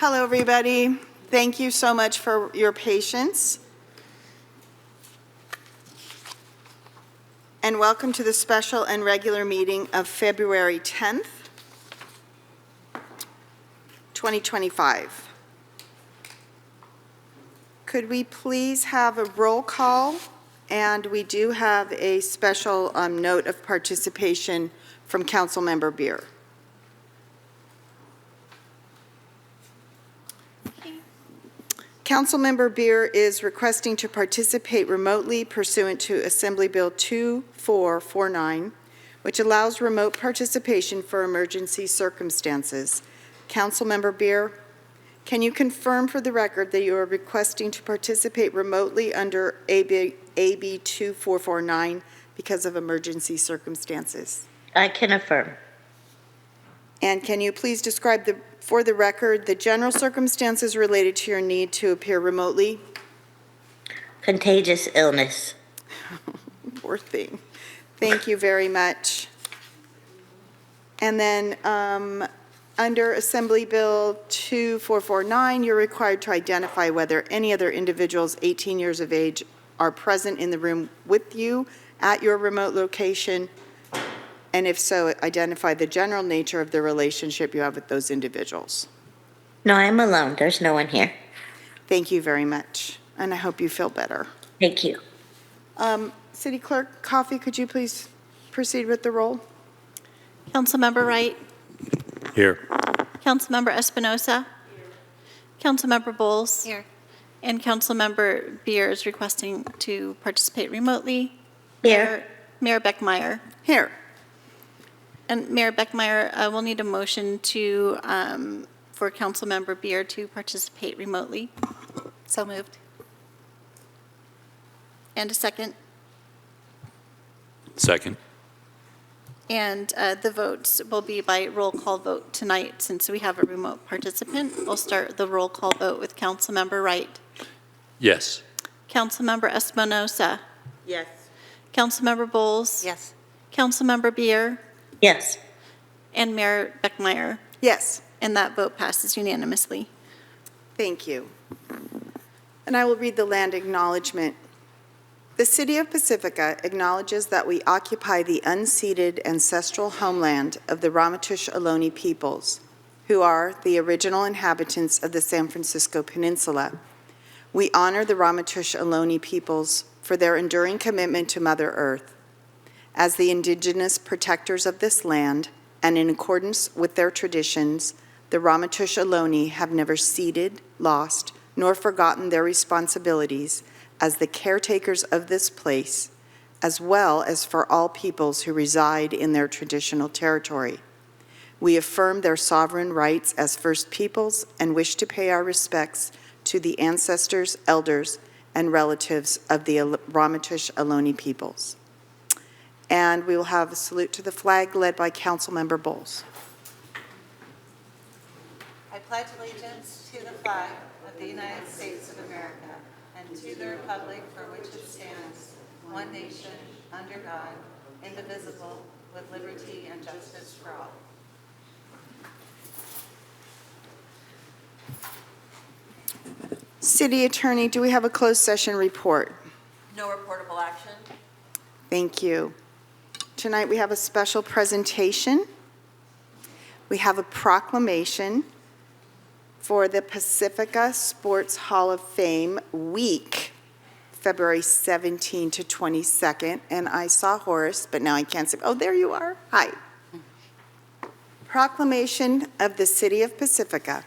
Hello, everybody. Thank you so much for your patience. And welcome to the special and regular meeting of February 10th, 2025. Could we please have a roll call? And we do have a special note of participation from Councilmember Beer. Councilmember Beer is requesting to participate remotely pursuant to Assembly Bill 2449, which allows remote participation for emergency circumstances. Councilmember Beer, can you confirm for the record that you are requesting to participate remotely under AB 2449 because of emergency circumstances? I can affirm. And can you please describe for the record the general circumstances related to your need to appear remotely? Contagious illness. Poor thing. Thank you very much. And then under Assembly Bill 2449, you're required to identify whether any other individuals 18 years of age are present in the room with you at your remote location. And if so, identify the general nature of the relationship you have with those individuals. No, I'm alone. There's no one here. Thank you very much, and I hope you feel better. Thank you. City Clerk Coffey, could you please proceed with the roll? Councilmember Wright. Here. Councilmember Espinosa. Here. Councilmember Bowles. Here. And Councilmember Beer is requesting to participate remotely. Here. Mayor Beckmeyer. Here. And Mayor Beckmeyer, we'll need a motion to, for Councilmember Beer to participate remotely. So moved. And a second. Second. And the votes will be by roll call vote tonight. Since we have a remote participant, we'll start the roll call vote with Councilmember Wright. Yes. Councilmember Espinosa. Yes. Councilmember Bowles. Yes. Councilmember Beer. Yes. And Mayor Beckmeyer. Yes. And that vote passes unanimously. Thank you. And I will read the land acknowledgement. The City of Pacifica acknowledges that we occupy the unceded ancestral homeland of the Ramaytush Ohlone peoples, who are the original inhabitants of the San Francisco Peninsula. We honor the Ramaytush Ohlone peoples for their enduring commitment to Mother Earth. As the indigenous protectors of this land, and in accordance with their traditions, the Ramaytush Ohlone have never ceded, lost, nor forgotten their responsibilities as the caretakers of this place, as well as for all peoples who reside in their traditional territory. We affirm their sovereign rights as First Peoples and wish to pay our respects to the ancestors, elders, and relatives of the Ramaytush Ohlone peoples. And we will have a salute to the flag led by Councilmember Bowles. I pledge allegiance to the flag of the United States of America and to the republic for which it stands, one nation, under God, indivisible, with liberty and justice for all. City Attorney, do we have a closed session report? No reportable action. Thank you. Tonight we have a special presentation. We have a proclamation for the Pacifica Sports Hall of Fame week, February 17 to 22nd. And I saw Horace, but now I can't see. Oh, there you are. Hi. Proclamation of the City of Pacifica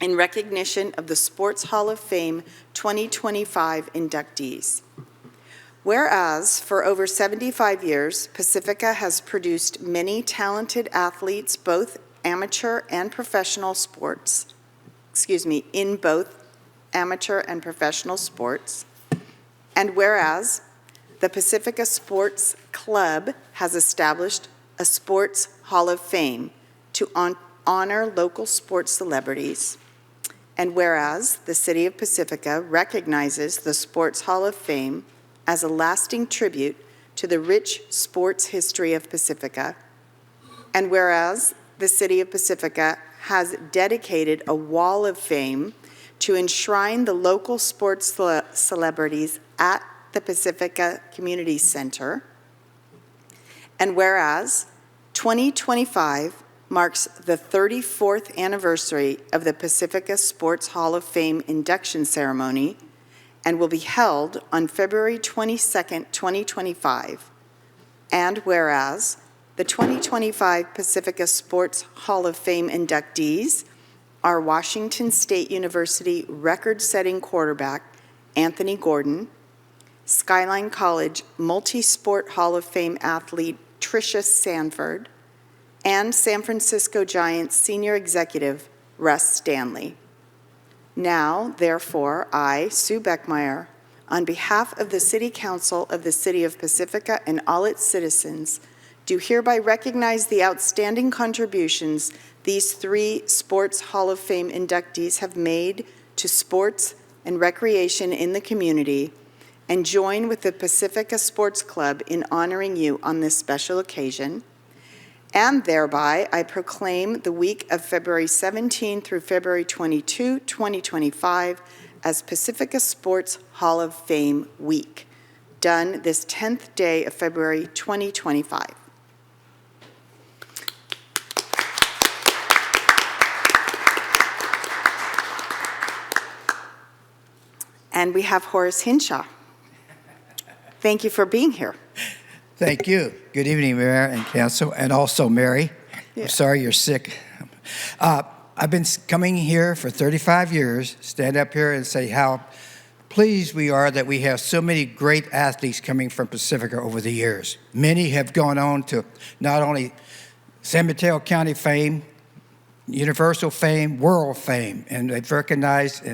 in recognition of the Sports Hall of Fame 2025 inductees. Whereas, for over 75 years, Pacifica has produced many talented athletes, both amateur and professional sports, in both amateur and professional sports. And whereas, the Pacifica Sports Club has established a Sports Hall of Fame to honor local sports celebrities. And whereas, the City of Pacifica recognizes the Sports Hall of Fame as a lasting tribute to the rich sports history of Pacifica. And whereas the City of Pacifica has dedicated a wall of fame to enshrine the local sports celebrities at the Pacifica Community Center. And whereas 2025 marks the 34th anniversary of the Pacifica Sports Hall of Fame induction ceremony and will be held on February 22nd, 2025. And whereas the 2025 Pacifica Sports Hall of Fame inductees are Washington State University record-setting quarterback Anthony Gordon, Skyline College Multi-Sport Hall of Fame athlete Tricia Sanford, and San Francisco Giants senior executive Russ Stanley. Now, therefore, I, Sue Beckmeyer, on behalf of the City Council of the City of Pacifica and all its citizens, do hereby recognize the outstanding contributions these 3 Sports Hall of Fame inductees have made to sports and recreation in the community, and join with the Pacifica Sports Club in honoring you on this special occasion. And thereby, I proclaim the week of February 17 through February 22, 2025, as Pacifica Sports Hall of Fame Week, done this 10th day of February 2025. And we have Horace Hinshaw. Thank you for being here. Thank you. Good evening, Mayor and Council, and also Mary. Yeah. I'm sorry you're sick. I've been coming here for 35 years, stand up here and say how pleased we are that we have so many great athletes coming from Pacifica over the years. Many have gone on to not only San Mateo County fame, universal fame, world fame, and they've recognized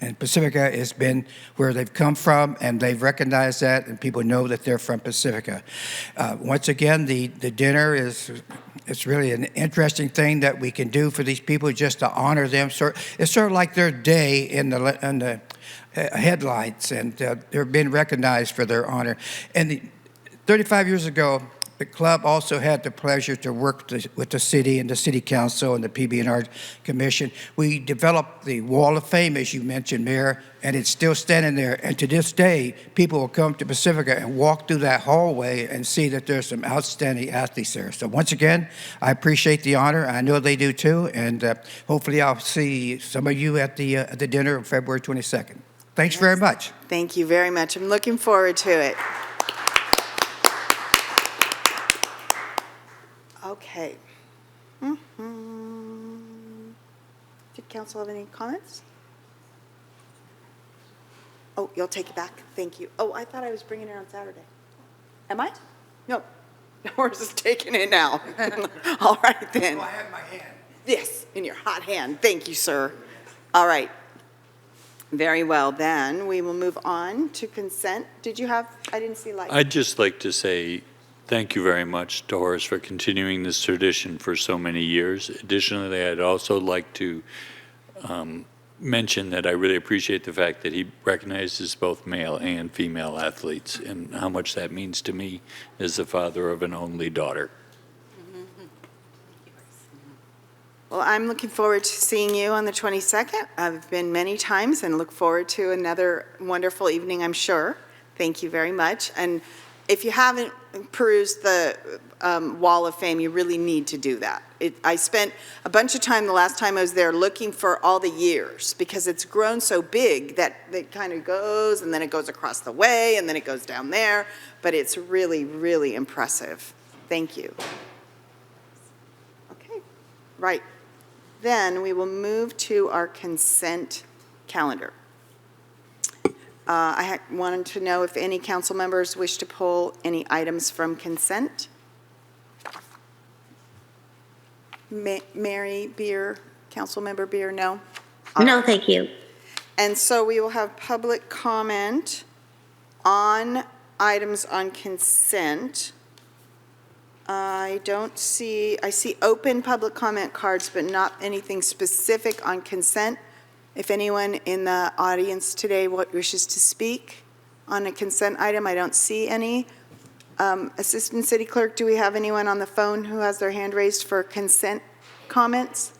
and Pacifica has been where they've come from, and they've recognized that, and people know that they're from Pacifica. Once again, the dinner it's really an interesting thing that we can do for these people just to honor them. So it's sort of like their day in the headlights, and they're being recognized for their honor. And 35 years ago, the club also had the pleasure to work with the city and the city council and the PB&R commission. We developed the Wall of Fame, as you mentioned, Mayor, and it's still standing there. And to this day, people will come to Pacifica and walk through that hallway and see that there's some outstanding athletes there. So once again, I appreciate the honor. I know they do too, and hopefully I'll see some of you at the dinner on February 22nd. Thanks very much. Thank you very much. I'm looking forward to it. Okay. Did council have any comments? Oh, you'll take it back. Thank you. Oh, I thought I was bringing it on Saturday. Am I? No. Horace is taking it now. All right, then. Oh, I have my hand. Yes, in your hot hand. Thank you, sir. All right. Very well. Then we will move on to consent. Did you have, I didn't see light. I'd just like to say thank you very much to Horace for continuing this tradition for so many years. Additionally, I'd also like to mention that I really appreciate the fact that he recognizes both male and female athletes and how much that means to me as the father of an only daughter. Well, I'm looking forward to seeing you on the 22nd. I've been many times and look forward to another wonderful evening, I'm sure. Thank you very much. And if you haven't perused the Wall of Fame, you really need to do that. I spent a bunch of time the last time I was there looking for all the years because it's grown so big that it kind of goes and then it goes across the way and then it goes down there. But it's really, really impressive. Thank you. Okay, right. Then we will move to our consent calendar. I wanted to know if any council members wish to pull any items from consent. Mary Beer, Councilmember Beer, no? No, thank you. And so we will have public comment on items on consent. I see open public comment cards, but not anything specific on consent. If anyone in the audience today wishes to speak on a consent item, I don't see any. Assistant City Clerk, do we have anyone on the phone who has their hand raised for consent comments?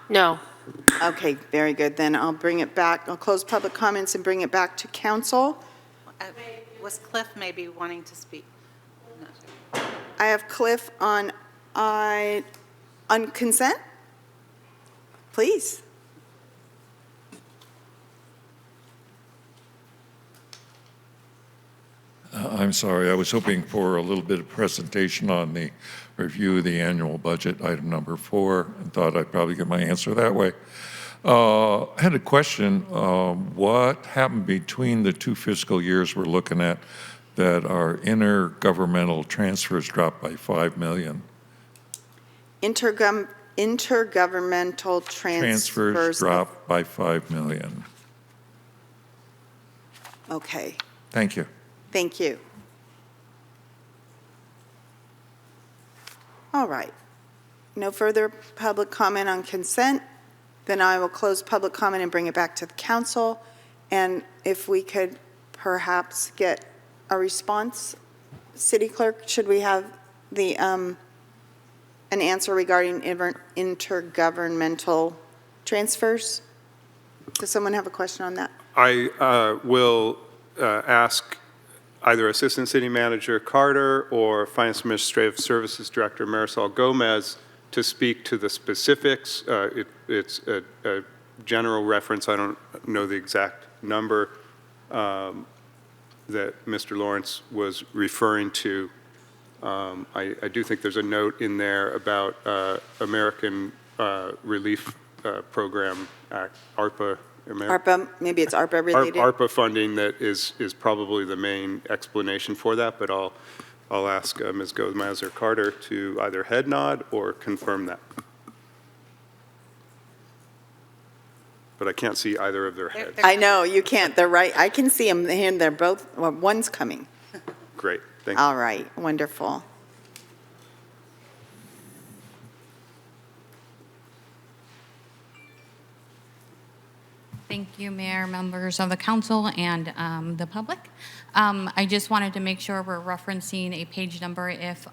No. Okay, very good. Then I'll bring it back. I'll close public comments and bring it back to council. Was Cliff maybe wanting to speak? Not sure. I have Cliff on consent. Please. I'm sorry, I was hoping for a little bit of presentation on the review of the annual budget, item number 4, and thought I'd probably get my answer that way. I had a question. What happened between the 2 fiscal years we're looking at that our intergovernmental transfers dropped by $5 million? Intergovernmental transfers. Dropped by $5 million. Okay, Thank you. thank you. All right. No further public comment on consent. Then I will close public comment and bring it back to the council. And if we could perhaps get a response, City Clerk, should we have the, an answer regarding intergovernmental transfers? Does someone have a question on that? I will ask either Assistant City Manager Carter or Finance Administrative Services Director Marisol Gomez to speak to the specifics. It's a general reference. I don't know the exact number that Mr. Lawrence was referring to. I do think there's a note in there about American Relief Program Act, ARPA. ARPA, maybe it's ARPA related? ARPA funding that is probably the main explanation for that, but I'll ask Ms. Gomez or Carter to either head nod or confirm that. But I can't see either of their heads. I know, you can't, they're right, I can see them, and they're both, well, one's coming. Great, thank you. All right, wonderful. Thank you, Mayor, members of the council, and the public. I just wanted to make sure we're referencing a page number if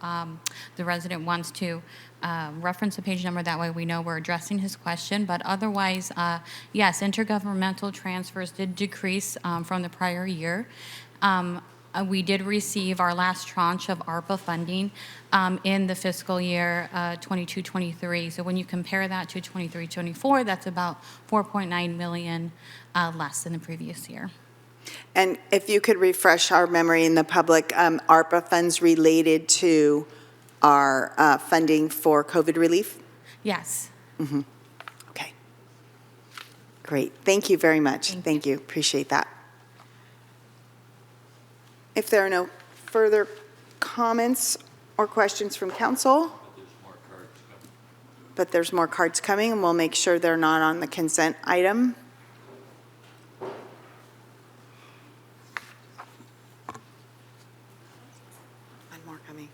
the resident wants to reference a page number. That way we know we're addressing his question. But otherwise, yes, intergovernmental transfers did decrease from the prior year. We did receive our last tranche of ARPA funding in the fiscal year 22-23. So when you compare that to 23-24, that's about $4.9 million less than the previous year. And if you could refresh our memory in the public, ARPA funds related to our funding for COVID relief? Yes. Mm-hmm. Okay. Great. Thank you very much. Thank you. Appreciate that. If there are no further comments or questions from council. But there's more cards coming, and we'll make sure they're not on the consent item. One more coming.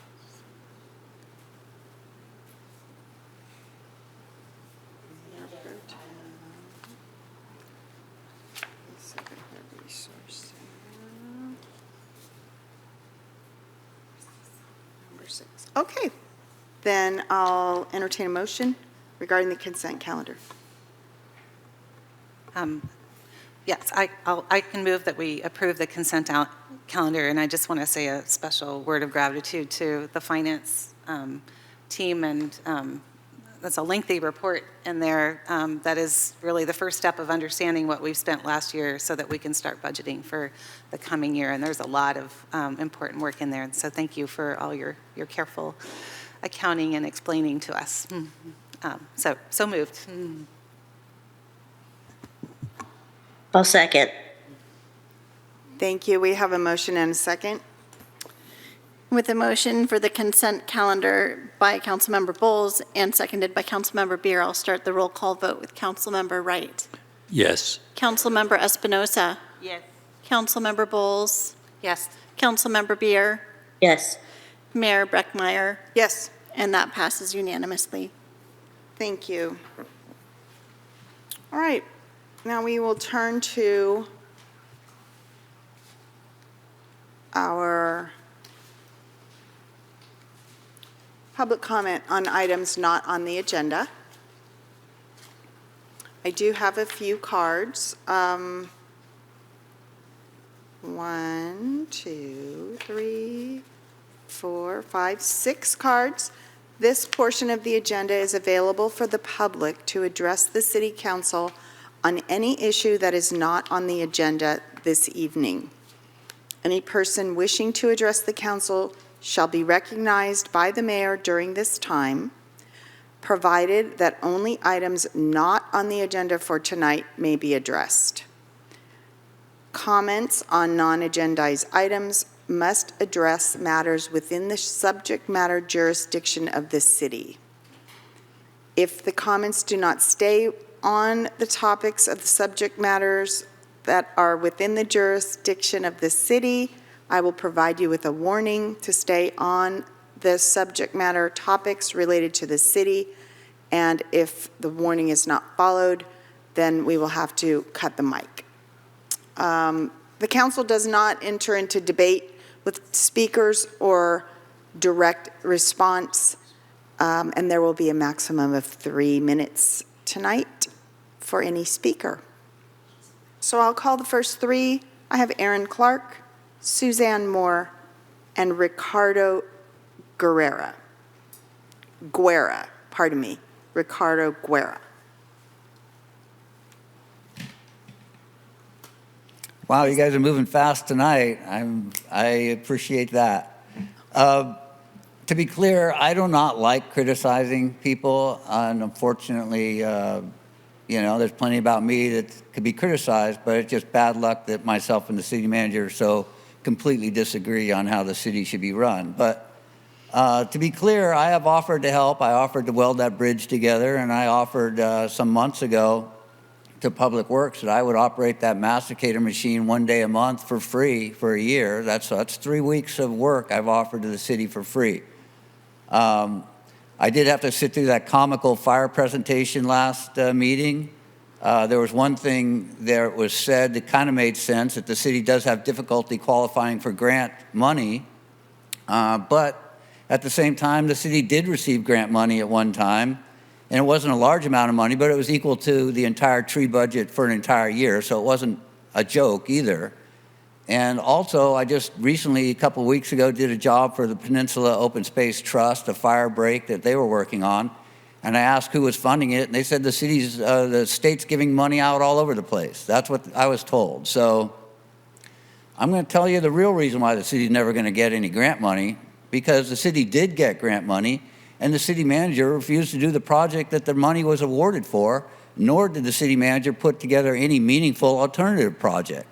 Okay, then I'll entertain a motion regarding the consent calendar. Yes, I can move that we approve the consent calendar, and I just want to say a special word of gratitude to the finance team, and that's a lengthy report in there. That is really the first step of understanding what we've spent last year so that we can start budgeting for the coming year, and there's a lot of important work in there, and so thank you for all your careful accounting and explaining to us. So moved. I'll second. Thank you. We have a motion and a second. With a motion for the consent calendar by Councilmember Bowles and seconded by Councilmember Beer, I'll start the roll call vote with Councilmember Wright. Yes. Councilmember Espinosa. Yes. Councilmember Bowles. Yes. Councilmember Beer. Yes. Mayor Breckmeyer. Yes. And that passes unanimously. Thank you. All right. Now we will turn to our public comment on items not on the agenda. I do have a few cards. 1, 2, 3, 4, 5, 6 cards. This portion of the agenda is available for the public to address the City Council on any issue that is not on the agenda this evening. Any person wishing to address the council shall be recognized by the mayor during this time, provided that only items not on the agenda for tonight may be addressed. Comments on non-agendized items must address matters within the subject matter jurisdiction of the city. If the comments do not stay on the topics of the subject matters that are within the jurisdiction of the city, I will provide you with a warning to stay on the subject matter topics related to the city, and if the warning is not followed, then we will have to cut the mic. The council does not enter into debate with speakers or direct response, and there will be a maximum of 3 minutes tonight for any speaker. So I'll call the first 3. I have Aaron Clark, Suzanne Moore, and Ricardo Guerra. Ricardo Guerra. Wow, you guys are moving fast tonight. I appreciate that. To be clear, I do not like criticizing people, and unfortunately, there's plenty about me that could be criticized, but it's just bad luck that myself and the city manager so completely disagree on how the city should be run. But to be clear, I have offered to help. I offered to weld that bridge together, and I offered some months ago to Public Works that I would operate that masticator machine 1 day a month for free for a year. That's 3 weeks of work I've offered to the city for free. I did have to sit through that comical fire presentation last meeting. There was one thing there that was said that kind of made sense, that the city does have difficulty qualifying for grant money, but at the same time, the city did receive grant money at one time, and it wasn't a large amount of money, but it was equal to the entire tree budget for an entire year, so it wasn't a joke either. And also, I just recently, a couple of weeks ago, did a job for the Peninsula Open Space Trust, a fire break that they were working on, and I asked who was funding it, and they said the state's giving money out all over the place. That's what I was told. So I'm going to tell you the real reason why the city's never going to get any grant money, because the city did get grant money, and the city manager refused to do the project that the money was awarded for, nor did the city manager put together any meaningful alternative project.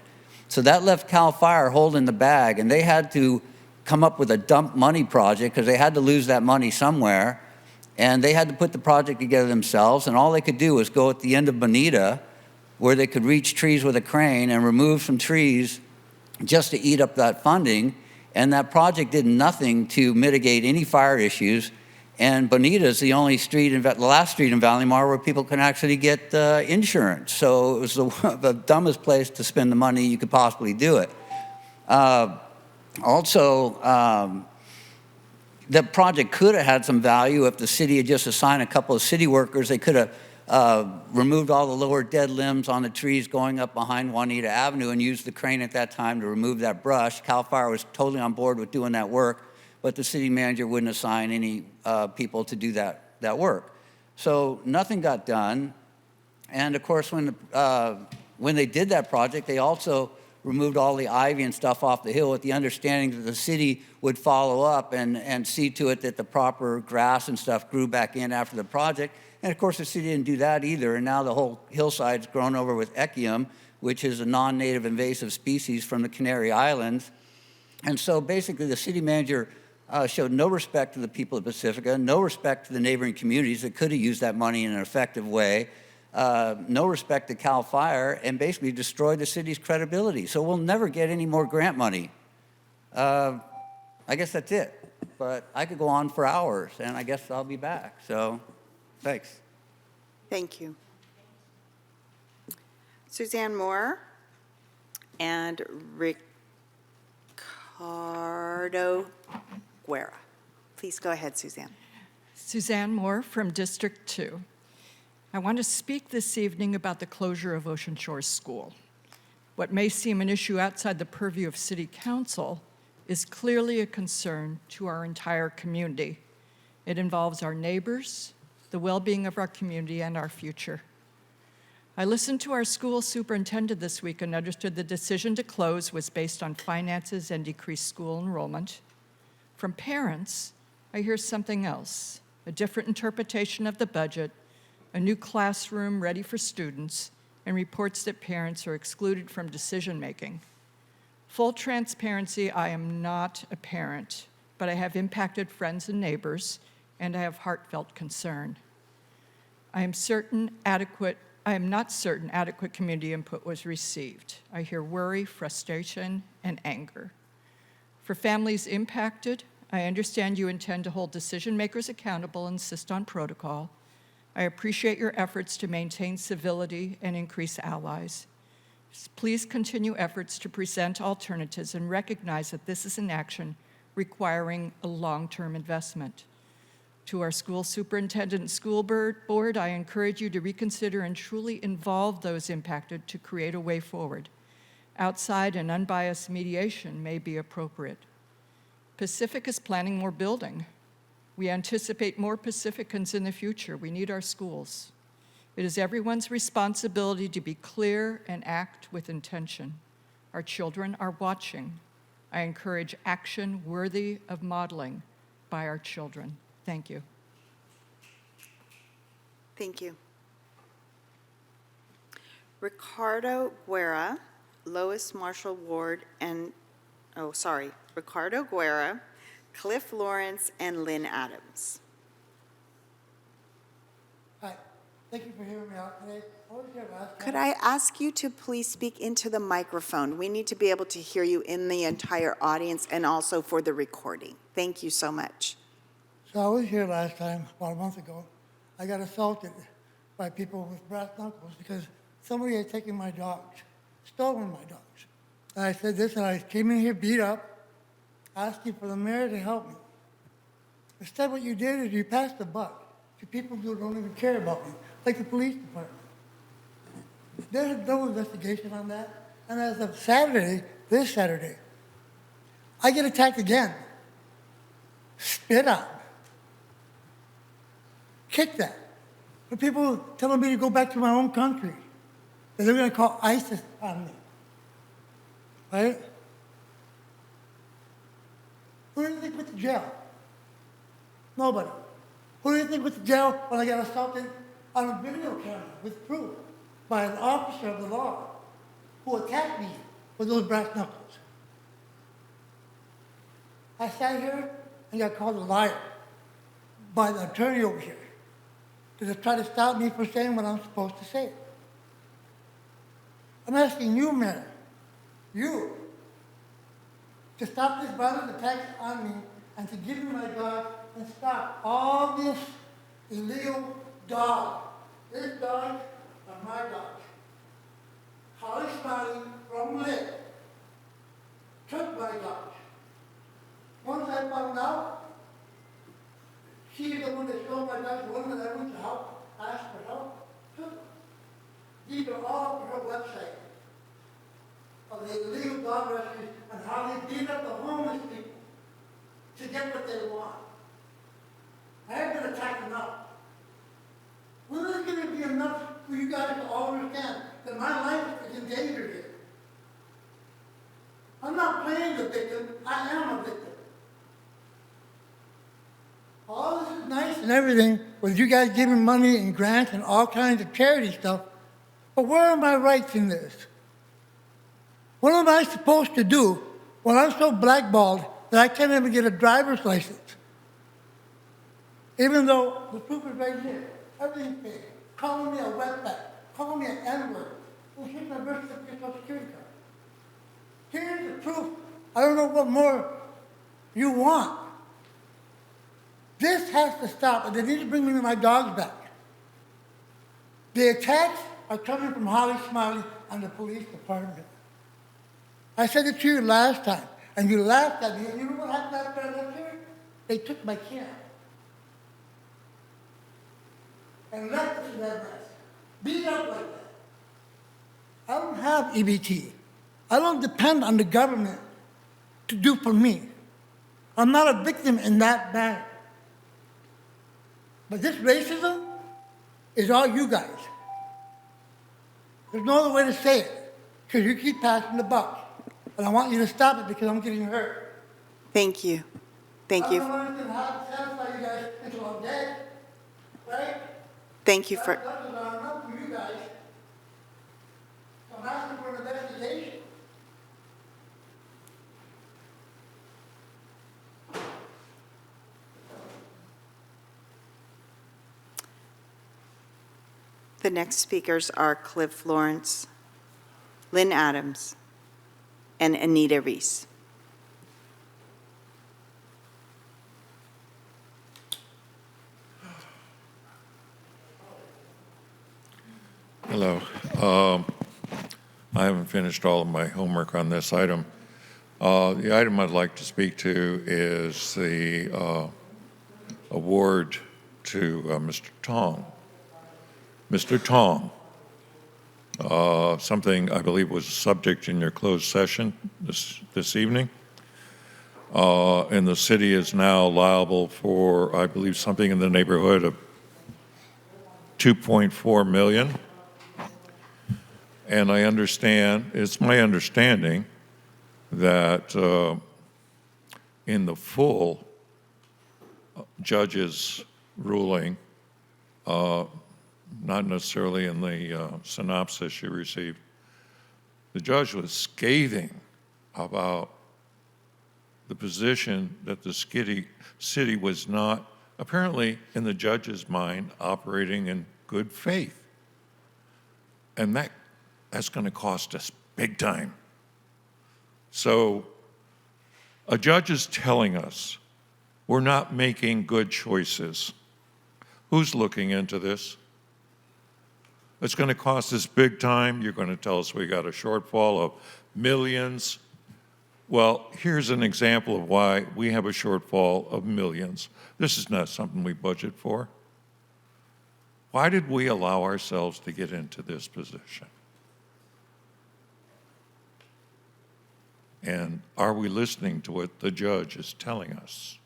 So that left CAL FIRE holding the bag, and they had to come up with a dump money project because they had to lose that money somewhere, and they had to put the project together themselves, and all they could do was go at the end of Bonita, where they could reach trees with a crane and remove some trees just to eat up that funding, and that project did nothing to mitigate any fire issues. And Bonita is the only street, the last street in Valleymar where people can actually get insurance. So it was the dumbest place to spend the money you could possibly do it. The project could have had some value if the city had just assigned a couple of city workers. They could have removed all the lower dead limbs on the trees going up behind Juanita Avenue and used the crane at that time to remove that brush. CAL FIRE was totally on board with doing that work, but the city manager wouldn't assign any people to do that work. So nothing got done. And of course, when they did that project, they also removed all the ivy and stuff off the hill with the understanding that the city would follow up and see to it that the proper grass and stuff grew back in after the project. And of course, the city didn't do that either. And now the whole hillside's grown over with echium, which is a non-native invasive species from the Canary Islands. And so basically, the city manager showed no respect to the people of Pacifica, no respect to the neighboring communities that could have used that money in an effective way, no respect to CAL FIRE, and basically destroyed the city's credibility. So we'll never get any more grant money. I guess that's it. But I could go on for hours, and I guess I'll be back. So thanks. Thank you. Suzanne Moore and Ricardo Guerra. Please go ahead, Suzanne. Suzanne Moore from District 2. I want to speak this evening about the closure of Ocean Shores School. What may seem an issue outside the purview of City Council is clearly a concern to our entire community. It involves our neighbors, the well-being of our community, and our future. I listened to our school superintendent this week and understood the decision to close was based on finances and decreased school enrollment. From parents, I hear something else, a different interpretation of the budget, a new classroom ready for students, and reports that parents are excluded from decision-making. Full transparency, I am not a parent, but I have impacted friends and neighbors, and I have heartfelt concern. I am not certain adequate community input was received. I hear worry, frustration, and anger. For families impacted, I understand you intend to hold decision makers accountable and insist on protocol. I appreciate your efforts to maintain civility and increase allies. Please continue efforts to present alternatives and recognize that this is an action requiring a long-term investment. To our school superintendent and school board, I encourage you to reconsider and truly involve those impacted to create a way forward. Outside and unbiased mediation may be appropriate. Pacifica is planning more building. We anticipate more Pacificans in the future. We need our schools. It is everyone's responsibility to be clear and act with intention. Our children are watching. I encourage action worthy of modeling by our children. Thank you. Thank you. Ricardo Guerra, Lois Marshall Ward, Ricardo Guerra, Cliff Lawrence, and Lynn Adams. Hi, thank you for hearing me out today. I was here last Could time. I ask you to please speak into the microphone? We need to be able to hear you in the entire audience and also for the recording. Thank you so much. So I was here last time, about a month ago. I got assaulted by people with brass knuckles because somebody had taken my dogs, stolen my dogs. And I said this, and I came in here beat up, asking for the mayor to help me. Instead, what you did is you passed the buck to people who don't even care about me, like the police department. There's no investigation on that. And as of Saturday, this Saturday, I get attacked again. Spit on. Kick that. For people telling me to go back to my own country, that they're going to call ISIS on me. Right? Who do you think went to jail? Nobody. Who do you think went to jail when I got assaulted on a video camera with proof by an officer of the law who attacked me with those brass knuckles? I sat here and got called a liar by the attorney over here to try to stop me from saying what I'm supposed to say. I'm asking you, Mayor, you, to stop this violent attack on me and to give me my dog and stop all this illegal dog. This dog are my dogs. Holly Smiley from Lit took my dogs. Once I found out, she's the one that stole my dogs, the one that I went to help, asked for help, took them. These are all for her website of the illegal dog rescues and how they beat up the homeless people to get what they want. I have been attacked enough. When is it going to be enough for you guys to all understand that my life is in danger here? I'm not playing the victim, I am a victim. All this is nice and everything, with you guys giving money and grants and all kinds of charity stuff, but where are my rights in this? What am I supposed to do when I'm so blackballed that I can't even get a driver's license? Even though the proof is right here, everything's paid. Calling me a wetback, calling me an N-word. Well, here's my birth certificate, Social Security card. Here's the proof. I don't know what more you want. This has to stop, and they need to bring me my dogs back. The attacks are coming from Holly Smiley and the police department. I said it to you last time, and you laughed at me, and you know what happened after I left here? They took my camp and left us in that mess. beat up like that. I don't have EBT. I don't depend on the government to do for me. I'm not a victim in that manner. But this racism is all you guys. There's no other way to say it, because you keep passing the buck. And I want you to stop it because I'm getting hurt. Thank you. Thank I you. don't want to satisfy you guys until I'm dead, right? Thank you for, That's not enough for you guys. I'm asking for an investigation. the next speakers are Cliff Lawrence, Lynn Adams, and Anita Reese. Hello. I haven't finished all of my homework on this item. The item I'd like to speak to is the award to Mr. Tong. Mr. Tong, something I believe was a subject in your closed session this evening. And the city is now liable for, I believe, something in the neighborhood of $2.4 million. And I understand, it's my understanding that in the full judge's ruling, not necessarily in the synopsis you received, the judge was scathing about the position that the city was not, apparently in the judge's mind, operating in good faith. And that's going to cost us big time. So a judge is telling us we're not making good choices. Who's looking into this? It's going to cost us big time. You're going to tell us we got a shortfall of millions. Well, here's an example of why we have a shortfall of millions. This is not something we budget for. Why did we allow ourselves to get into this position? And are we listening to what the judge is telling us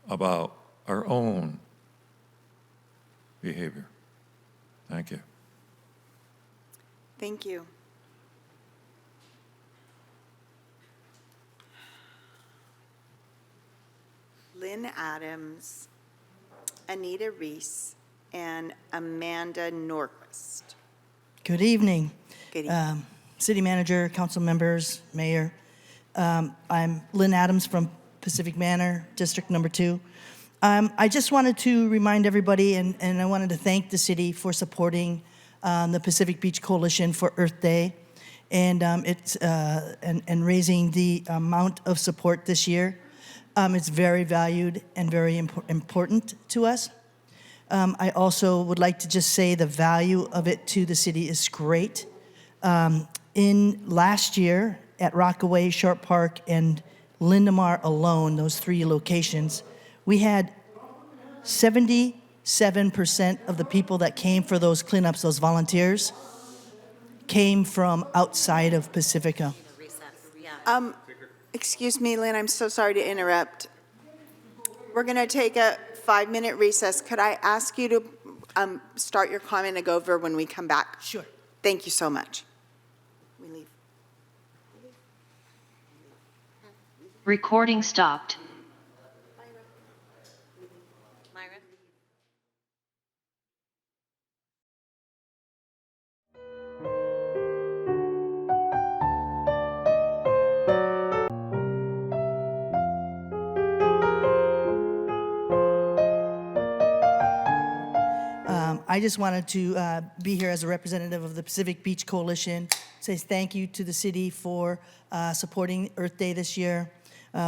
about our own behavior? Thank you. Thank you. Lynn Adams, Anita Reese, and Amanda Norquist. Good evening. Good evening. City Manager, council members, Mayor. I'm Lynn Adams from Pacific Manor, District Number 2. I just wanted to remind everybody, and I wanted to thank the city for supporting the Pacific Beach Coalition for Earth Day, and and raising the amount of support this year. It's very valued and very important to us. I also would like to just say the value of it to the city is great. In last year at Rockaway, Short Park, and Lindemar alone, those 3 locations, we had 77% of the people that came for those cleanups, those volunteers, came from outside of Pacifica. Excuse me, Lynn, I'm so sorry to interrupt. We're going to take a 5-minute recess. Could I ask you to start your comment and go over when we come back? Sure. Thank you so much. We leave. Recording stopped. Myra? I just wanted to be here as a representative of the Pacific Beach Coalition, say thank you to the city for supporting Earth Day this year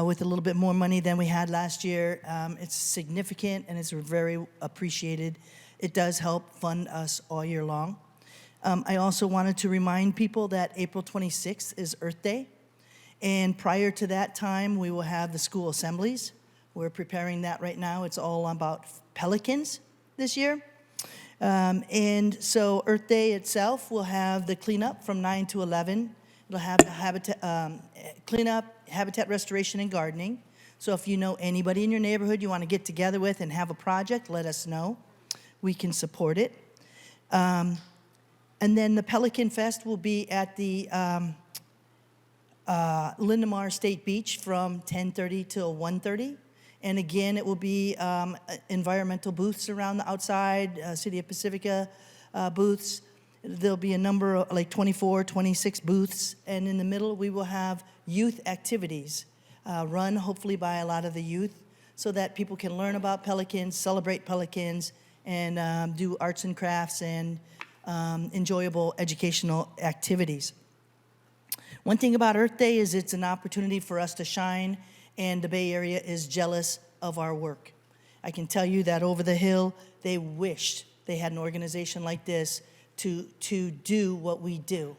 with a little bit more money than we had last year. It's significant and it's very appreciated. It does help fund us all year long. I also wanted to remind people that April 26th is Earth Day, and prior to that time, we will have the school assemblies. We're preparing that right now. It's all about pelicans this year. And so Earth Day itself will have the cleanup from 9 to 11. It'll have the cleanup, habitat restoration, and gardening. So if you know anybody in your neighborhood you want to get together with and have a project, let us know. We can support it. And then the Pelican Fest will be at the Lindemar State Beach from 10:30 till 1:30. And again, it will be environmental booths around the outside, City of Pacifica booths. There'll be a number of like 24, 26 booths. And in the middle, we will have youth activities run hopefully by a lot of the youth so that people can learn about pelicans, celebrate pelicans, and do arts and crafts and enjoyable educational activities. One thing about Earth Day is it's an opportunity for us to shine, and the Bay Area is jealous of our work. I can tell you that over the Hill, they wished they had an organization like this to do what we do.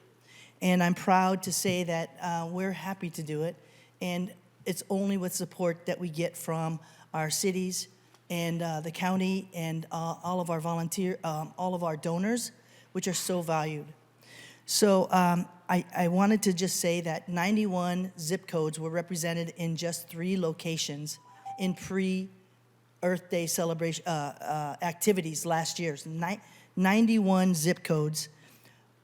And I'm proud to say that we're happy to do it, and it's only with support that we get from our cities and the county and all of our all of our donors, which are so valued. So I wanted to just say that 91 zip codes were represented in just 3 locations in pre-Earth Day celebration activities last year. 91 zip codes.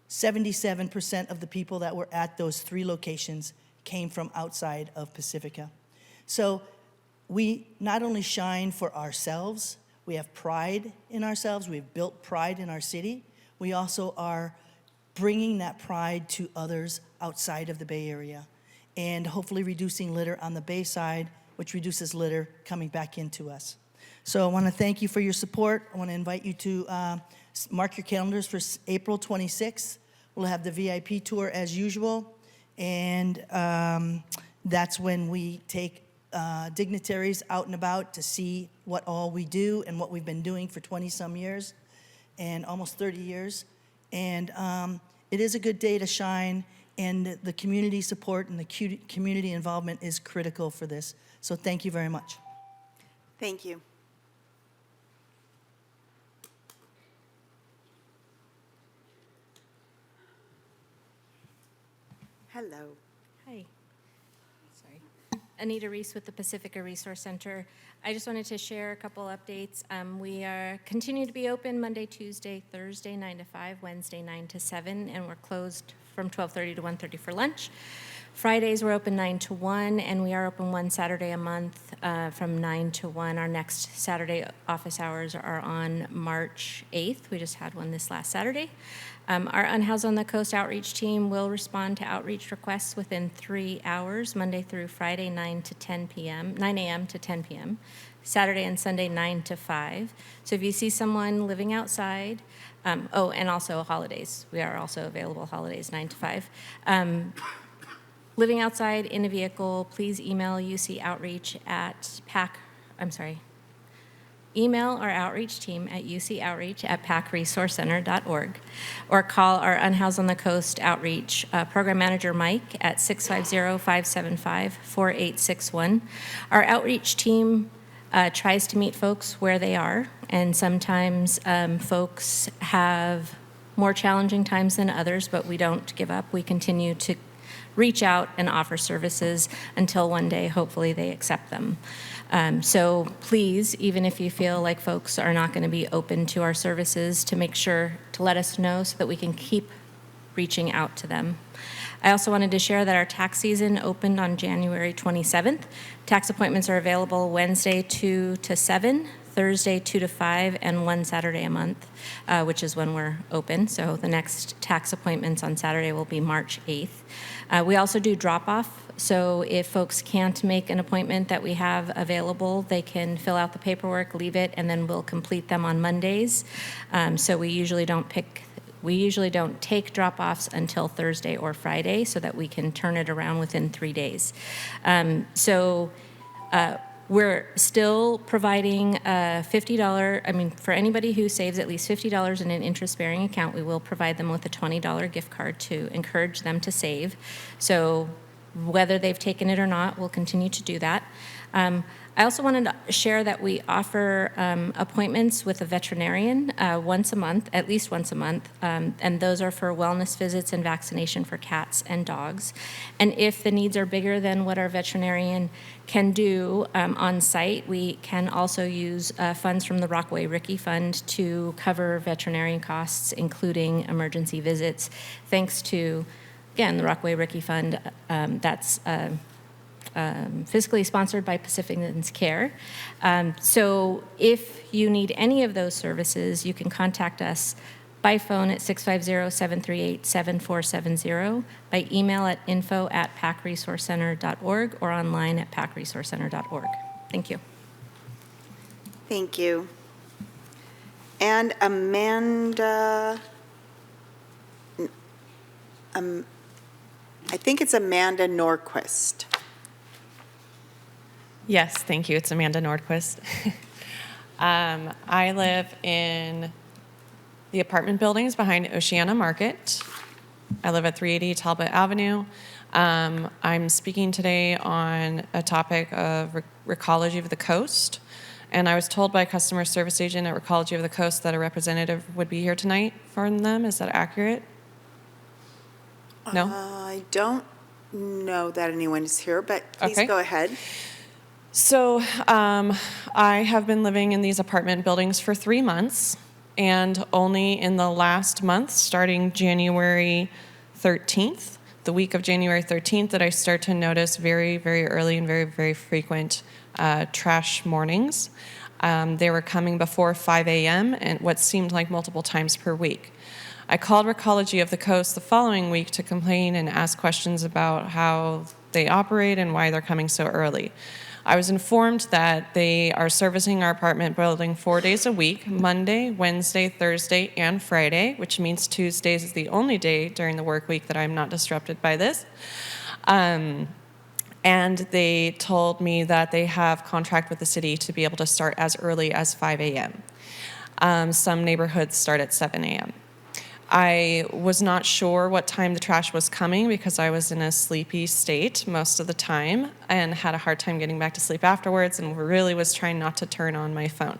77% of the people that were at those 3 locations came from outside of Pacifica. So we not only shine for ourselves, we have pride in ourselves, we've built pride in our city, we also are bringing that pride to others outside of the Bay Area and hopefully reducing litter on the Bay side, which reduces litter coming back into us. So I want to thank you for your support. I want to invite you to mark your calendars for April 26th. We'll have the VIP tour as usual, and that's when we take dignitaries out and about to see what all we do and what we've been doing for 20-some years and almost 30 years. And it is a good day to shine, and the community support and the community involvement is critical for this. So thank you very much. Thank you. Hello. Hi. Sorry. Anita Reese with the Pacifica Resource Center. I just wanted to share a couple updates. We are continue to be open Monday, Tuesday, Thursday, 9 to 5, Wednesday, 9 to 7, and we're closed from 12:30 to 1:30 for lunch. Fridays, we're open 9 to 1, and we are open one Saturday a month from 9 to 1. Our next Saturday office hours are on March 8th. We just had one this last Saturday. Our Unhoused on the Coast outreach team will respond to outreach requests within 3 hours, Monday through Friday, 9 a.m. to 10 p.m., Saturday and Sunday, 9 to 5. So if you see someone living outside, and also holidays. We are also available holidays, 9 to 5. Living outside in a vehicle, please email UC Outreach at email our outreach team at ucoutreach@pacresourcecenter.org, or call our Unhoused on the Coast outreach program manager Mike at 650-575-4861. Our outreach team tries to meet folks where they are, and sometimes folks have more challenging times than others, but we don't give up. We continue to reach out and offer services until one day, hopefully, they accept them. So please, even if you feel like folks are not going to be open to our services, to make sure to let us know so that we can keep reaching out to them. I also wanted to share that our tax season opened on January 27th. Tax appointments are available Wednesday 2 to 7, Thursday 2 to 5, and one Saturday a month, which is when we're open. So the next tax appointments on Saturday will be March 8th. We also do drop-off. So if folks can't make an appointment that we have available, they can fill out the paperwork, leave it, and then we'll complete them on Mondays. So we usually don't take drop-offs until Thursday or Friday so that we can turn it around within 3 days. We're still providing $50, for anybody who saves at least $50 in an interest-bearing account, we will provide them with a $20 gift card to encourage them to save. So whether they've taken it or not, we'll continue to do that. I also wanted to share that we offer appointments with a veterinarian once a month, at least once a month, and those are for wellness visits and vaccination for cats and dogs. And if the needs are bigger than what our veterinarian can do on site, we can also use funds from the Rockaway Rickey Fund to cover veterinarian costs, including emergency visits, thanks to, again, the Rockaway Rickey Fund. That's fiscally sponsored by Pacificans Care. So if you need any of those services, you can contact us by phone at 650-738-7470, by email at info@pacresourcecenter.org, or online at pacresourcecenter.org. Thank you. Thank you. And Amanda, I think it's Amanda Norquist. Yes, thank you. It's Amanda Nordquist. I live in the apartment buildings behind Oceana Market. I live at 380 Talbot Avenue. I'm speaking today on a topic of Recology of the Coast. And I was told by a customer service agent at Recology of the Coast that a representative would be here tonight from them. Is that accurate? No? I don't know that anyone is here, but please Okay. go ahead. So I have been living in these apartment buildings for 3 months, and only in the last month, starting January 13th, the week of January 13th, that I start to notice very, very early and very, very frequent trash mornings. They were coming before 5 a.m. and what seemed like multiple times per week. I called Recology of the Coast the following week to complain and ask questions about how they operate and why they're coming so early. I was informed that they are servicing our apartment building 4 days a week, Monday, Wednesday, Thursday, and Friday, which means Tuesdays is the only day during the work week that I'm not disrupted by this. And they told me that they have contract with the city to be able to start as early as 5 a.m. Some neighborhoods start at 7 a.m. I was not sure what time the trash was coming because I was in a sleepy state most of the time and had a hard time getting back to sleep afterwards, and really was trying not to turn on my phone.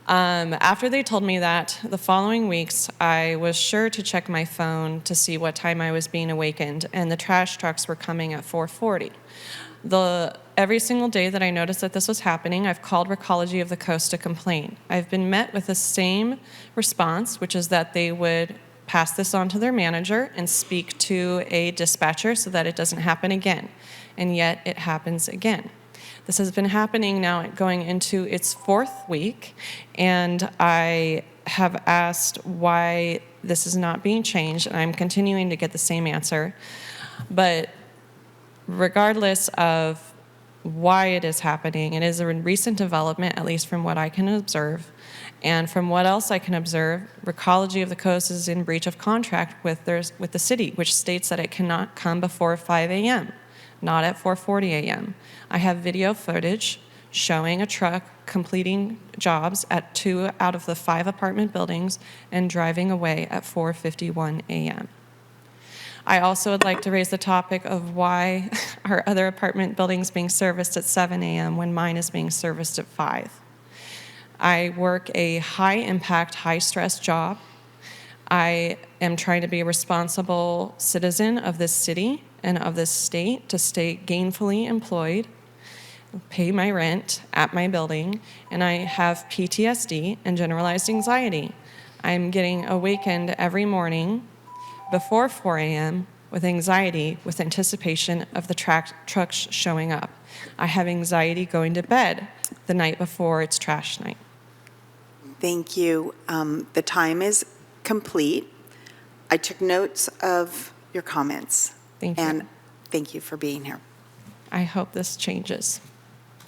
After they told me that, the following weeks, I was sure to check my phone to see what time I was being awakened, and the trash trucks were coming at 4:40. Every single day that I noticed that this was happening, I've called Recology of the Coast to complain. I've been met with the same response, which is that they would pass this on to their manager and speak to a dispatcher so that it doesn't happen again. And yet it happens again. This has been happening now going into its 4th week, and I have asked why this is not being changed, and I'm continuing to get the same answer. But regardless of why it is happening, it is a recent development, at least from what I can observe. And from what else I can observe, Recology of the Coast is in breach of contract with the city, which states that it cannot come before 5 a.m., not at 4:40 a.m. I have video footage showing a truck completing jobs at 2 out of the 5 apartment buildings and driving away at 4:51 a.m. I also would like to raise the topic of why are other apartment buildings being serviced at 7 a.m. when mine is being serviced at 5. I work a high-impact, high-stress job. I am trying to be a responsible citizen of this city and of this state to stay gainfully employed, pay my rent at my building, and I have PTSD and generalized anxiety. I'm getting awakened every morning before 4 a.m. with anxiety, with anticipation of the trucks showing up. I have anxiety going to bed the night before it's trash night. Thank you. The time is complete. I took notes of your comments. Thank you. And thank you for being here. I hope this changes.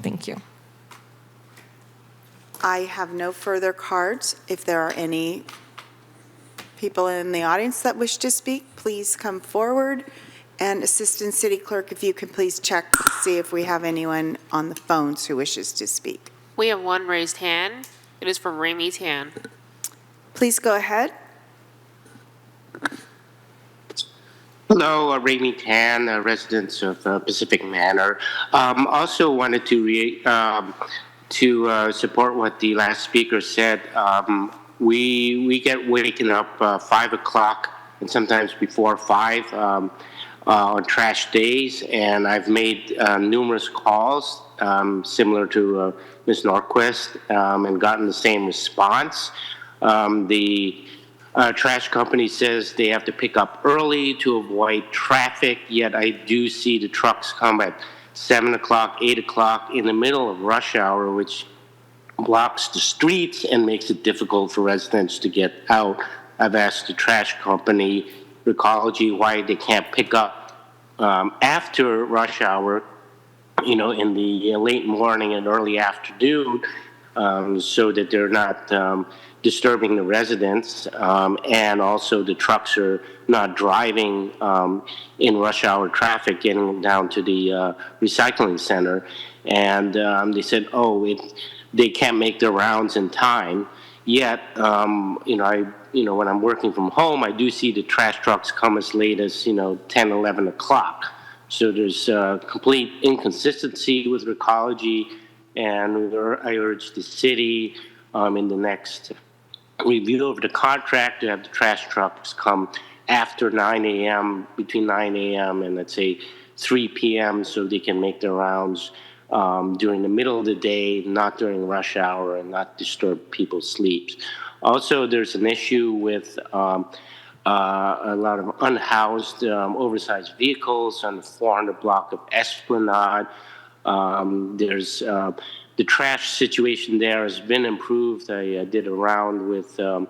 Thank you. I have no further cards. If there are any people in the audience that wish to speak, please come forward. And Assistant City Clerk, if you can please check to see if we have anyone on the phones who wishes to speak. We have one raised hand. It is from Ramy Tan. Please go ahead. Hello, Ramy Tan, residents of Pacific Manor. Also wanted to support what the last speaker said. We get waken up 5 o'clock and sometimes before 5 on trash days, and I've made numerous calls similar to Ms. Norquist and gotten the same response. The trash company says they have to pick up early to avoid traffic, yet I do see the trucks come at 7 o'clock, 8 o'clock in the middle of rush hour, which blocks the streets and makes it difficult for residents to get out. I've asked the trash company, Recology, why they can't pick up after rush hour, in the late morning and early afternoon, so that they're not disturbing the residents, and also the trucks are not driving in rush hour traffic getting down to the recycling center. And they said, they can't make their rounds in time. Yet, when I'm working from home, I do see the trash trucks come as late as 10, 11 o'clock. So there's complete inconsistency with Recology, and I urge the city in the next review of the contract to have the trash trucks come after 9 a.m., between 9 a.m. and let's say 3 p.m. so they can make their rounds during the middle of the day, not during rush hour, and not disturb people's sleeps. Also, there's an issue with a lot of unhoused, oversized vehicles on the 400 block of Esplanade. There's the trash situation there has been improved. I did a round with the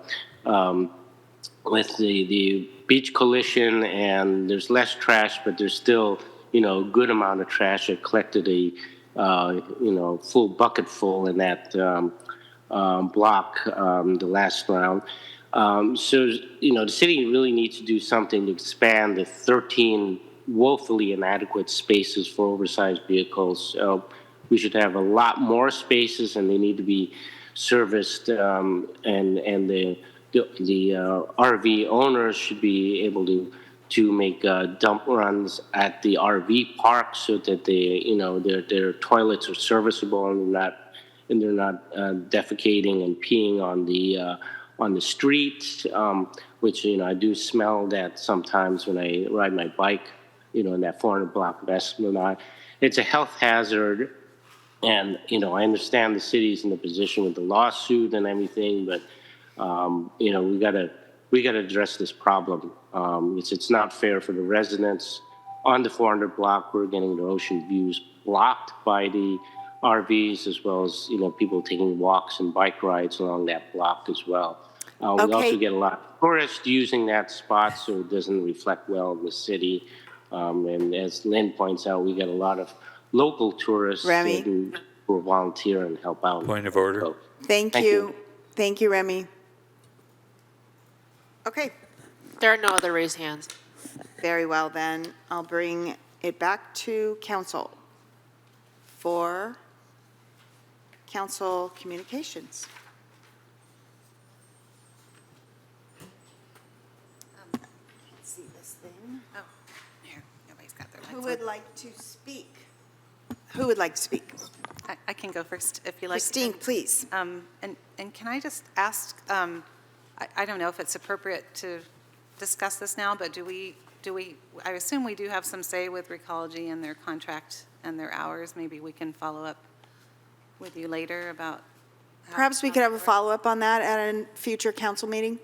Beach Coalition, and there's less trash, but there's still a good amount of trash. I collected a full bucket full in that block the last round. So the city really needs to do something to expand the 13 woefully inadequate spaces for oversized vehicles. We should have a lot more spaces, and they need to be serviced, and the RV owners should be able to make dump runs at the RV park so that their toilets are serviceable and they're not defecating and peeing on the streets, which I do smell that sometimes when I ride my bike, in that 400 block of Esplanade. It's a health hazard, and I understand the city's in the position with the lawsuit and everything, but we gotta address this problem. It's not fair for the residents on the 400 block. We're getting their ocean views blocked by the RVs, as well as people taking walks and bike rides along that block as well. We also get a lot of tourists using that spot, so it doesn't reflect well in the city. And as Lynn points out, we get a lot of local tourists who will volunteer and help out. Point of order. Thank you. Thank you, Remy. Okay. There are no other raised hands. Very well, then. I'll bring it back to council for council communications. Can't see this thing. Oh, here, nobody's got their lights Who on. would like to speak? Who would like to speak? I can go first if you like. Christine, please. And can I just ask, I don't know if it's appropriate to discuss this now, but do we, I assume we do have some say with Recology and their contract and their hours. Maybe we can follow up with you later about. Perhaps we could have a follow-up on that at a future council meeting?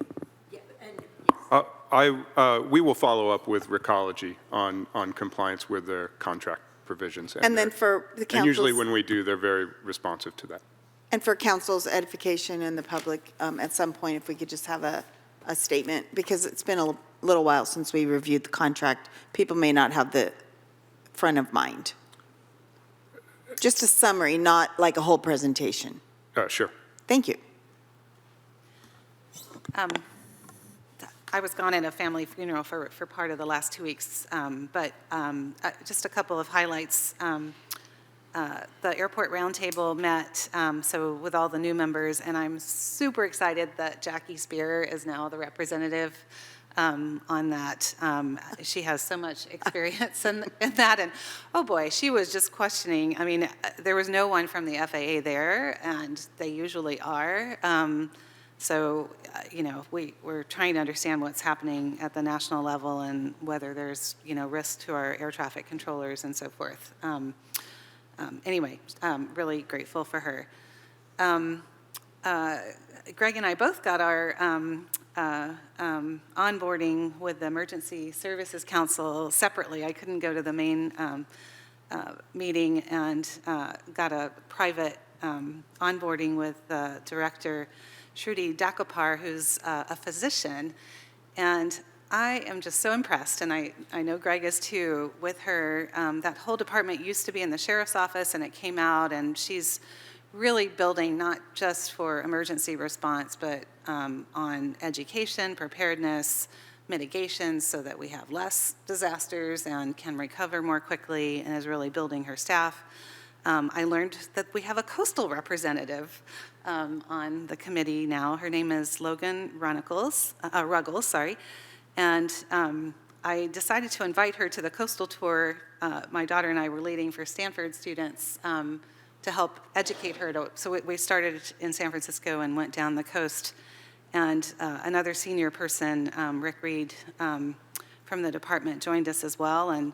We will follow up with Recology on compliance with their contract provisions. And then for the council. And usually when we do, they're very responsive to that. And for council's edification and the public, at some point, if we could just have a statement, because it's been a little while since we reviewed the contract. People may not have the front of mind. Just a summary, not like a whole presentation. Sure. Thank you. I was gone in a family funeral for part of the last 2 weeks, but just a couple of highlights. The airport roundtable met, so with all the new members, and I'm super excited that Jackie Spear is now the representative on that. She has so much experience in that, and oh boy, she was just questioning. I mean, there was no one from the FAA there, and they usually are. So, we're trying to understand what's happening at the national level and whether there's, risk to our air traffic controllers and so forth. Anyway, really grateful for her. Greg and I both got our onboarding with the Emergency Services Council separately. I couldn't go to the main meeting and got a private onboarding with Director Shruti Dakopar, who's a physician. And I am just so impressed, and I know Greg is too, with her. That whole department used to be in the sheriff's office, and it came out, and she's really building not just for emergency response, but on education, preparedness, mitigation, so that we have less disasters and can recover more quickly, and is really building her staff. I learned that we have a coastal representative on the committee now. Her name is Logan Ruggles, and I decided to invite her to the coastal tour my daughter and I were leading for Stanford students to help educate her. So we started in San Francisco and went down the coast. And another senior person, Rick Reed, from the department joined us as well. And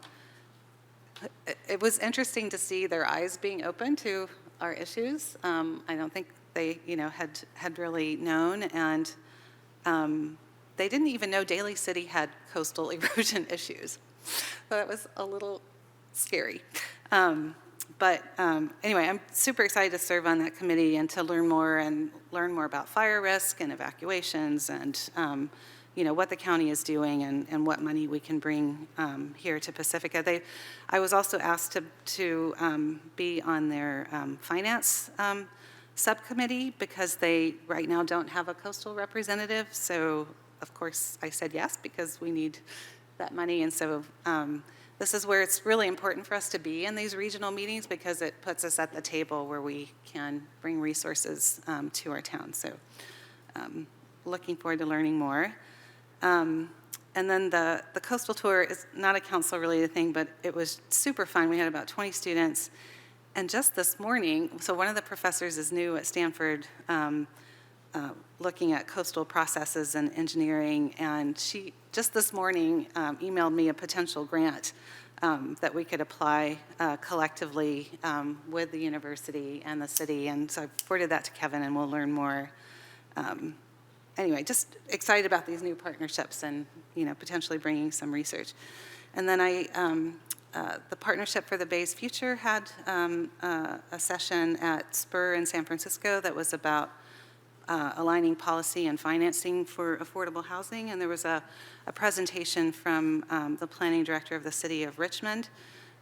it was interesting to see their eyes being open to our issues. I don't think they, had really known. And they didn't even know Daly City had coastal erosion issues. So that was a little scary. But anyway, I'm super excited to serve on that committee and to learn more about fire risk and evacuations and, what the county is doing and what money we can bring here to Pacifica. I was also asked to be on their finance subcommittee because they right now don't have a coastal representative. So, of course, I said yes because we need that money. And so this is where it's really important for us to be in these regional meetings because it puts us at the table where we can bring resources to our town. So looking forward to learning more. And then the coastal tour is not a council-related thing, but it was super fun. We had about 20 students. And just this morning, so one of the professors is new at Stanford looking at coastal processes and engineering, and she just this morning emailed me a potential grant that we could apply collectively with the university and the city, and so I forwarded that to Kevin, and we'll learn more. Anyway, just excited about these new partnerships and potentially bringing some research. And then the Partnership for the Bay's Future had a session at Spur in San Francisco that was about aligning policy and financing for affordable housing. And there was a presentation from the planning director of the city of Richmond,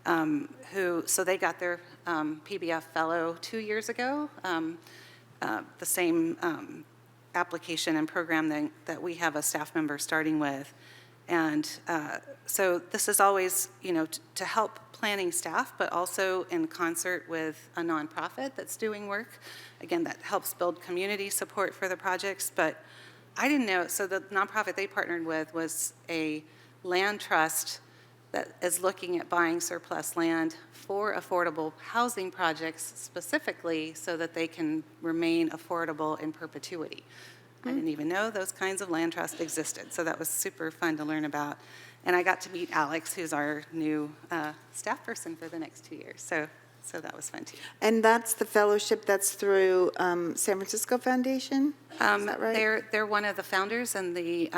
so they got their PBF fellow 2 years ago, the same application and program that we have a staff member starting with. And so this is always, to help planning staff, but also in concert with a nonprofit that's doing work. Again, that helps build community support for the projects. But I didn't know, so the nonprofit they partnered with was a land trust that is looking at buying surplus land for affordable housing projects specifically so that they can remain affordable in perpetuity. I didn't even know those kinds of land trusts existed, so that was super fun to learn about. And I got to meet Alex, who's our new staff person for the next 2 years, so that was fun too. And that's the fellowship that's through San Francisco Foundation? Is that right? They're one of the founders and the,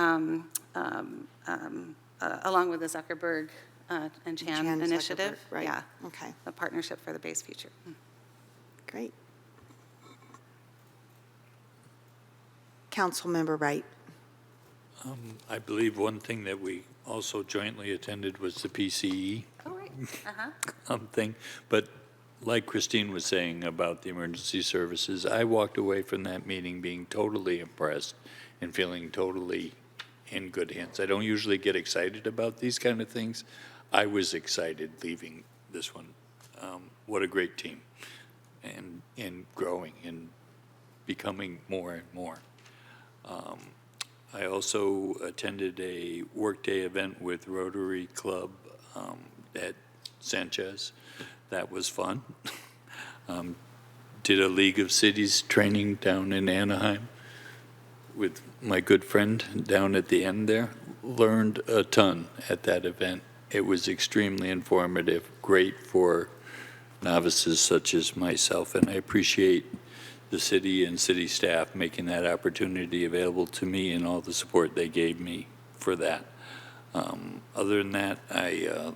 along with the Zuckerberg and Chan initiative. Zuckerberg, right. Yeah. Okay. The Partnership for the Bay's Future. Great. Councilmember Wright. I believe one thing that we also jointly attended was the PCE Oh, right. thing. But like Christine was saying about the emergency services, I walked away from that meeting being totally impressed and feeling totally in good hands. I don't usually get excited about these kind of things. I was excited leaving this one. What a great team, and growing and becoming more and more. I also attended a workday event with Rotary Club at Sanchez. That was fun. Did a League of Cities training down in Anaheim with my good friend down at the end there. Learned a ton at that event. It was extremely informative, great for novices such as myself, and I appreciate the city and city staff making that opportunity available to me and all the support they gave me for that. Other than that, I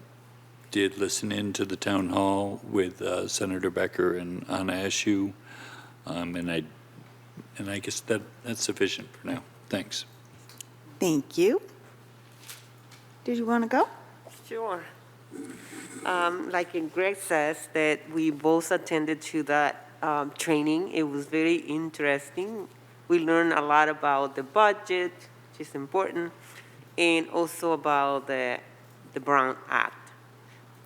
did listen in to the town hall with Senator Becker and Anna Eshoo, and I guess that's sufficient for now. Thanks. Thank you. Did you want to go? Sure. Like Greg says, that we both attended to that training. It was very interesting. We learned a lot about the budget, which is important, and also about the Brown Act.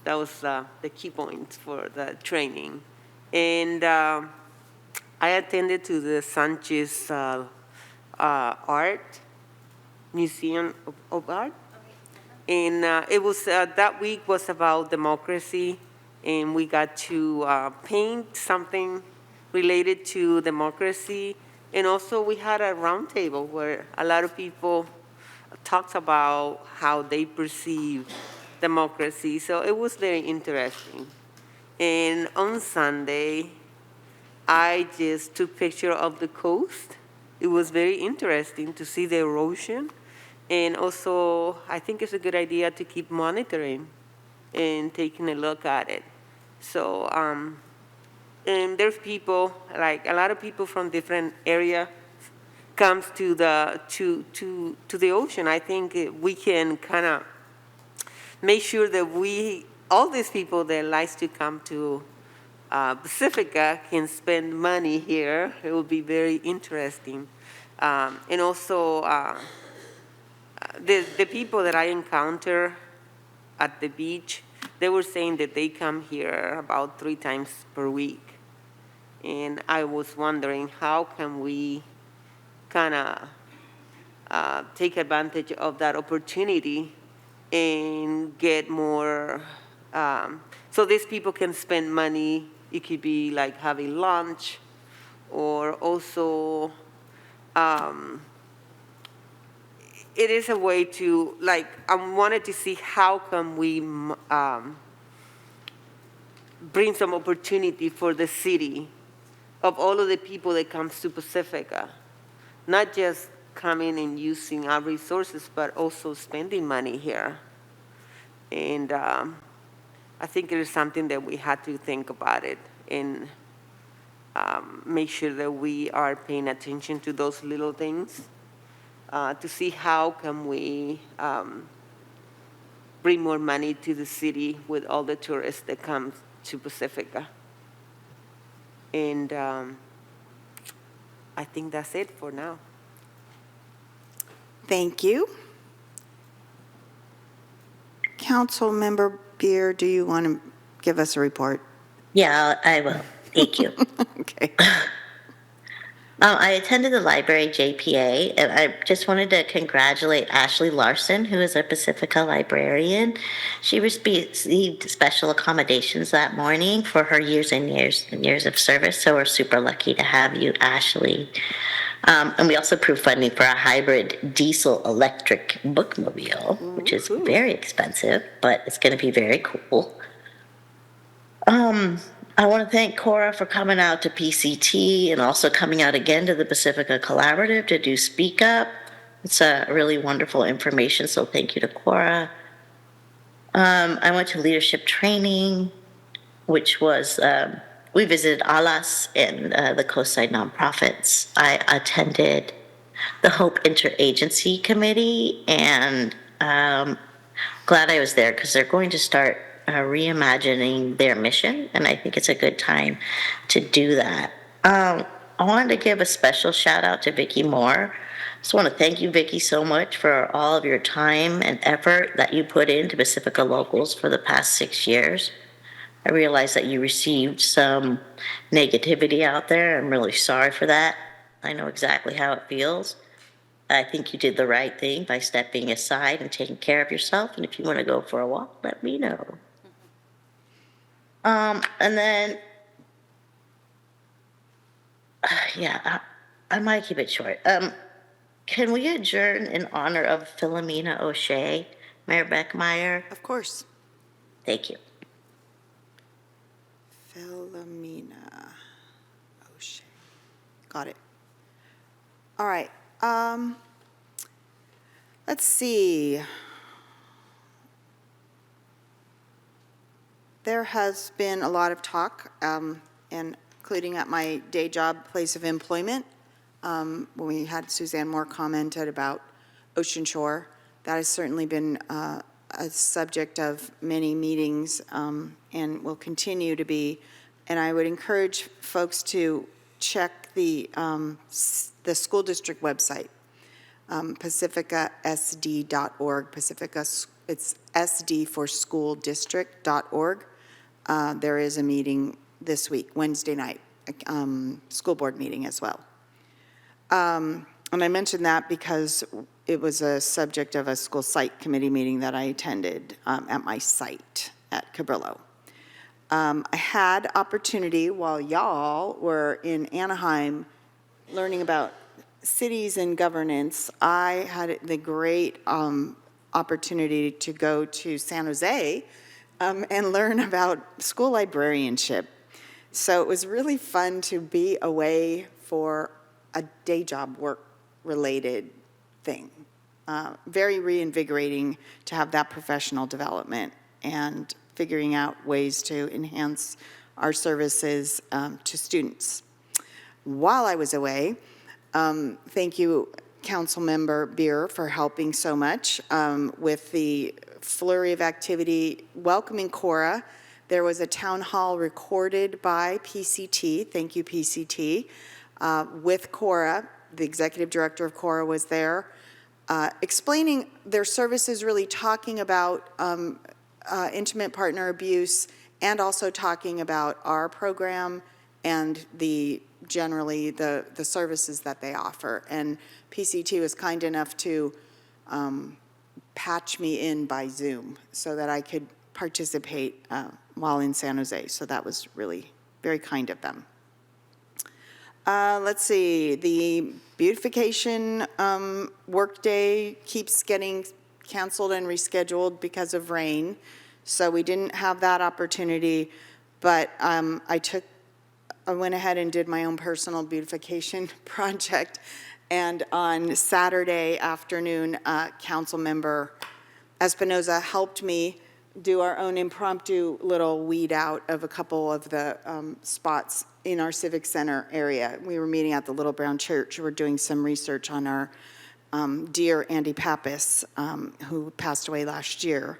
That was the key points for the training. And I attended to the Sanchez Art Museum of Art. And it was that week was about democracy, and we got to paint something related to democracy. And also we had a roundtable where a lot of people talked about how they perceive democracy. So it was very interesting. And on Sunday, I just took picture of the coast. It was very interesting to see the erosion. And also, I think it's a good idea to keep monitoring and taking a look at it. So, and there's people, like a lot of people from different area comes to the ocean. I think we can kind of make sure that all these people that likes to come to Pacifica can spend money here. It will be very interesting. And also, the people that I encounter at the beach, they were saying that they come here about 3 times per week. And I was wondering, how can we kind of take advantage of that opportunity and get more, so these people can spend money. It could be like having lunch, or also, it is a way to, like, I wanted to see how can we bring some opportunity for the city of all of the people that comes to Pacifica, not just coming and using our resources, but also spending money here. And I think it is something that we had to think about it and make sure that we are paying attention to those little things. To see how can we bring more money to the city with all the tourists that come to Pacifica. And I think that's it for now. Thank you. Councilmember Beer, do you want to give us a report? Yeah, I will. Thank you. Okay. I attended the library JPA, and I just wanted to congratulate Ashley Larson, who is a Pacifica librarian. She received special accommodations that morning for her years and years of service, so we're super lucky to have you, Ashley. And we also approved funding for a hybrid diesel-electric bookmobile, which is very expensive, but it's going to be very cool. I want to thank Cora for coming out to PCT and also coming out again to the Pacifica Collaborative to do Speak Up. It's a really wonderful information, so thank you to Cora. I went to leadership training, which was, we visited ALAS and the Coastside Nonprofits. I attended the Hope Interagency Committee, and glad I was there because they're going to start reimagining their mission, and I think it's a good time to do that. I wanted to give a special shout out to Vicki Moore. Just want to thank you, Vicki, so much for all of your time and effort that you put into Pacifica Locals for the past 6 years. I realize that you received some negativity out there. I'm really sorry for that. I know exactly how it feels. I think you did the right thing by stepping aside and taking care of yourself. And if you want to go for a walk, let me know. And then, I might keep it short. Can we adjourn in honor of Philomena O'Shea, Mayor Beckmeyer? Of course. Thank you. Philomena O'Shea. Got it. All right. Let's see. There has been a lot of talk, including at my day job place of employment, when we had Suzanne Moore commented about Ocean Shore. That has certainly been a subject of many meetings and will continue to be. And I would encourage folks to check the school district website, pacificasd.org. Pacifica, it's SD for school district.org. There is a meeting this week, Wednesday night, school board meeting as well. And I mentioned that because it was a subject of a school site committee meeting that I attended at my site at Cabrillo. I had opportunity while y'all were in Anaheim learning about cities and governance. I had the great opportunity to go to San Jose and learn about school librarianship. So it was really fun to be away for a day job work-related thing. Very reinvigorating to have that professional development and figuring out ways to enhance our services to students. While I was away, thank you, Councilmember Beer, for helping so much with the flurry of activity welcoming Cora. There was a town hall recorded by PCT, thank you PCT, with Cora. The executive director of Cora was there, explaining their services, really talking about intimate partner abuse and also talking about our program and generally the services that they offer. And PCT was kind enough to patch me in by Zoom so that I could participate while in San Jose. So that was really very kind of them. Let's see, the beautification workday keeps getting canceled and rescheduled because of rain. So we didn't have that opportunity, but I went ahead and did my own personal beautification project. And on Saturday afternoon, Councilmember Espinoza helped me do our own impromptu little weed out of a couple of the spots in our Civic Center area. We were meeting at the Little Brown Church. We're doing some research on our dear Andy Pappas, who passed away last year.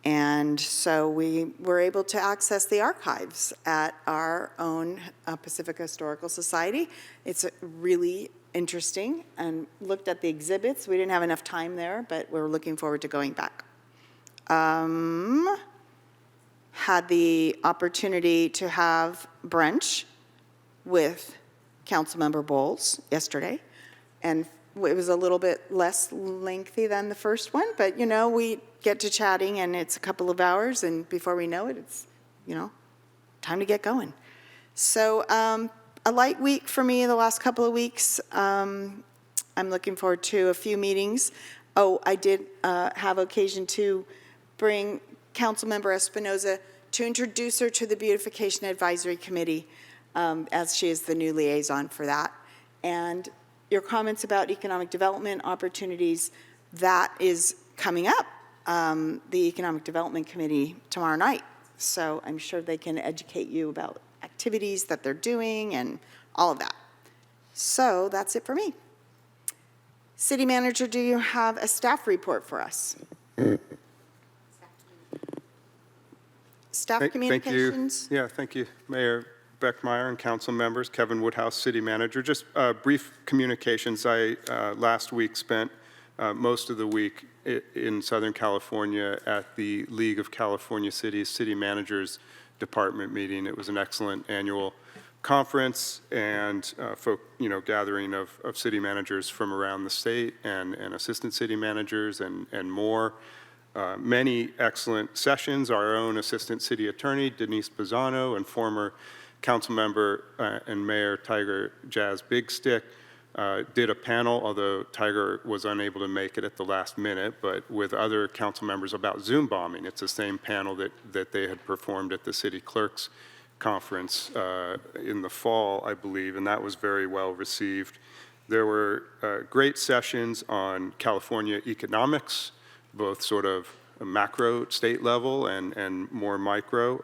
And so we were able to access the archives at our own Pacifica Historical Society. It's really interesting, and looked at the exhibits. We didn't have enough time there, but we're looking forward to going back. Had the opportunity to have brunch with Councilmember Bowles yesterday, and it was a little bit less lengthy than the first one, but you know, we get to chatting and it's a couple of hours, and before we know it, it's, you know, time to get going. So a light week for me the last couple of weeks. I'm looking forward to a few meetings. Oh, I did have occasion to bring Councilmember Espinoza to introduce her to the Beautification Advisory Committee, as she is the new liaison for that. And your comments about economic development opportunities, that is coming up, the Economic Development Committee tomorrow night. So I'm sure they can educate you about activities that they're doing and all of that. So that's it for me. City Manager, do you have a staff report for us? Staff communications? Thank you, Mayor Beckmeyer and council members. Kevin Woodhouse, City Manager. Just brief communications. I last week spent most of the week in Southern California at the League of California Cities City Managers Department meeting. It was an excellent annual conference and gathering of city managers from around the state and assistant city managers and more. Many excellent sessions. Our own Assistant City Attorney, Denise Bizzano, and former council member and Mayor Tiger Jazz Bigstick did a panel, although Tiger was unable to make it at the last minute, but with other council members about Zoom bombing. It's the same panel that they had performed at the city clerk's conference in the fall, I believe, and that was very well received. There were great sessions on California economics, both sort of a macro state level and more micro,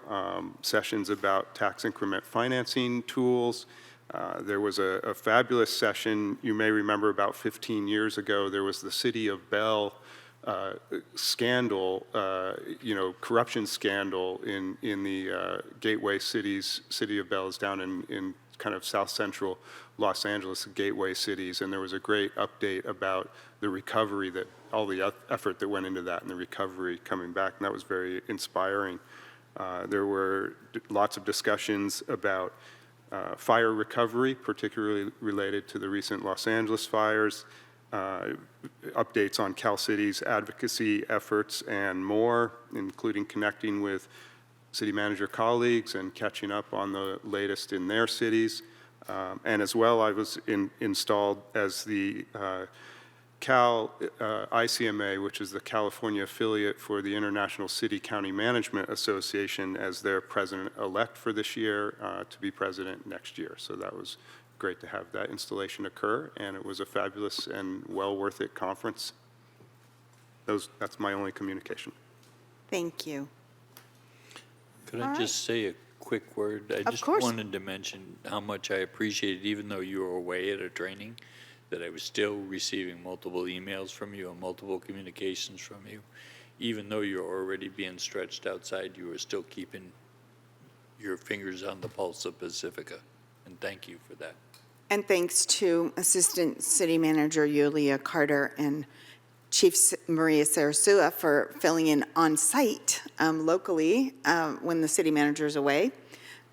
sessions about tax increment financing tools. There was a fabulous session, you may remember about 15 years ago, there was the City of Bell scandal, corruption scandal in the gateway cities. City of Bell is down in kind of south central Los Angeles, gateway cities, and there was a great update about the recovery, that all the effort that went into that and the recovery coming back, and that was very inspiring. There were lots of discussions about fire recovery, particularly related to the recent Los Angeles fires, updates on Cal City's advocacy efforts and more, including connecting with city manager colleagues and catching up on the latest in their cities. And as well, I was installed as the Cal ICMA, which is the California affiliate for the International City County Management Association, as their president-elect for this year, to be president next year. So that was great to have that installation occur, and it was a fabulous and well worth it conference. That's my only communication. Thank you. Could I just say a quick word? I just wanted to mention how much I appreciated, even though you were away at a training, that I was still receiving multiple emails from you and multiple communications from you. Even though you're already being stretched outside, you were still keeping your fingers on the pulse of Pacifica. And thank you for that. And thanks to Assistant City Manager Yulia Carter and Chief Maria Sarasua for filling in on site locally when the city manager is away.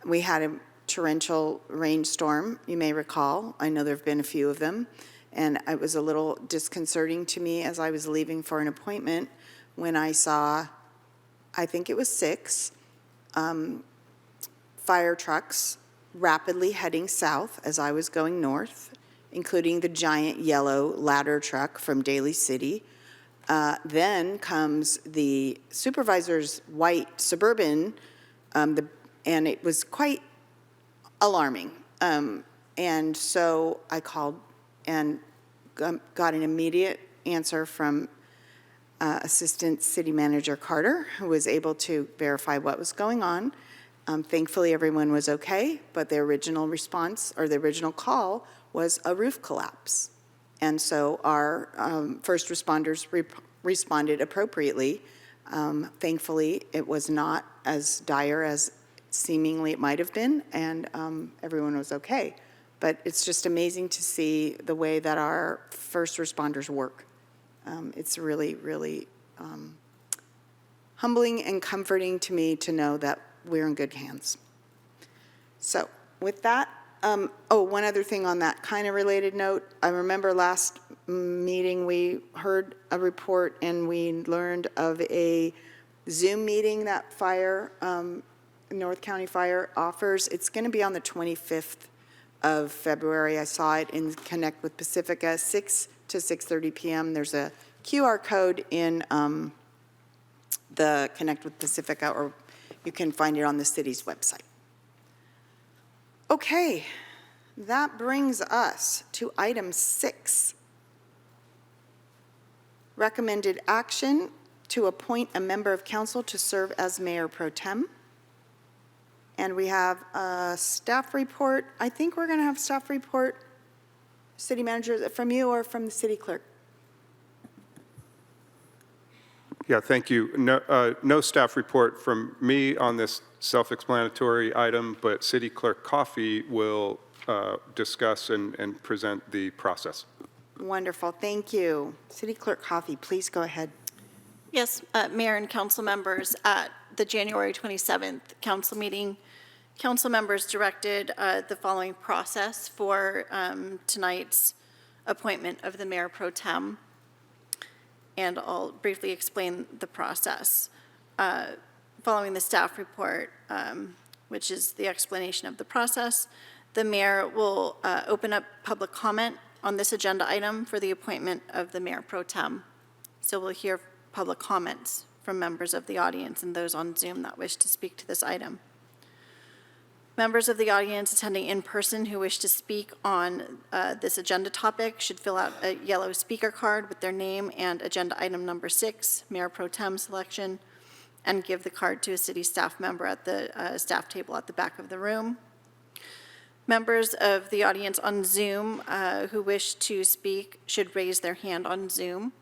We had a torrential rainstorm, you may recall. I know there have been a few of them. And it was a little disconcerting to me as I was leaving for an appointment when I saw, I think it was 6 fire trucks rapidly heading south as I was going north, including the giant yellow ladder truck from Daly City. Then comes the supervisor's white Suburban, and it was quite alarming. And so I called and got an immediate answer from Assistant City Manager Carter, who was able to verify what was going on. Thankfully, everyone was okay, but the original response, or the original call, was a roof collapse. And so our first responders responded appropriately. Thankfully, it was not as dire as seemingly it might have been, and everyone was okay. But it's just amazing to see the way that our first responders work. It's really, really humbling and comforting to me to know that we're in good hands. So with that, one other thing on that kind of related note, I remember last meeting we heard a report and we learned of a Zoom meeting that North County Fire offers. It's going to be on the 25th of February. I saw it in Connect with Pacifica, 6 to 6:30 p.m. There's a QR code in the Connect with Pacifica, or you can find it on the city's website. Okay, that brings us to item 6. Recommended action to appoint a member of council to serve as mayor pro tem. And we have a staff report. I think we're going to have staff report, city manager, from you or from the city clerk? Yeah, thank you. No staff report from me on this self-explanatory item, but City Clerk Coffey will discuss and present the process. Wonderful, thank you. City Clerk Coffey, please go ahead. Yes, Mayor and council members, at the January 27th council meeting, Council members directed the following process for tonight's appointment of the Mayor Pro Tem, and I'll briefly explain the process. Following the staff report, which is the explanation of the process, the mayor will open up public comment on this agenda item for the appointment of the Mayor Pro Tem. So we'll hear public comments from members of the audience and those on Zoom that wish to speak to this item. Members of the audience attending in person who wish to speak on this agenda topic should fill out a yellow speaker card with their name and agenda item number 6, Mayor Pro Tem selection, and give the card to a city staff member at the staff table at the back of the room. Members of the audience on Zoom who wish to speak should raise their hand on Zoom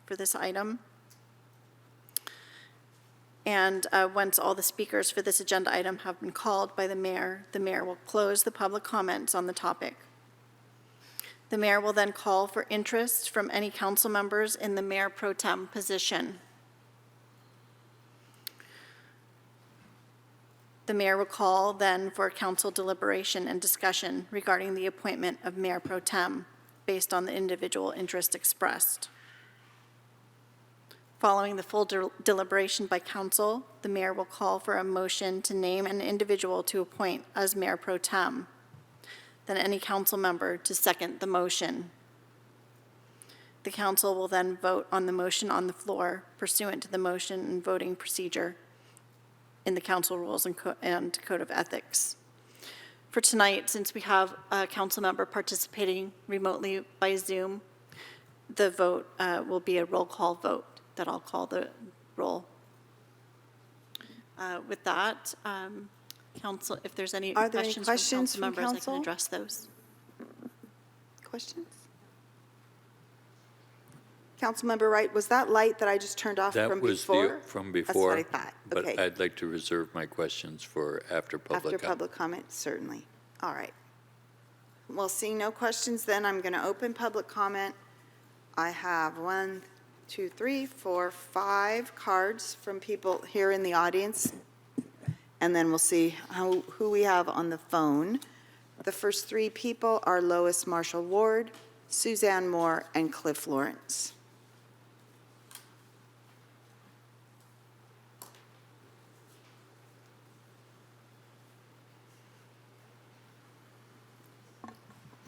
for this item. And once all the speakers for this agenda item have been called by the mayor will close the public comments on the topic. The mayor will then call for interest from any council members in the Mayor Pro Tem position. The mayor will call then for council deliberation and discussion regarding the appointment of Mayor Pro Tem based on the individual interest expressed. Following the full deliberation by council, the mayor will call for a motion to name an individual to appoint as Mayor Pro Tem. Then any council member to second the motion. The council will then vote on the motion on the floor pursuant to the motion and voting procedure in the council rules and code of ethics. For tonight, since we have a council member participating remotely by Zoom, the vote will be a roll call vote that I'll call the roll. With that, council, if there's any Are there any questions questions from from council members, I council? can address those. Questions? Councilmember Wright, was that light that I just turned off That from was before? from That's before. what I thought. But Okay. I'd like to reserve my questions for after public After comment. public comment, certainly. All right. Well, seeing no questions, then I'm going to open public comment. I have 1, 2, 3, 4, 5 cards from people here in the audience, and then we'll see who we have on the phone. The first 3 people are Lois Marshall Ward, Suzanne Moore, and Cliff Lawrence.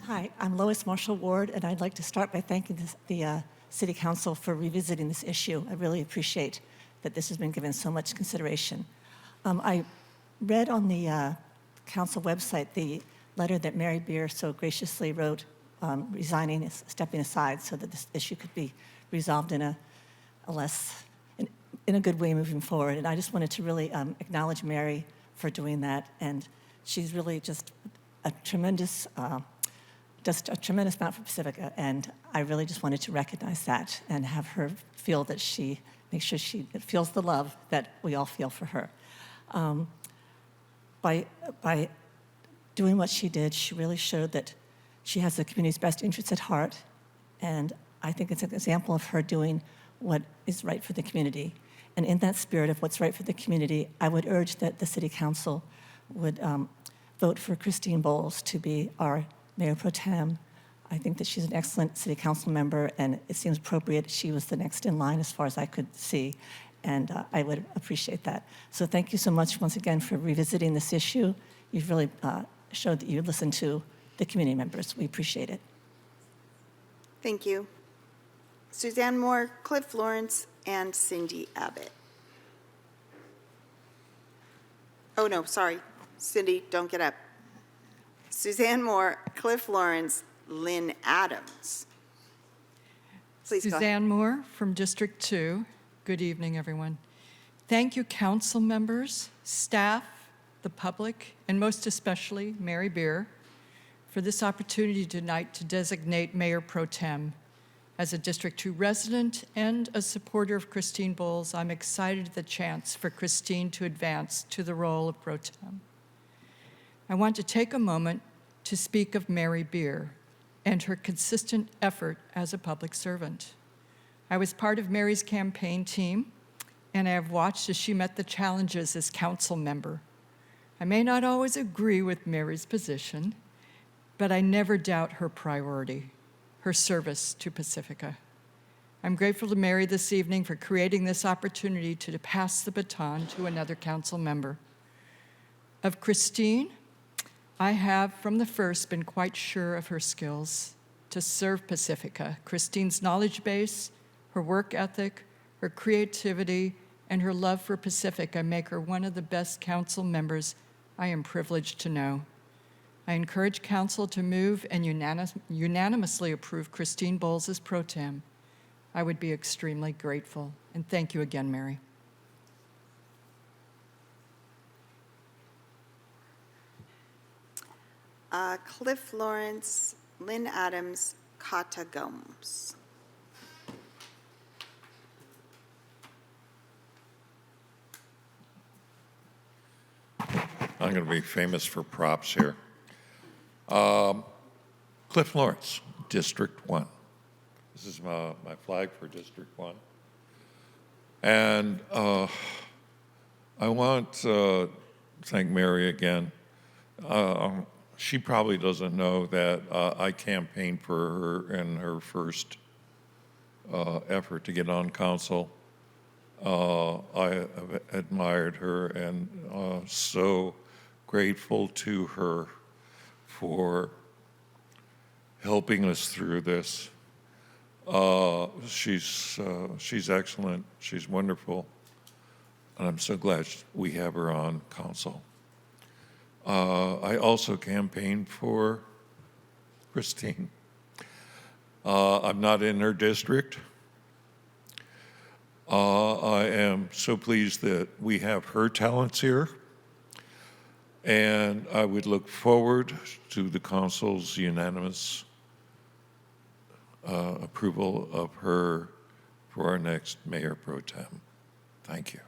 Hi, I'm Lois Marshall Ward, and I'd like to start by thanking the City Council for revisiting this issue. I really appreciate that this has been given so much consideration. I read on the council website the letter that Mary Beer so graciously wrote, resigning, stepping aside so that this issue could be resolved in a good way moving forward. And I just wanted to really acknowledge Mary for doing that. And she's really just a tremendous amount for Pacifica, and I really just wanted to recognize that and have her feel that she makes sure she feels the love that we all feel for her. By doing what she did, she really showed that she has the community's best interests at heart, and I think it's an example of her doing what is right for the community. And in that spirit of what's right for the community, I would urge that the City Council would vote for Christine Bowles to be our Mayor Pro Tem. I think that she's an excellent City Council member, and it seems appropriate. She was the next in line as far as I could see, and I would appreciate that. So thank you so much once again for revisiting this issue. You've really showed that you listen to the community members. We appreciate it. Thank you. Suzanne Moore, Cliff Lawrence, and Cindy Abbott. Oh, no, sorry. Cindy, don't get up. Suzanne Moore, Cliff Lawrence, Lynn Adams. Please go ahead. Suzanne Moore from District 2. Good evening, everyone. Thank you, council members, staff, the public, and most especially Mary Beer, for this opportunity tonight to designate Mayor Pro Tem. As a District 2 resident and a supporter of Christine Bowles, I'm excited at the chance for Christine to advance to the role of Pro Tem. I want to take a moment to speak of Mary Beer and her consistent effort as a public servant. I was part of Mary's campaign team, and I have watched as she met the challenges as council member. I may not always agree with Mary's position, but I never doubt her priority, her service to Pacifica. I'm grateful to Mary this evening for creating this opportunity to pass the baton to another council member. Of Christine, I have from the first been quite sure of her skills to serve Pacifica. Christine's knowledge base, her work ethic, her creativity, and her love for Pacifica make her one of the best council members I am privileged to know. I encourage council to move and unanimously approve Christine Bowles as pro tem. I would be extremely grateful, and thank you again, Mary. Cliff Lawrence, Lynn Adams, Kata Gomes. I'm going to be famous for props here. Cliff Lawrence, District 1. This is my flag for District 1. And I want to thank Mary again. She probably doesn't know that I campaigned for her in her first effort to get on council. I have admired her and so grateful to her for helping us through this. She's excellent. She's wonderful. And I'm so glad we have her on council. I also campaigned for Christine. I'm not in her district. I am so pleased that we have her talents here. And I would look forward to the council's unanimous approval of her for our next mayor pro tem. Thank you.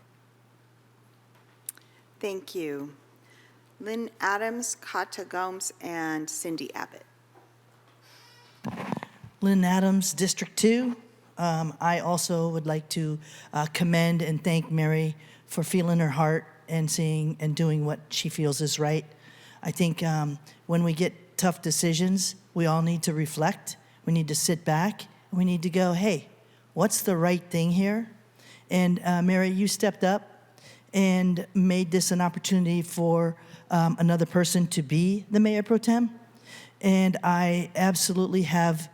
Thank you. Lynn Adams, Kata Gomes, and Cindy Abbott. Lynn Adams, District 2. I also would like to commend and thank Mary for feeling her heart and seeing and doing what she feels is right. I think when we get tough decisions, we all need to reflect. We need to sit back. We need to go, hey, what's the right thing here? And Mary, you stepped up and made this an opportunity for another person to be the mayor pro tem. And I absolutely have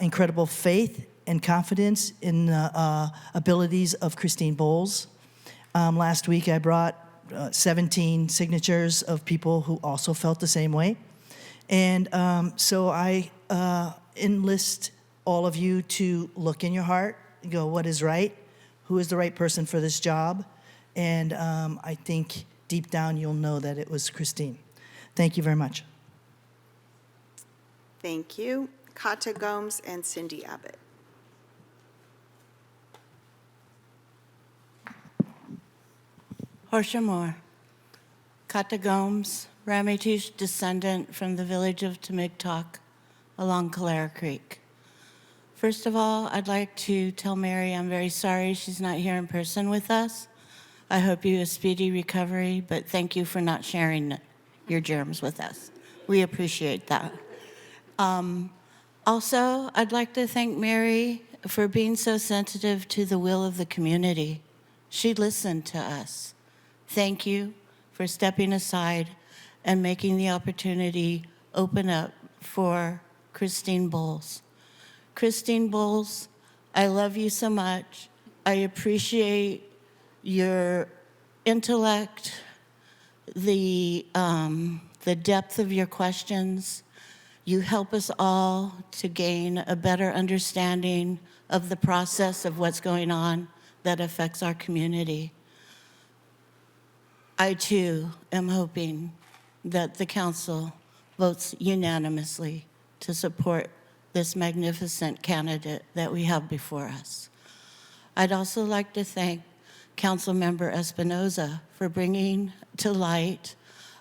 incredible faith and confidence in the abilities of Christine Bowles. Last week, I brought 17 signatures of people who also felt the same way. And so I enlist all of you to look in your heart and go, what is right? Who is the right person for this job? And I think deep down you'll know that it was Christine. Thank you very much. Thank you. Kata Gomes and Cindy Abbott. Portia Moore, Kata Gomes, Ramaytush descendant from the village of Tamigtok along Calera Creek. First of all, I'd like to tell Mary I'm very sorry she's not here in person with us. I hope you a speedy recovery, but thank you for not sharing your germs with us. We appreciate that. Also, I'd like to thank Mary for being so sensitive to the will of the community. She listened to us. Thank you for stepping aside and making the opportunity open up for Christine Bowles. Christine Bowles, I love you so much. I appreciate your intellect, the depth of your questions. You help us all to gain a better understanding of the process of what's going on that affects our community. I too am hoping that the council votes unanimously to support this magnificent candidate that we have before us. I'd also like to thank Councilmember Espinoza for bringing to light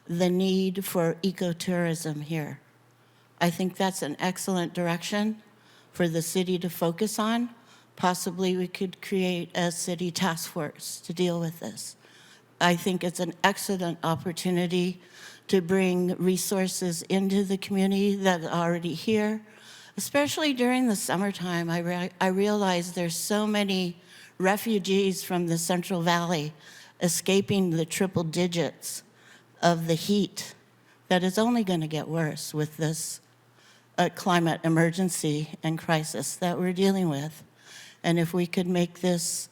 the need for ecotourism here. I think that's an excellent direction for the city to focus on. Possibly we could create a city task force to deal with this. I think it's an excellent opportunity to bring resources into the community that are already here, especially during the summertime. I realize there's so many refugees from the Central Valley escaping the triple digits of the heat that is only going to get worse with this climate emergency and crisis that we're dealing with. And if we could make this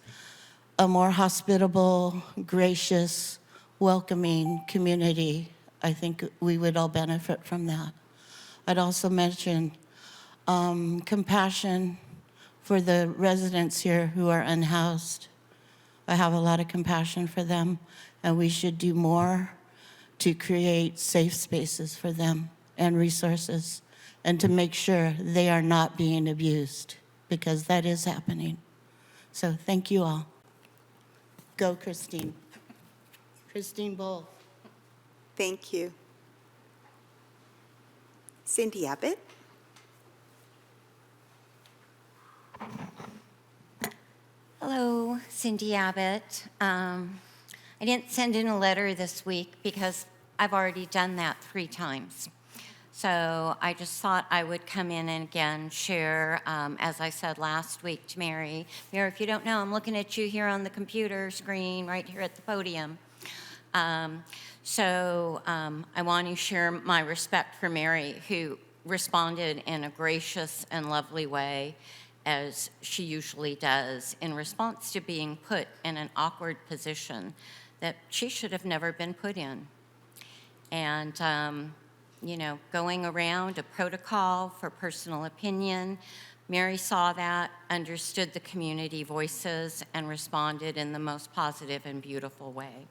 a more hospitable, gracious, welcoming community, I think we would all benefit from that. I'd also mention compassion for the residents here who are unhoused. I have a lot of compassion for them, and we should do more to create safe spaces for them and resources, and to make sure they are not being abused, because that is happening. So thank you all. Go, Christine. Christine Bull. Thank you. Cindy Abbott? Hello, Cindy Abbott. I didn't send in a letter this week because I've already done that 3 times. So I just thought I would come in and again share, as I said last week to Mary. Mary, if you don't know, I'm looking at you here on the computer screen right here at the podium. I want to share my respect for Mary, who responded in a gracious and lovely way, as she usually does, in response to being put in an awkward position that she should have never been put in. And, going around a protocol for personal opinion, Mary saw that, understood the community voices, and responded in the most positive and beautiful way.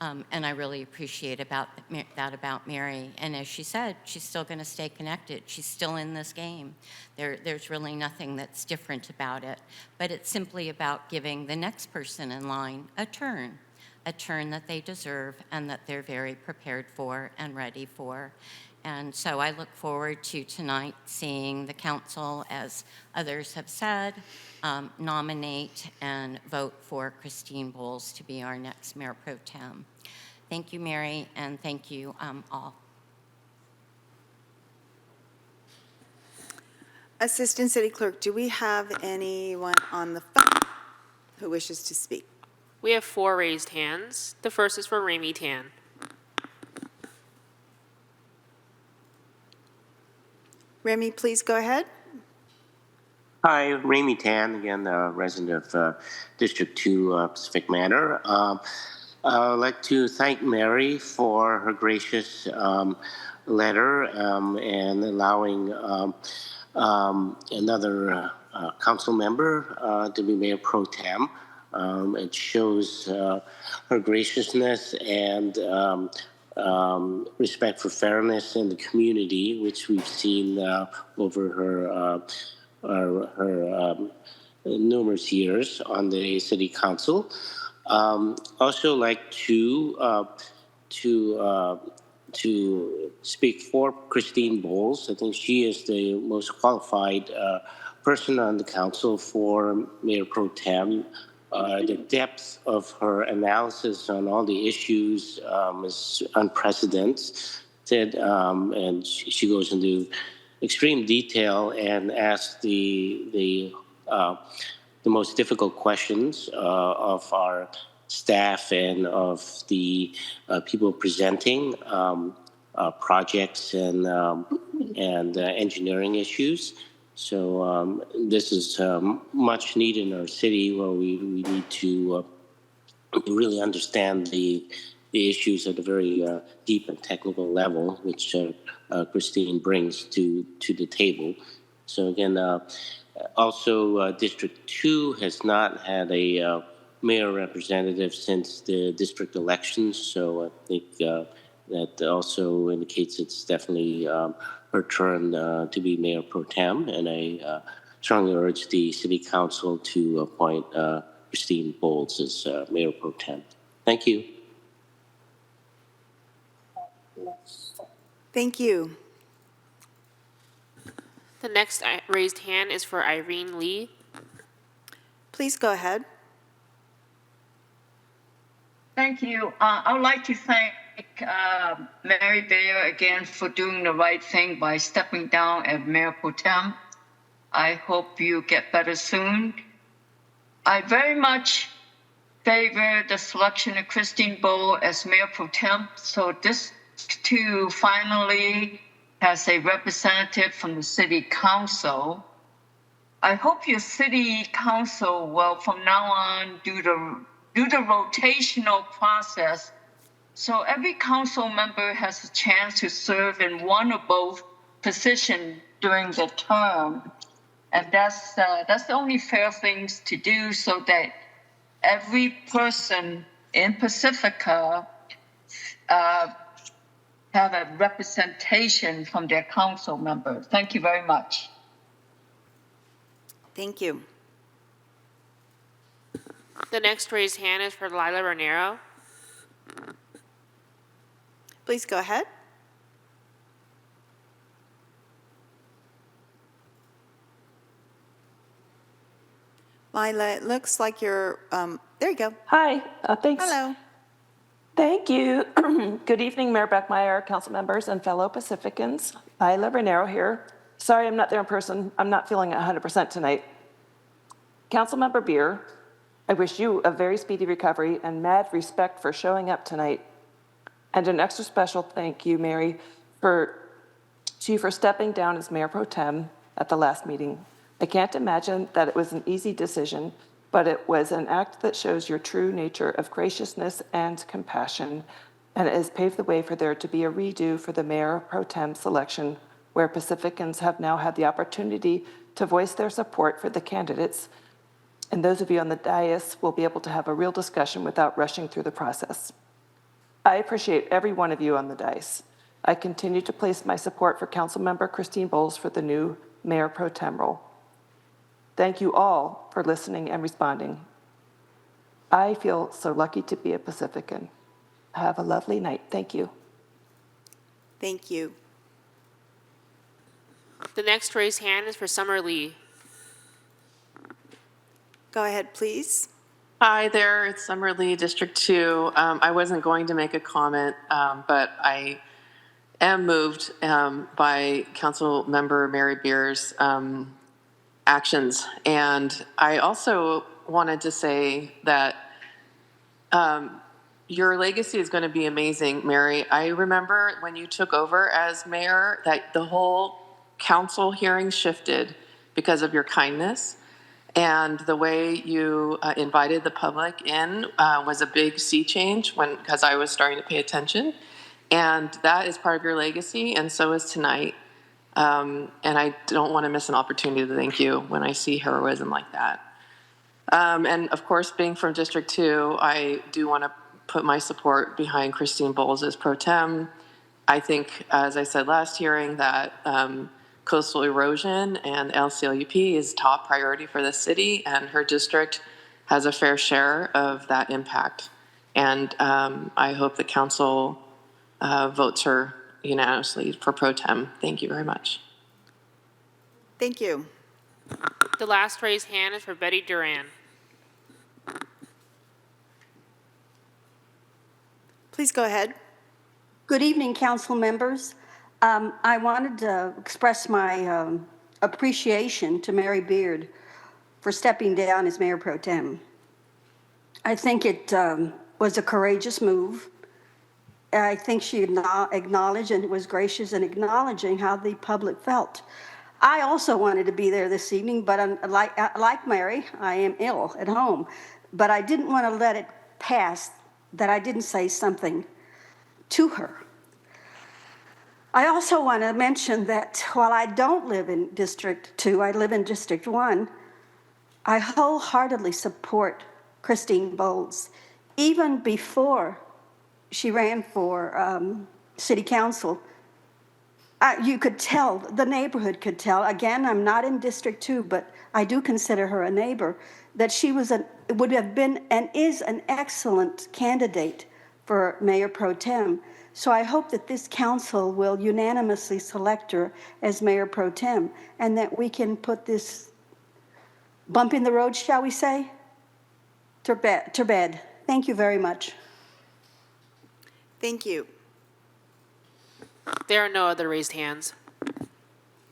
And I really appreciate that about Mary. And as she said, she's still going to stay connected. She's still in this game. There's really nothing that's different about it. But it's simply about giving the next person in line a turn that they deserve and that they're very prepared for and ready for. And so I look forward to tonight seeing the council, as others have said, nominate and vote for Christine Bowles to be our next Mayor Pro Tem. Thank you, Mary, and thank you all. Assistant City Clerk, do we have anyone on the phone who wishes to speak? We have 4 raised hands. The first is for Ramey Tan. Remy, please go ahead. Hi, Ramey Tan, again, resident of District 2, Pacific Manor. I'd like to thank Mary for her gracious letter and allowing another council member to be Mayor Pro Tem. It shows her graciousness and respect for fairness in the community, which we've seen over her numerous years on the city council. Also like to speak for Christine Bowles. I think she is the most qualified person on the council for Mayor Pro Tem. The depth of her analysis on all the issues is unprecedented, and she goes into extreme detail and asks the most difficult questions of our staff and of the people presenting projects and engineering issues. So this is much needed in our city, where we need to really understand the issues at a very deep and technical level, which Christine brings to the table. So again, also District 2 has not had a mayor representative since the district elections, so I think that also indicates it's definitely her turn to be Mayor Pro Tem, and I strongly urge the City Council to appoint Christine Bowles as Mayor Pro Tem. Thank you. Thank you. The next raised hand is for Irene Lee. Please go ahead. Thank you. I would like to thank Mary Bayer again for doing the right thing by stepping down as Mayor Pro Tem. I hope you get better soon. I very much favor the selection of Christine Bowl as Mayor Pro Tem. So this too finally has a representative from the City Council. I hope your City Council will from now on do the rotational process so every council member has a chance to serve in one or both positions during the term. And that's the only fair things to do so that every person in Pacifica have a representation from their council member. Thank you very much. Thank you. The next raised hand is for Lila Ranero. Please go ahead. Lila, it looks like you're, there you go. Hi, thanks. Hello. Thank you. Good evening, Mayor Beckmeyer, council members, and fellow Pacificans. Lila Ranero here. Sorry I'm not there in person. I'm not feeling 100% tonight. Councilmember Beer, I wish you a very speedy recovery and mad respect for showing up tonight. And an extra special thank you, Mary, to you for stepping down as Mayor Pro Tem at the last meeting. I can't imagine that it was an easy decision, but it was an act that shows your true nature of graciousness and compassion, and it has paved the way for there to be a redo for the Mayor Pro Tem selection, where Pacificans have now had the opportunity to voice their support for the candidates, and those of you on the dais will be able to have a real discussion without rushing through the process. I appreciate every one of you on the dais. I continue to place my support for Councilmember Christine Bowles for the new Mayor Pro Tem role. Thank you all for listening and responding. I feel so lucky to be a Pacifican. Have a lovely night. Thank you. Thank you. The next raised hand is for Summer Lee. Go ahead, please. Hi there, it's Summer Lee, District 2. I wasn't going to make a comment, but I am moved by Council Member Mary Beer's actions. And I also wanted to say that your legacy is going to be amazing, Mary. I remember when you took over as mayor that the whole council hearing shifted because of your kindness. And the way you invited the public in was a big sea change because I was starting to pay attention. And that is part of your legacy, and so is tonight. And I don't want to miss an opportunity to thank you when I see heroism like that. And of course, being from District 2, I do want to put my support behind Christine Bowles as Pro Tem. I think, as I said last hearing, that coastal erosion and LCLUP is top priority for the city, and her district has a fair share of that impact. And I hope the council votes her unanimously for Pro Tem. Thank you very much. Thank you. The last raised hand is for Betty Duran. Please go ahead. Good evening, council members. I wanted to express my appreciation to Mary Beard for stepping down as Mayor Pro Tem. I think it was a courageous move. I think she acknowledged and was gracious in acknowledging how the public felt. I also wanted to be there this evening, but like Mary, I am ill at home. But I didn't want to let it pass that I didn't say something to her. I also want to mention that while I don't live in District 2, I live in District 1, I wholeheartedly support Christine Bowles. Even before she ran for city council, you could tell, the neighborhood could tell, again, I'm not in District 2, but I do consider her a neighbor, that she would have been and is an excellent candidate for Mayor Pro Tem. So I hope that this council will unanimously select her as Mayor Pro Tem and that we can put this bump in the road, shall we say, to bed. Thank you very much. Thank you. There are no other raised hands.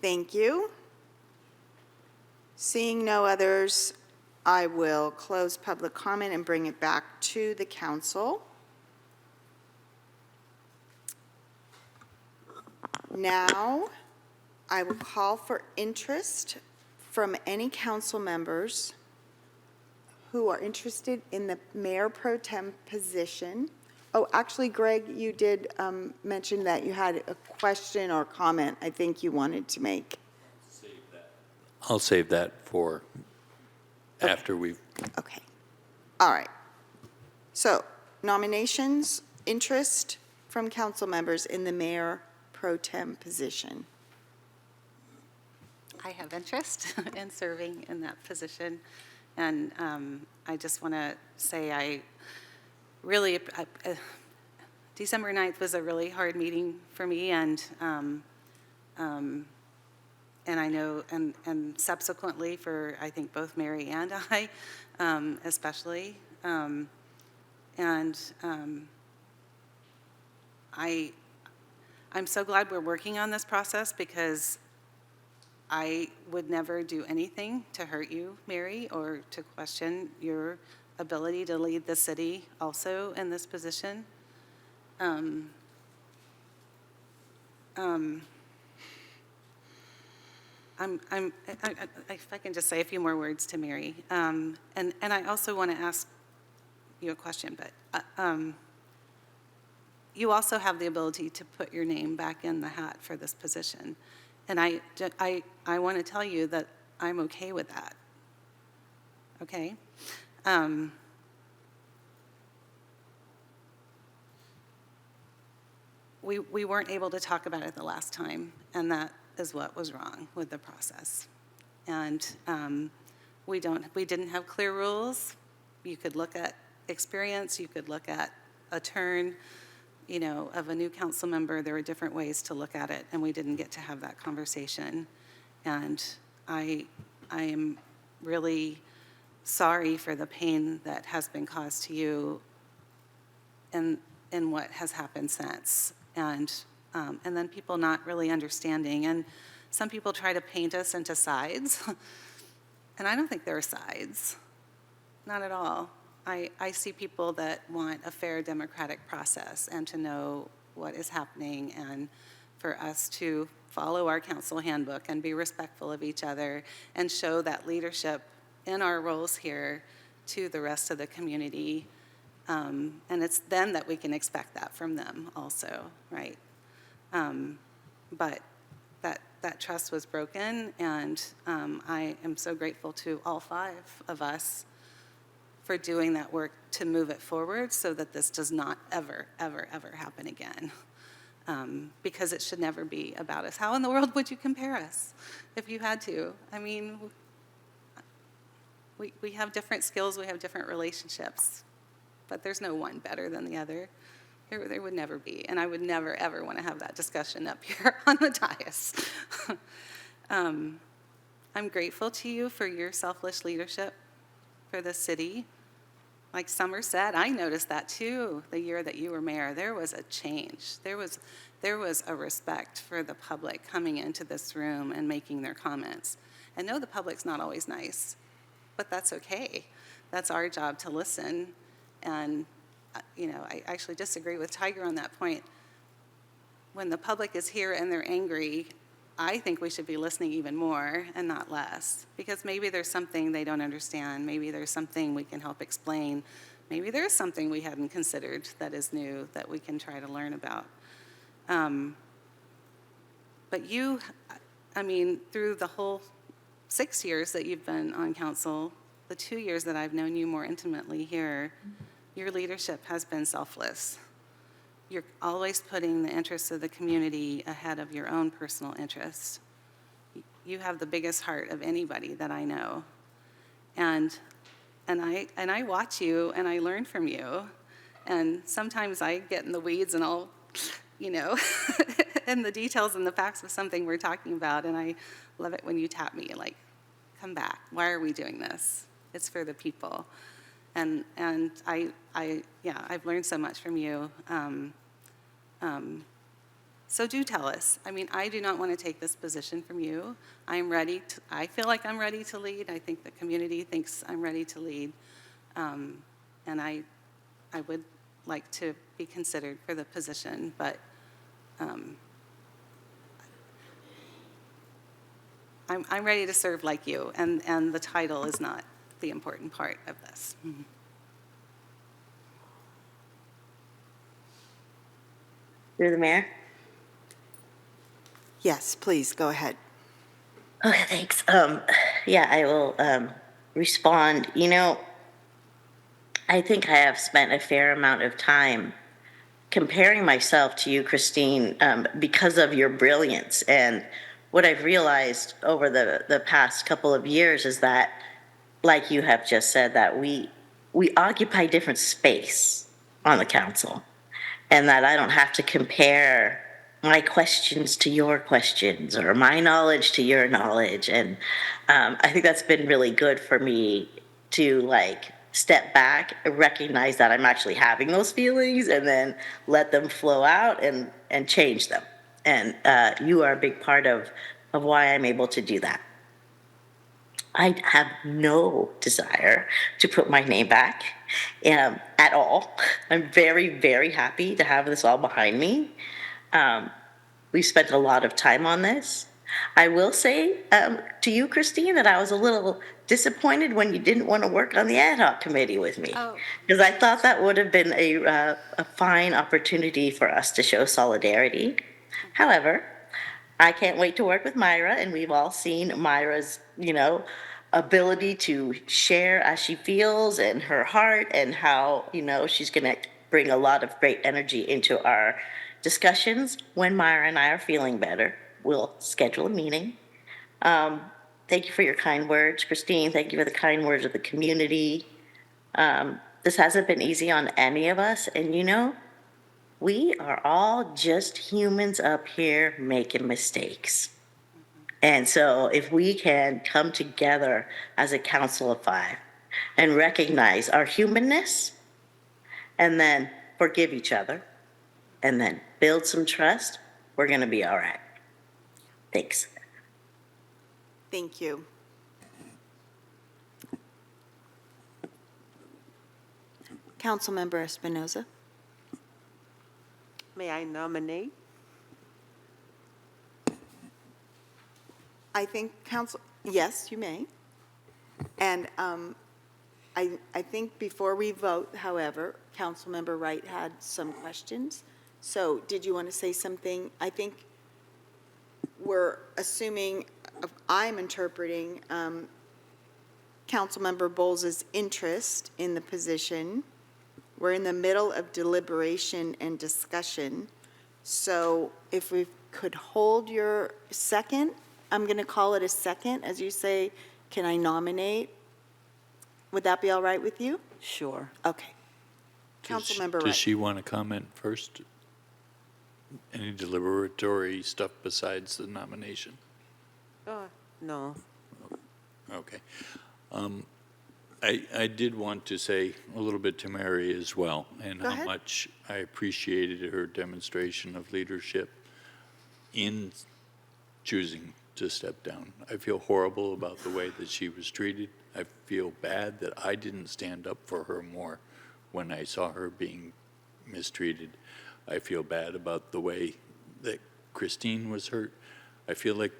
Thank you. Seeing no others, I will close public comment and bring it back to the council. Now, I will call for interest from any council members who are interested in the mayor pro tem position. Oh, actually, Greg, you did mention that you had a question or comment I think you wanted to make. I'll save that for after we've. Okay. All right. So nominations, interest from council members in the mayor pro tem position. I have interest in serving in that position. And I just want to say I really, December 9th was a really hard meeting for me, and I know, and subsequently for, I think, both Mary and I, especially. I'm so glad we're working on this process, because I would never do anything to hurt you, Mary, or to question your ability to lead the city also in this position. If I can just say a few more words to Mary, and I also want to ask you a question, but you also have the ability to put your name back in the hat for this position. And I want to tell you that I'm okay with that, okay? We weren't able to talk about it the last time, and that is what was wrong with the process. And we didn't have clear rules. You could look at experience, you could look at a turn, you know, of a new council member. There were different ways to look at it, and we didn't get to have that conversation. And I am really sorry for the pain that has been caused to you in what has happened since. And then people not really understanding. And some people try to paint us into sides, and I don't think there are sides, not at all. I see people that want a fair democratic process and to know what is happening, and for us to follow our council handbook and be respectful of each other and show that leadership in our roles here to the rest of the community. And it's then that we can expect that from them also, right? But that trust was broken, and I am so grateful to all 5 of us for doing that work to move it forward so that this does not ever, ever, ever happen again. Because it should never be about us. How in the world would you compare us if you had to? I mean, we have different skills, we have different relationships, but there's no one better than the other. There would never be, and I would never, ever want to have that discussion up here on the dais. I'm grateful to you for your selfless leadership for the city. Like Summer said, I noticed that too, the year that you were mayor. There was a change. There was a respect for the public coming into this room and making their comments. And no, the public's not always nice, but that's okay. That's our job to listen. And, you know, I actually disagree with Tiger on that point. When the public is here and they're angry, I think we should be listening even more and not less, because maybe there's something they don't understand. Maybe there's something we can help explain. Maybe there's something we hadn't considered that is new that we can try to learn about. But you, I mean, through the whole 6 years that you've been on council, the 2 years that I've known you more intimately here, your leadership has been selfless. You're always putting the interests of the community ahead of your own personal interests. You have the biggest heart of anybody that I know. And I watch you and I learn from you. And sometimes I get in the weeds and I'll, you know, in the details and the facts of something we're talking about. And I love it when you tap me, like, come back. Why are we doing this? It's for the people. And I've learned so much from you. So do tell us. I mean, I do not want to take this position from you. I feel like I'm ready to lead. I think the community thinks I'm ready to lead. And I would like to be considered for the position, but I'm ready to serve like you, and the title is not the important part of this. Through the mayor? Yes, please, go ahead. Okay, thanks. Yeah, I will respond. You know, I think I have spent a fair amount of time comparing myself to you, Christine, because of your brilliance. And what I've realized over the past couple of years is that, like you have just said, that we occupy different space on the council, and that I don't have to compare my questions to your questions or my knowledge to your knowledge. And I think that's been really good for me to like step back, recognize that I'm actually having those feelings, and then let them flow out and change them. And you are a big part of why I'm able to do that. I have no desire to put my name back at all. I'm very, very happy to have this all behind me. We've spent a lot of time on this. I will say to you, Christine, that I was a little disappointed when you didn't want to work on the ad hoc committee with me, because I thought that would have been a fine opportunity for us to show solidarity. However, I can't wait to work with Myra, and we've all seen Myra's, ability to share as she feels and her heart, and how, she's going to bring a lot of great energy into our discussions. When Myra and I are feeling better, we'll schedule a meeting. Thank you for your kind words, Christine. Thank you for the kind words of the community. This hasn't been easy on any of us, and we are all just humans up here making mistakes. And so if we can come together as a council of five and recognize our humanness, and then forgive each other, and then build some trust, we're going to be all right. Thanks. Thank you. Councilmember Espinoza. May I nominate? I think yes, you may. And I think before we vote, however, Councilmember Wright had some questions. So did you want to say something? I think we're assuming, I'm interpreting Councilmember Bowles' interest in the position. We're in the middle of deliberation and discussion. So if we could hold your second, I'm going to call it a second. As you say, can I nominate? Would that be all right with you? Sure. Okay. Councilmember Wright. Does she want to comment first? Any deliberatory stuff besides the nomination? No. Okay. I did want to say a little bit to Mary as well, and how much I appreciated her demonstration of leadership in choosing to step down. I feel horrible about the way that she was treated. I feel bad that I didn't stand up for her more when I saw her being mistreated. I feel bad about the way that Christine was hurt. I feel like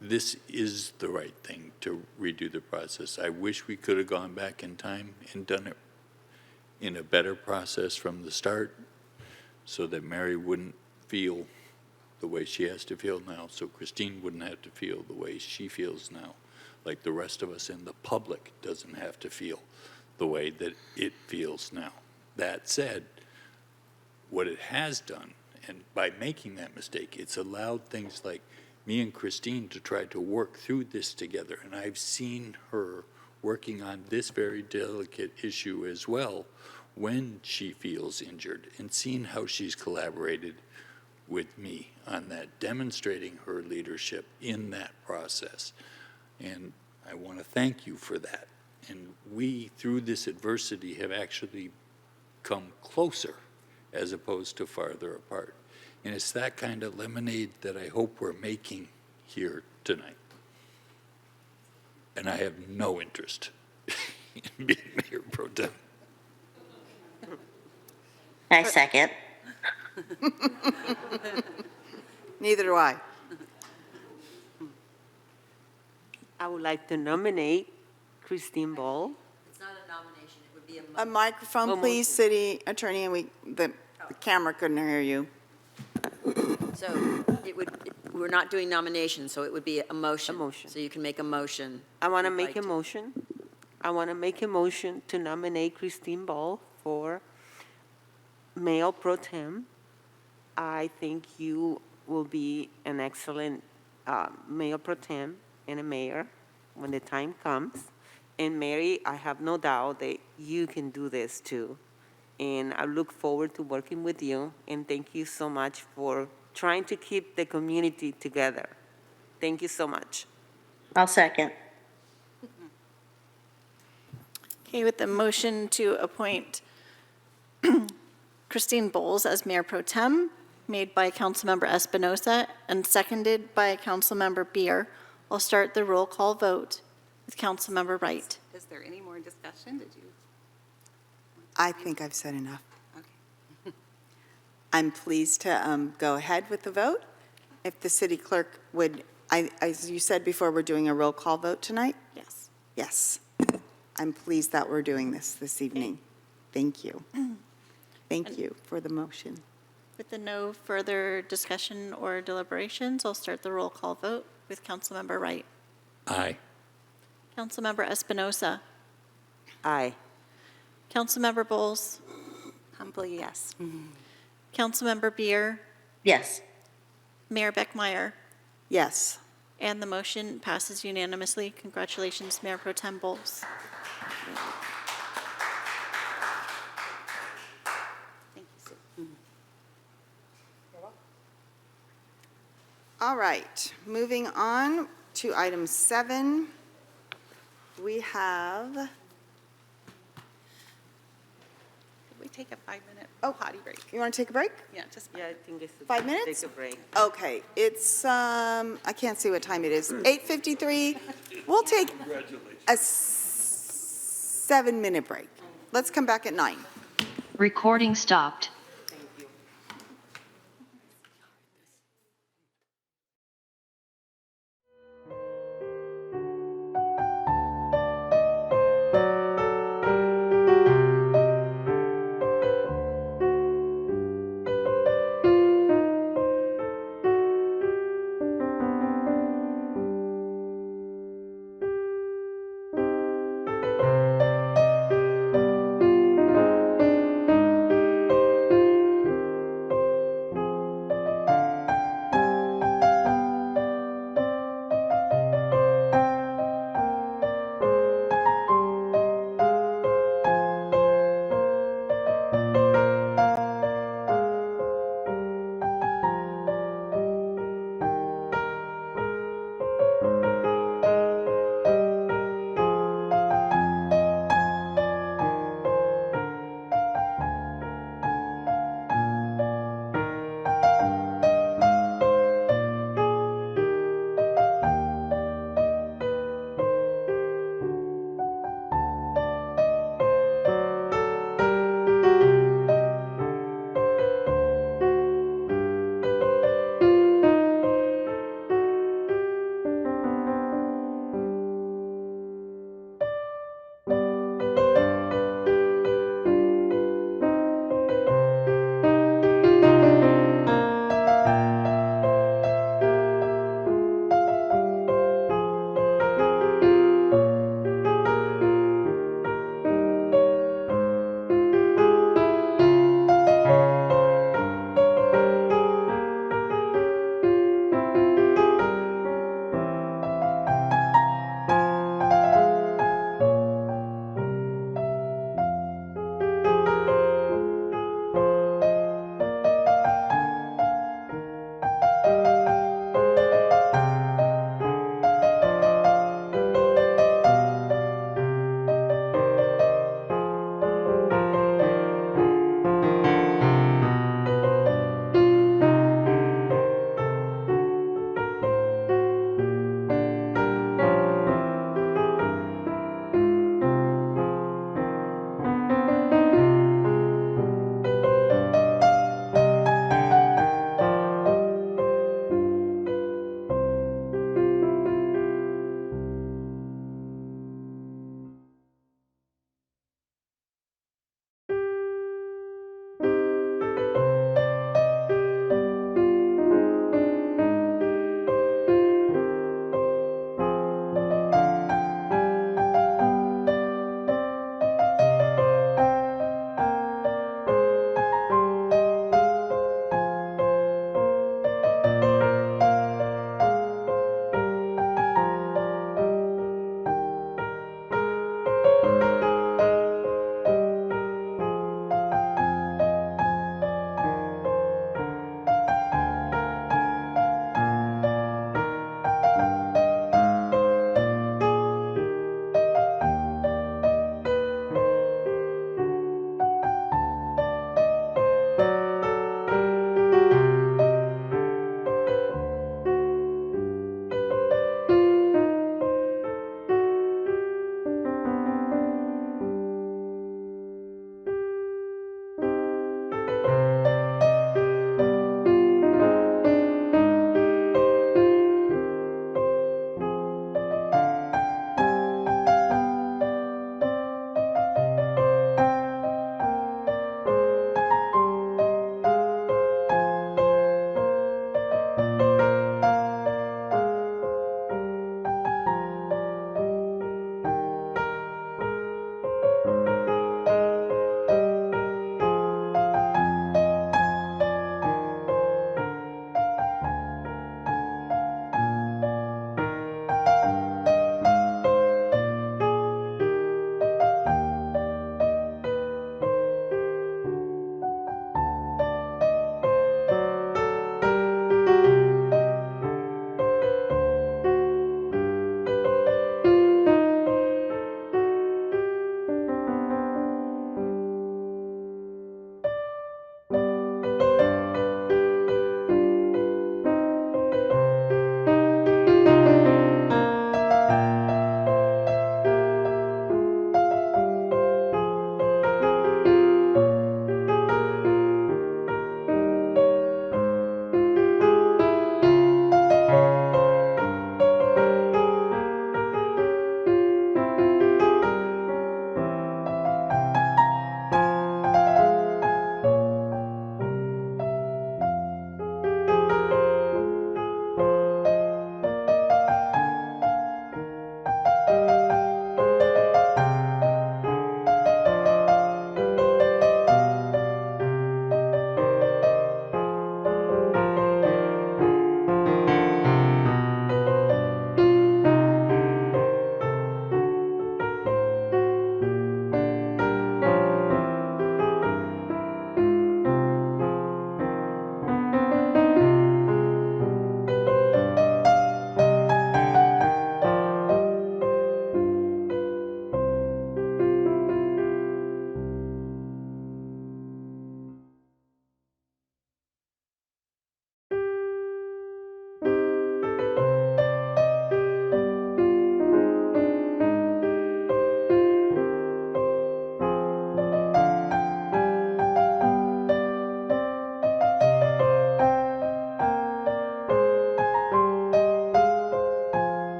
this is the right thing to redo the process. I wish we could have gone back in time and done it in a better process from the start, so that Mary wouldn't feel the way she has to feel now, so Christine wouldn't have to feel the way she feels now, like the rest of us in the public doesn't have to feel the way that it feels now. That said, what it has done, and by making that mistake, it's allowed things like me and Christine to try to work through this together. And I've seen her working on this very delicate issue as well when she feels injured, and seen how she's collaborated with me on that, demonstrating her leadership in that process. And I want to thank you for that. And we, through this adversity, have actually come closer as opposed to farther apart. And it's that kind of lemonade that I hope we're making here tonight. And I have no interest in being Mayor Pro Tem. I second. Neither do I. I would like to nominate Christine Ball. It's not a nomination, it would be A microphone, please, city attorney, and the camera couldn't hear you. So we're not doing nominations, so it would be a motion. A motion. So you can make a motion. I want to if you'd make like a motion. I want to make a motion to nominate Christine Ball for Mayor Pro Tem. I think you will be an excellent Mayor Pro Tem and a mayor when the time comes. And Mary, I have no doubt that you can do this too. And I look forward to working with you. And thank you so much for trying to keep the community together. Thank you so much. I'll second. Okay, with the motion to appoint Christine Bowles as Mayor Pro Tem, made by Councilmember Espinosa and seconded by Councilmember Beer, I'll start the roll call vote with Councilmember Wright. Is there any more discussion? Did you? I think I've said enough. I'm pleased to go ahead with the vote. If the city clerk would, as you said before, we're doing a roll call vote tonight? Yes. Yes. I'm pleased that we're doing this evening. Thank you. Thank you for the motion. With the no further discussion or deliberations, I'll start the roll call vote with Councilmember Wright. Aye. Councilmember Espinosa. Aye. Councilmember Bowles. Humbly, yes. Councilmember Beer. Yes. Mayor Beckmeyer. Yes. And the motion passes unanimously. Congratulations, Mayor Pro Tem Bowles. Thank you, Sue. All right, moving on to item 7. We have, Could we take a 5-minute potty break? you want to take a break? Yeah, just Yeah, I think it's 5 minutes? Take a break. Okay, it's, I can't see what time it is, 8:53. We'll take a 7-minute break. Let's come back at 9. Recording stopped.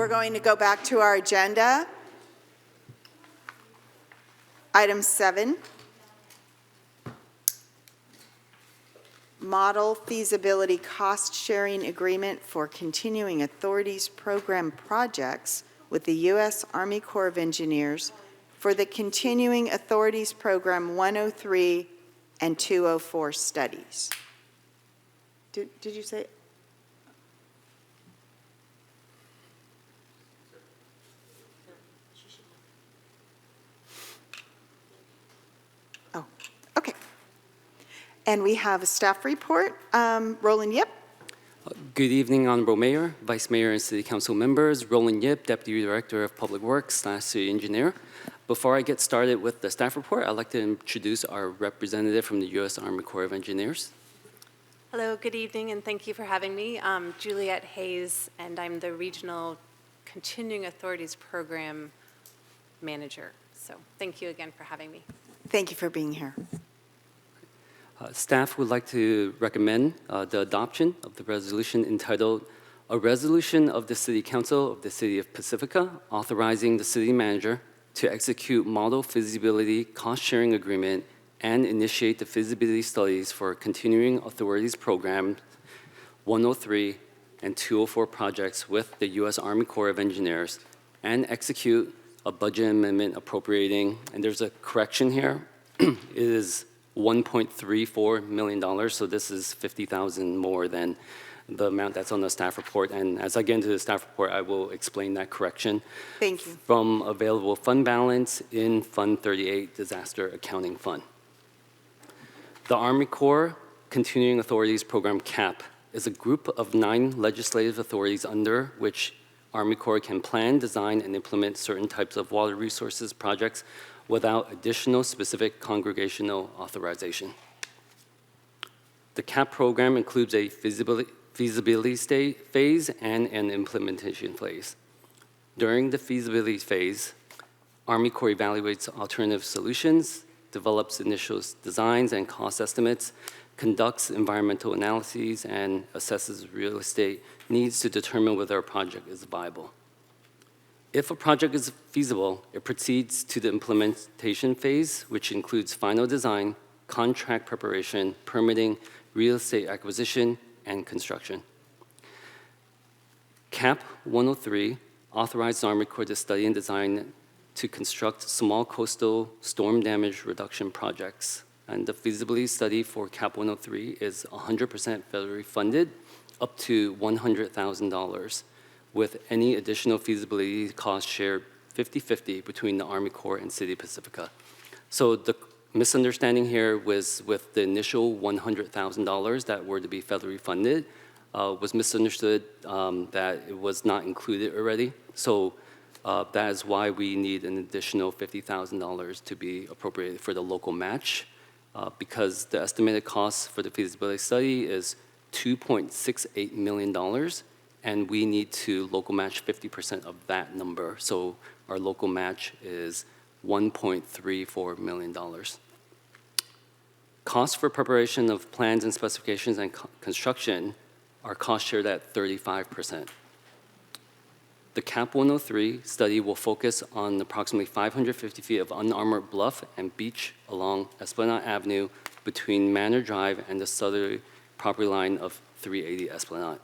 we're going to go back to our agenda. Item 7. Model feasibility cost-sharing agreement for continuing authorities program projects with the U.S. Army Corps of Engineers for the continuing authorities program 103 and 204 studies. Did you say? Oh, okay. And we have a staff report. Roland Yip. Good evening, Honorable Mayor, Vice Mayor, and City Council members. Roland Yip, Deputy Director of Public Works / City Engineer. Before I get started with the staff report, I'd like to introduce our representative from the U.S. Army Corps of Engineers. Hello, good evening, and thank you for having me. I'm Juliet Hayes, and I'm the Regional Continuing Authorities Program Manager. So thank you again for having me. Thank you for being here. Staff would like to recommend the adoption of the resolution entitled, "A Resolution of the City Council of the City of Pacifica authorizing the City Manager to execute model feasibility cost-sharing agreement and initiate the feasibility studies for continuing authorities program 103 and 204 projects with the U.S. Army Corps of Engineers and execute a budget amendment appropriating," and there's a correction here, it is $1.34 million, so this is $50,000 more than the amount that's on the staff report. And as I get into the staff report, I will explain that correction. Thank you. From available fund balance in Fund 38 Disaster Accounting Fund. The Army Corps Continuing Authorities Program CAP is a group of 9 legislative authorities under which Army Corps can plan, design, and implement certain types of water resources projects without additional specific congregational authorization. The CAP program includes a feasibility phase and an implementation phase. During the feasibility phase, Army Corps evaluates alternative solutions, develops initial designs and cost estimates, conducts environmental analyses, and assesses real estate needs to determine whether a project is viable. If a project is feasible, it proceeds to the implementation phase, which includes final design, contract preparation, permitting, real estate acquisition, and construction. CAP 103 authorized the Army Corps to study and design to construct small coastal storm damage reduction projects. And the feasibility study for CAP 103 is 100% federally funded, up to $100,000. With any additional feasibility costs shared 50-50 between the Army Corps and City of Pacifica. So the misunderstanding here was with the initial $100,000 that were to be federally funded was misunderstood that it was not included already. So that is why we need an additional $50,000 to be appropriated for the local match because the estimated cost for the feasibility study is $2.68 million. And we need to local match 50% of that number. So our local match is $1.34 million. Costs for preparation of plans and specifications and construction are cost shared at 35%. The CAP 103 study will focus on approximately 550 feet of unarmored bluff and beach along Esplanade Avenue between Manor Drive and the southerly property line of 380 Esplanade.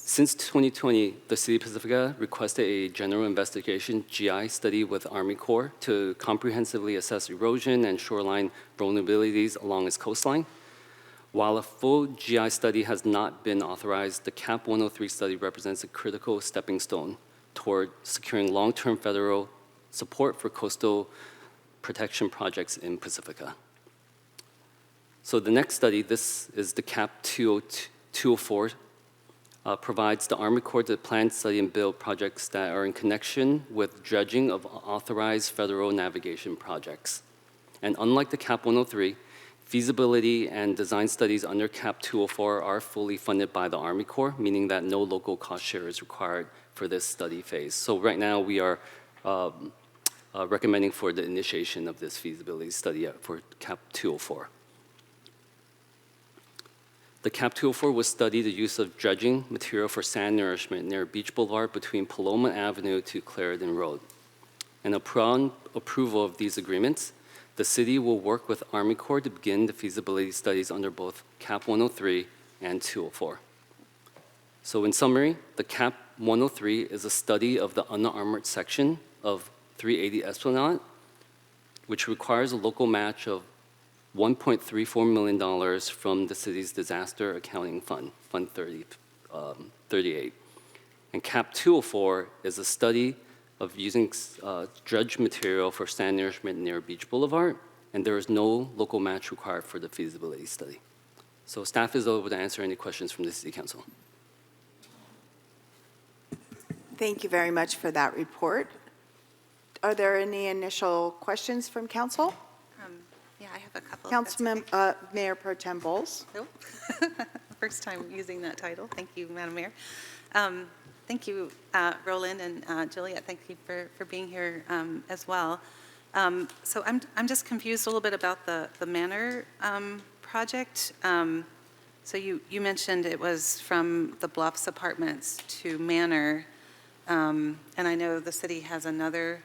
Since 2020, the City of Pacifica requested a general investigation GI study with Army Corps to comprehensively assess erosion and shoreline vulnerabilities along its coastline. While a full GI study has not been authorized, the CAP 103 study represents a critical stepping stone toward securing long-term federal support for coastal protection projects in Pacifica. So the next study, this is the CAP 204, provides the Army Corps to plan, study, and build projects that are in connection with dredging of authorized federal navigation projects. And unlike the CAP 103, feasibility and design studies under CAP 204 are fully funded by the Army Corps, meaning that no local cost share is required for this study phase. So right now we are recommending for the initiation of this feasibility study for CAP 204. The CAP 204 will study the use of dredging material for sand nourishment near Beach Boulevard between Paloma Avenue to Clarendon Road. And upon approval of these agreements, the city will work with Army Corps to begin the feasibility studies under both CAP 103 and 204. So in summary, the CAP 103 is a study of the unarmored section of 380 Esplanade, which requires a local match of $1.34 million from the city's disaster accounting fund, Fund 38. And CAP 204 is a study of using dredge material for sand nourishment near Beach Boulevard, and there is no local match required for the feasibility study. So staff is able to answer any questions from the City Council. Thank you very much for that report. Are there any initial questions from council? Yeah, I have a couple. Mayor Pro Tem Bowles. Nope. First time using that title. Thank you, Madam Mayor. Thank you, Roland and Juliet. Thank you for being here as well. So I'm just confused a little bit about the Manor project. So you mentioned it was from the Bluffs Apartments to Manor, and I know the city has another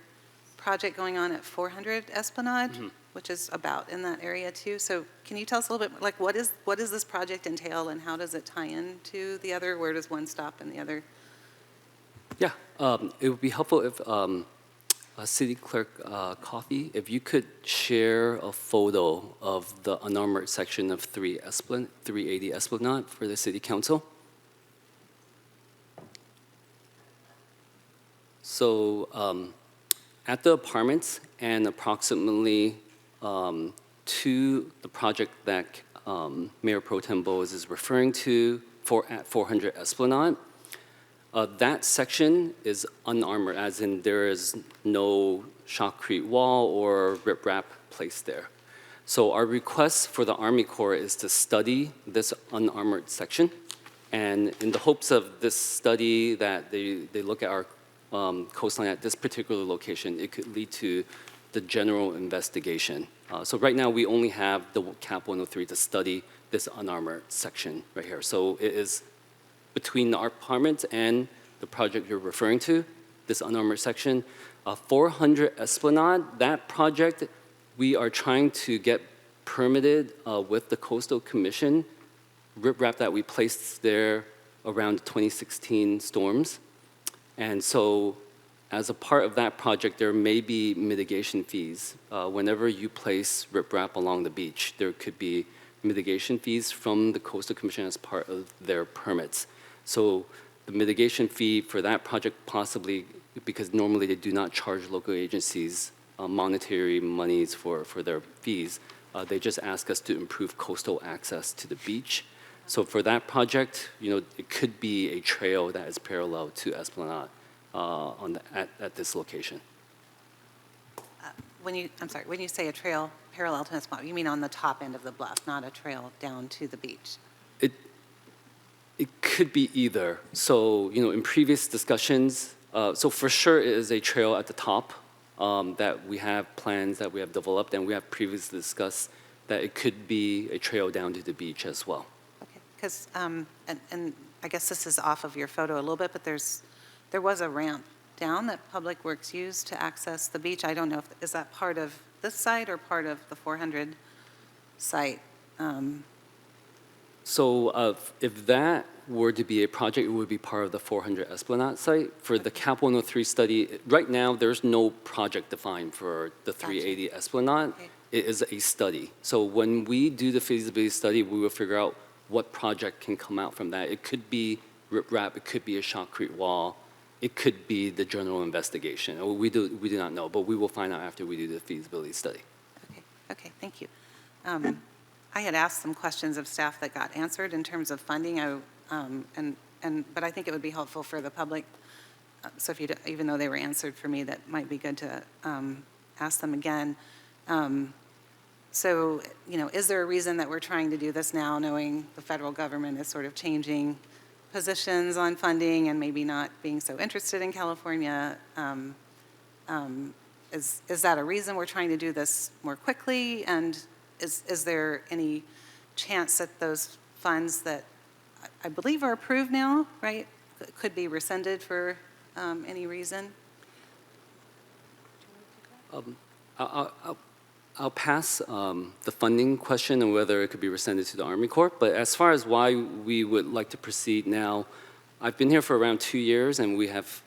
project going on at 400 Esplanade, which is about in that area too. So can you tell us a little bit, like what is this project entail and how does it tie into the other? Where does one stop and the other? Yeah, it would be helpful if City Clerk Coffey, if you could share a photo of the unarmored section of 380 Esplanade for the City Council. So at the apartments and approximately to the project that Mayor Pro Tem Bowles is referring to at 400 Esplanade, that section is unarmored, as in there is no shotcrete wall or riprap placed there. So our request for the Army Corps is to study this unarmored section, and in the hopes of this study that they look at our coastline at this particular location, it could lead to the general investigation. So right now we only have the CAP 103 to study this unarmored section right here. So it is between the apartments and the project you're referring to, this unarmored section. 400 Esplanade, that project, we are trying to get permitted with the Coastal Commission, riprap that we placed there around the 2016 storms. And so as a part of that project, there may be mitigation fees. Whenever you place riprap along the beach, there could be mitigation fees from the Coastal Commission as part of their permits. So the mitigation fee for that project possibly, because normally they do not charge local agencies monetary monies for their fees, they just ask us to improve coastal access to the beach. So for that project, it could be a trail that is parallel to Esplanade at this location. When you say a trail parallel to Esplanade, you mean on the top end of the bluff, not a trail down to the beach? It could be either. So, in previous discussions, so for sure it is a trail at the top that we have plans that we have developed, and we have previously discussed that it could be a trail down to the beach as well. Okay, because, and I guess this is off of your photo a little bit, but there was a ramp down that Public Works used to access the beach. I don't know is that part of this site or part of the 400 site? So if that were to be a project, it would be part of the 400 Esplanade site. For the CAP 103 study, right now, there's no project defined for the 380 Esplanade. Okay. It is a study. So when we do the feasibility study, we will figure out what project can come out from that. It could be riprap, it could be a shotcrete wall, it could be the general investigation. We do not know, but we will find out after we do the feasibility study. Okay, thank you. I had asked some questions of staff that got answered in terms of funding, but I think it would be helpful for the public. So even though they were answered for me, that might be good to ask them again. So, is there a reason that we're trying to do this now, knowing the federal government is sort of changing positions on funding and maybe not being so interested in California? Is that a reason we're trying to do this more quickly? And is there any chance that those funds that I believe are approved now, right? Could be rescinded for any reason. I'll pass the funding question and whether it could be rescinded to the Army Corps. But as far as why we would like to proceed now, I've been here for around 2 years, and we have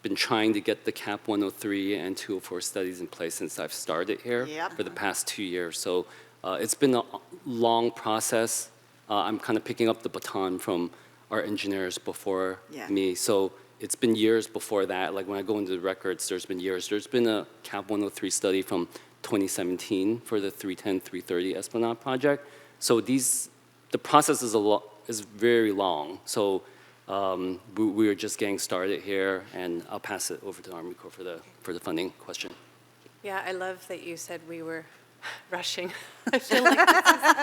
been trying to get the CAP 103 and 204 studies in place since I've started here for the past 2 years. So it's been a long process. I'm kind of picking up the baton from our engineers before me. So it's been years before that. Like when I go into the records, there's been years. There's been a CAP 103 study from 2017 for the 310, 330 Esplanade project. So the process is very long. So we are just getting started here, and I'll pass it over to the Army Corps for the funding question. Yeah, I love that you said we were rushing. I feel like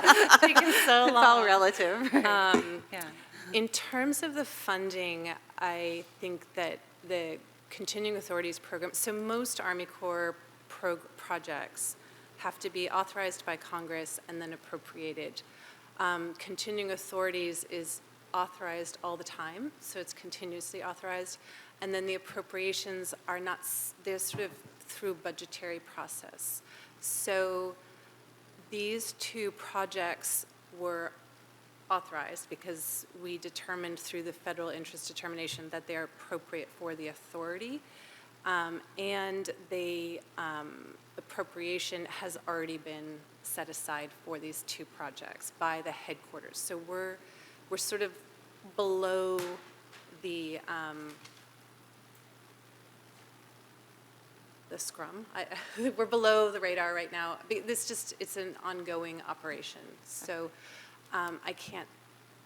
this is taking so long. It's all relative. Yeah. In terms of the funding, I think that the Continuing Authorities program, so most Army Corps projects have to be authorized by Congress and then appropriated. Continuing Authorities is authorized all the time, so it's continuously authorized. And then the appropriations are not, they're sort of through budgetary process. So these two projects were authorized because we determined through the federal interest determination that they are appropriate for the authority. And the appropriation has already been set aside for these two projects by the headquarters. So we're sort of below the scrum. We're below the radar right now. It's an ongoing operation. So I can't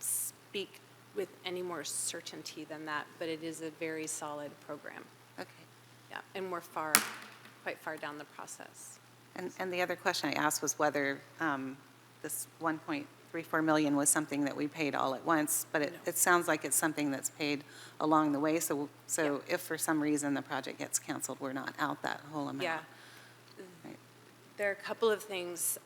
speak with any more certainty than that, but it is a very solid program. Okay. Yeah, and we're quite far down the process. And the other question I asked was whether this 1.34 million was something that we paid all at once, but it sounds like it's something that's paid along the way. So if for some reason the project gets canceled, we're not out that whole amount. Yeah. Right. There are a couple of things.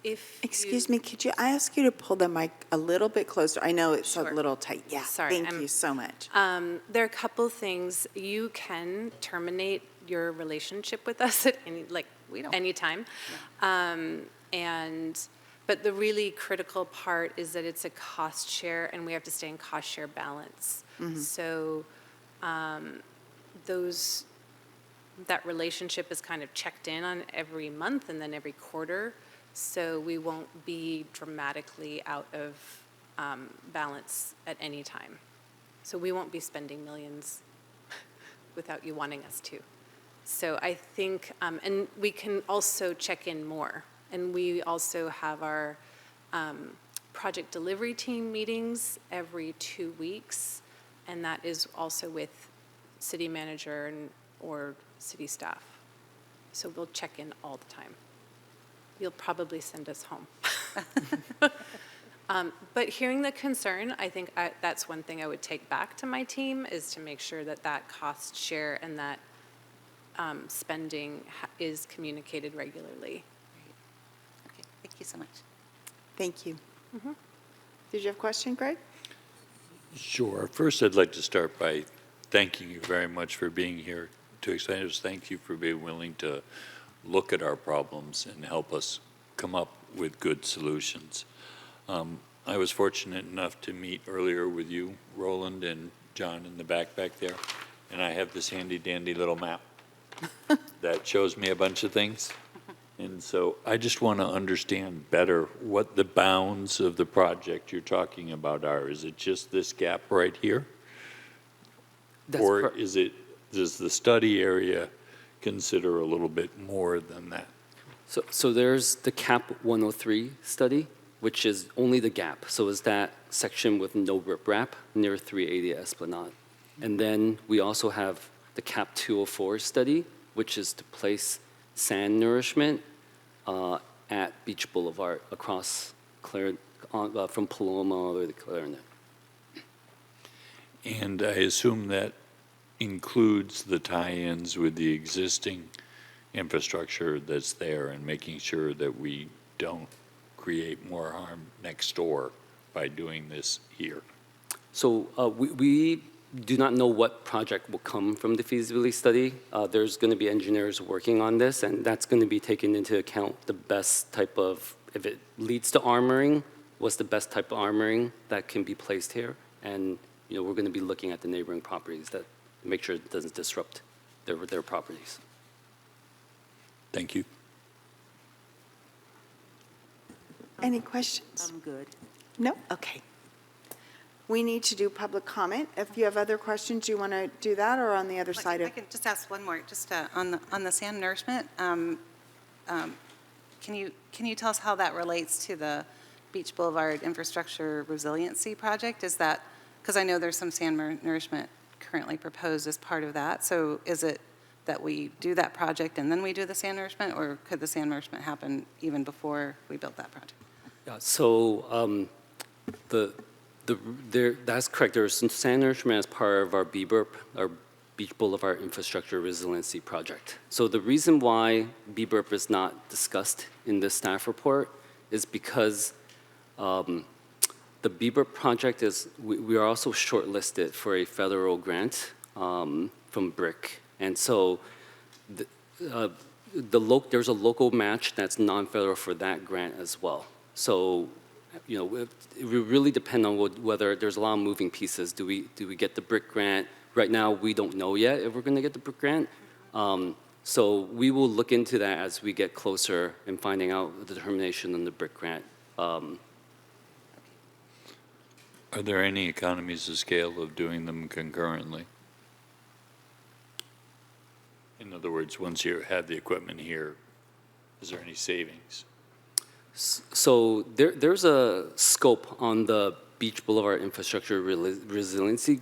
Excuse me, could I ask you to pull the mic a little bit closer? I know it's a little tight. Yeah, Sorry, thank you so much. There are a couple of things. You can terminate your relationship with us at any time. Yeah. But the really critical part is that it's a cost share, and we have to stay in cost share balance. Mm-hmm. So that relationship is kind of checked in on every month and then every quarter, so we won't be dramatically out of balance at any time. So we won't be spending millions without you wanting us to. So I think, and we can also check in more. And we also have our project delivery team meetings every 2 weeks, and that is also with city manager or city staff. So we'll check in all the time. You'll probably send us home. But hearing the concern, I think that's one thing I would take back to my team, is to make sure that cost share and that spending is communicated regularly. Thank you so much. Thank you. Mm-hmm. Did you have a question, Greg? Sure. First, I'd like to start by thanking you very much for being here to explain us. Thank you for being willing to look at our problems and help us come up with good solutions. I was fortunate enough to meet earlier with you, Roland, and John in the back there, and I have this handy-dandy little map that shows me a bunch of things. And so I just want to understand better what the bounds of the project you're talking about are. Is it just this gap right here? Or does the study area consider a little bit more than that? So there's the CAP 103 study, which is only the gap. So it's that section with no riprap near 380 Esplanade. And then we also have the CAP 204 study, which is to place sand nourishment at Beach Boulevard across from Paloma all the way to Clarinet. And I assume that includes the tie-ins with the existing infrastructure that's there and making sure that we don't create more harm next door by doing this here? So we do not know what project will come from the feasibility study. There's going to be engineers working on this, and that's going to be taken into account the best type of, if it leads to armoring, what's the best type of armoring that can be placed here. And we're going to be looking at the neighboring properties that make sure it doesn't disrupt their properties. Thank you. Any questions? I'm good. No? Okay. We need to do public comment. If you have other questions, you want to do that, or on the other side I of? can just ask one more, just on the sand nourishment. Can you tell us how that relates to the Beach Boulevard Infrastructure Resiliency Project? Is that, because I know there's some sand nourishment currently proposed as part of that. So is it that we do that project and then we do the sand nourishment, or could the sand nourishment happen even before we built that project? Yeah, so that's correct. There's some sand nourishment as part of our BBRP, our Beach Boulevard Infrastructure Resiliency Project. So the reason why BBRP is not discussed in this staff report is because the BBRP project we are also shortlisted for a federal grant from BRIC. And so there's a local match that's non-federal for that grant as well. So, it will really depend on whether there's a lot of moving pieces. Do we get the BRIC grant? Right now, we don't know yet if we're going to get the BRIC grant. So we will look into that as we get closer in finding out the determination on the BRIC grant. Are there any economies of scale of doing them concurrently? In other words, once you have the equipment here, is there any savings? So there's a scope on the Beach Boulevard Infrastructure Resiliency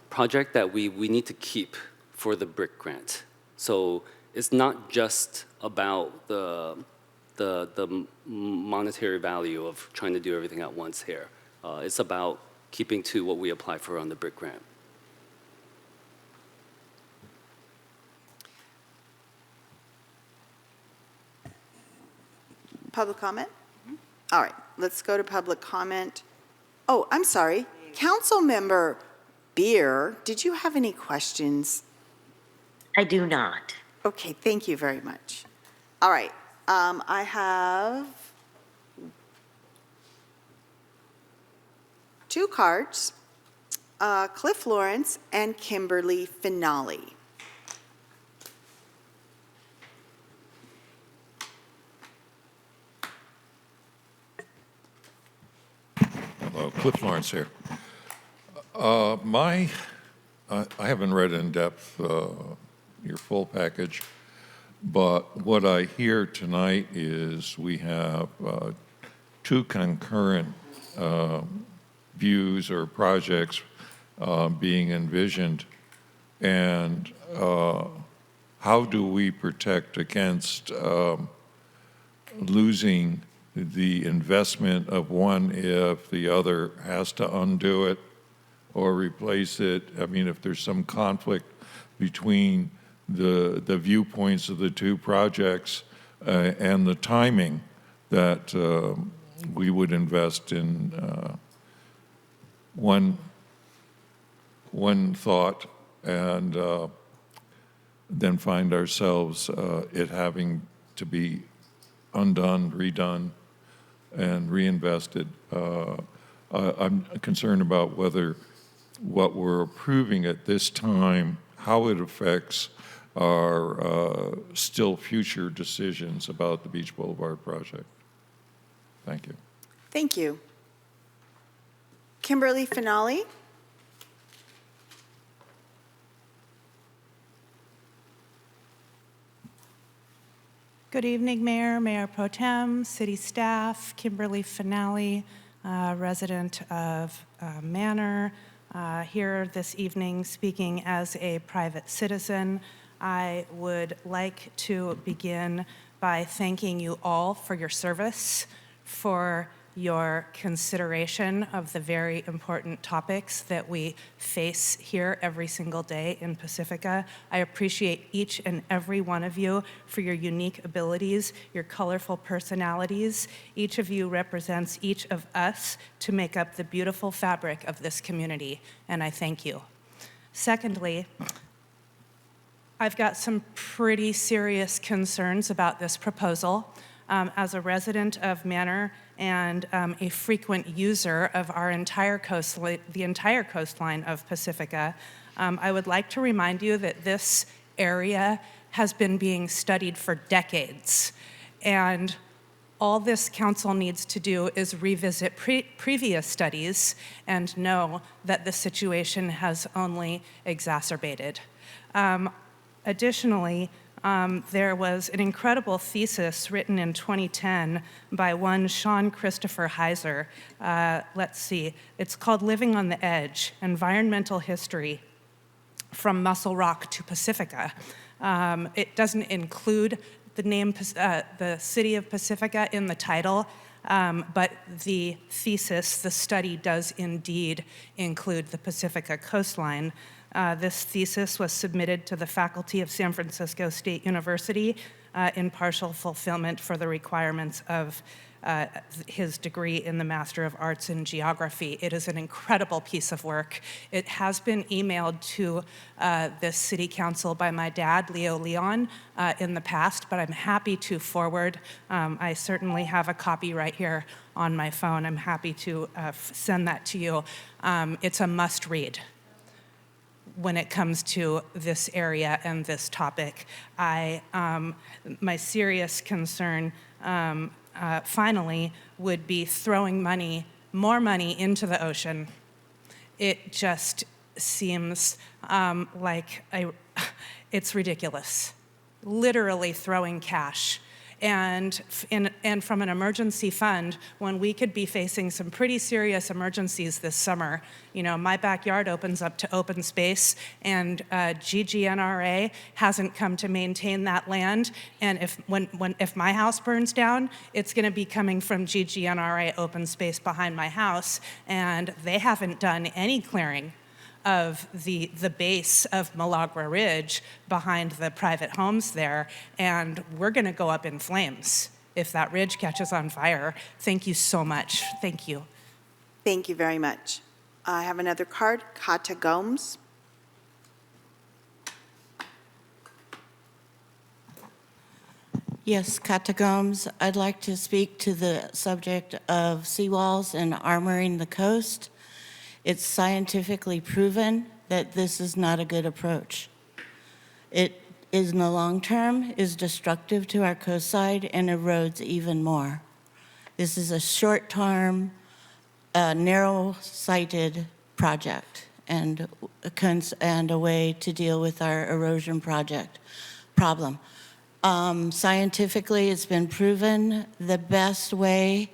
project that we need to keep for the BRIC grant. So it's not just about the monetary value of trying to do everything at once here. It's about keeping to what we apply for on the BRIC grant. Public comment? All right, let's go to public comment. Oh, I'm sorry. Councilmember Beer, did you have any questions? I do not. Okay, thank you very much. All right, I have two cards, Cliff Lawrence and Kimberly Finale. Hello, Cliff Lawrence here. I haven't read in depth your full package, but what I hear tonight is we have two concurrent views or projects being envisioned, and how do we protect against losing the investment of one if the other has to undo it or replace it? I mean, if there's some conflict between the viewpoints of the two projects and the timing that we would invest in one thought and then find ourselves it having to be undone, redone, and reinvested. I'm concerned about whether what we're approving at this time, how it affects our still future decisions about the Beach Boulevard project. Thank you. Thank you. Kimberly Finale? Good evening, Mayor, Mayor Pro Tem, City staff, Kimberly Finale, resident of Manor, here this evening speaking as a private citizen. I would like to begin by thanking you all for your service, for your consideration of the very important topics that we face here every single day in Pacifica. I appreciate each and every one of you for your unique abilities, your colorful personalities. Each of you represents each of us to make up the beautiful fabric of this community, and I thank you. Secondly, I've got some pretty serious concerns about this proposal. As a resident of Manor and a frequent user of our entire coastline, the entire coastline of Pacifica, I would like to remind you that this area has been being studied for decades. And all this council needs to do is revisit previous studies and know that the situation has only exacerbated. Additionally, there was an incredible thesis written in 2010 by one Sean Christopher Heiser. Let's see, it's called Living on the Edge, Environmental History from Muscle Rock to Pacifica. It doesn't include the name, the city of Pacifica in the title, but the thesis, the study does indeed include the Pacifica coastline. This thesis was submitted to the faculty of San Francisco State University in partial fulfillment for the requirements of his degree in the Master of Arts in Geography. It is an incredible piece of work. It has been emailed to the City Council by my dad, Leo Leon, in the past, but I'm happy to forward. I certainly have a copy right here on my phone. I'm happy to send that to you. It's a must read when it comes to this area and this topic. My serious concern, finally, would be throwing more money into the ocean. It just seems like it's ridiculous. Literally throwing cash. And from an emergency fund, when we could be facing some pretty serious emergencies this summer. You know, my backyard opens up to open space, and GGNRA hasn't come to maintain that land. And if my house burns down, it's going to be coming from GGNRA open space behind my house, and they haven't done any clearing of the base of Milagro Ridge behind the private homes there, and we're going to go up in flames if that ridge catches on fire. Thank you so much. Thank you. Thank you very much. I have another card, Kata Gomes. Yes, Kata Gomes. I'd like to speak to the subject of seawalls and armoring the coast. It's scientifically proven that this is not a good approach. It is, in the long term, is destructive to our coastside and erodes even more. This is a short-term, narrow-sighted project and a way to deal with our erosion problem. Scientifically, it's been proven the best way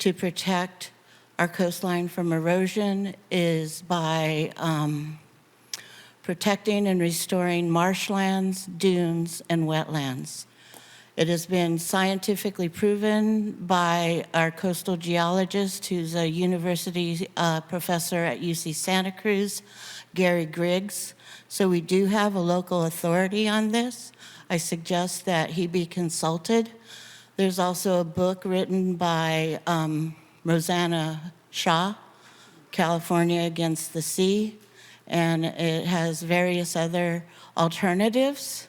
to protect our coastline from erosion is by protecting and restoring marshlands, dunes, and wetlands. It has been scientifically proven by our coastal geologist, who's a university professor at UC Santa Cruz, Gary Griggs. So we do have a local authority on this. I suggest that he be consulted. There's also a book written by Rosanna Shaw, California Against the Sea, and it has various other alternatives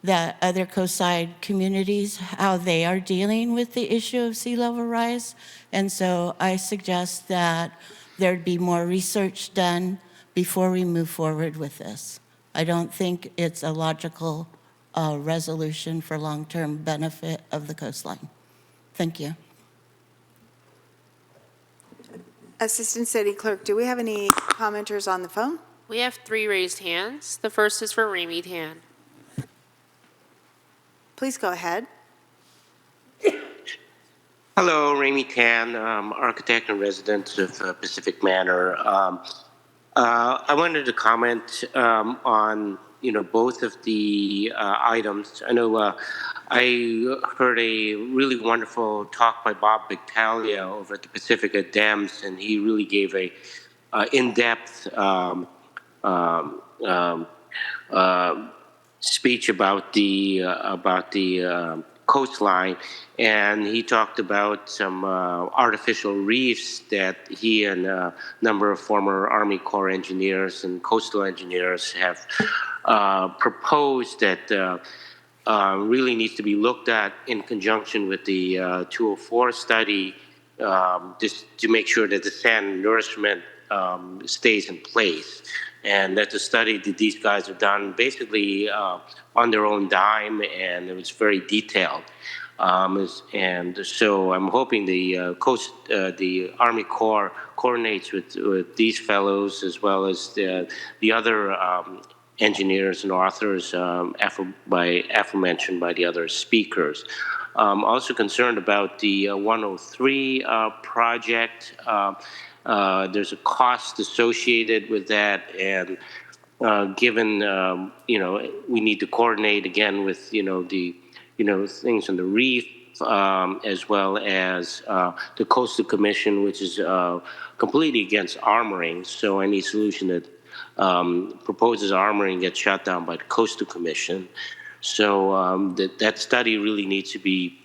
that other coastside communities, how they are dealing with the issue of sea level rise. And so I suggest that there'd be more research done before we move forward with this. I don't think it's a logical resolution for long-term benefit of the coastline. Thank you. Assistant City Clerk, do we have any commenters on the phone? We have 3 raised hands. The first is for Remy Tan. Please go ahead. Hello, Remy Tan, architect and resident of Pacific Manor. I wanted to comment on both of the items. I know I heard a really wonderful talk by Bob Bictalia over at the Pacifica Dams, and he really gave a in-depth um, speech about the coastline, and he talked about some artificial reefs that he and a number of former Army Corps engineers and coastal engineers have proposed that really needs to be looked at in conjunction with the 204 study, just to make sure that the sand nourishment stays in place. And that's a study that these guys have done basically on their own dime, and it was very detailed. And so I'm hoping the Army Corps coordinates with these fellows, as well as the other engineers and authors aforementioned by the other speakers. Also concerned about the 103 project. There's a cost associated with that, and given we need to coordinate again with the things on the reef, as well as the Coastal Commission, which is completely against armoring. So any solution that proposes armoring gets shot down by the Coastal Commission. So that study really needs to be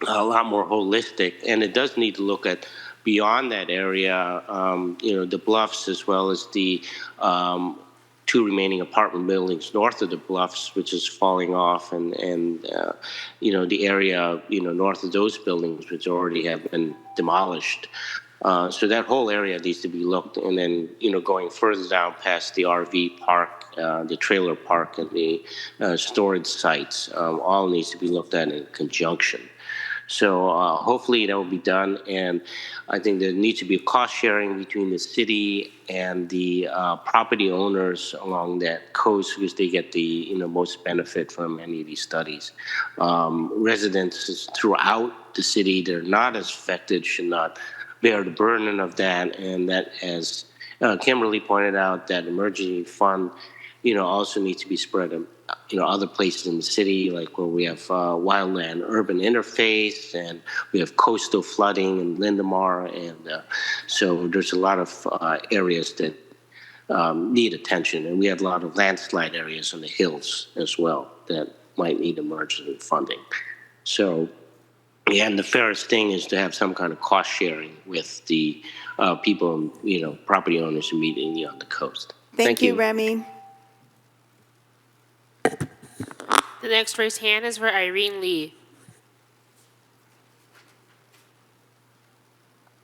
a lot more holistic, and it does need to look at beyond that area, the bluffs, as well as the two remaining apartment buildings north of the bluffs, which is falling off, and the area north of those buildings, which already have been demolished. So that whole area needs to be looked, and then going further down past the RV park, the trailer park, and the storage sites, all needs to be looked at in conjunction. So hopefully that will be done, and I think there needs to be a cost sharing between the city and the property owners along that coast, because they get the most benefit from any of these studies. Residents throughout the city, they're not as affected, should not bear the burden of that, and that, as Kimberly pointed out, that emergency fund also needs to be spread other places in the city, like where we have wildland urban interface, and we have coastal flooding in Lindemar, and so there's a lot of areas that need attention, and we have a lot of landslide areas on the hills as well that might need emergency funding. So, yeah, and the fairest thing is to have some kind of cost sharing with the people, property owners immediately on the coast. Thank you, Remy. The next raised hand is for Irene Lee.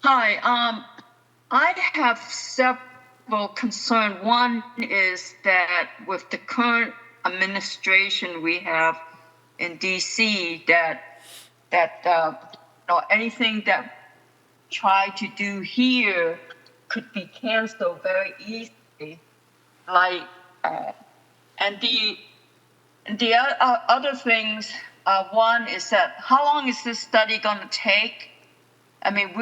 Hi, I have several concerns. One is that with the current administration we have in DC, that anything that try to do here could be canceled very easily. Like, and the other things, one is that how long is this study going to take? I mean,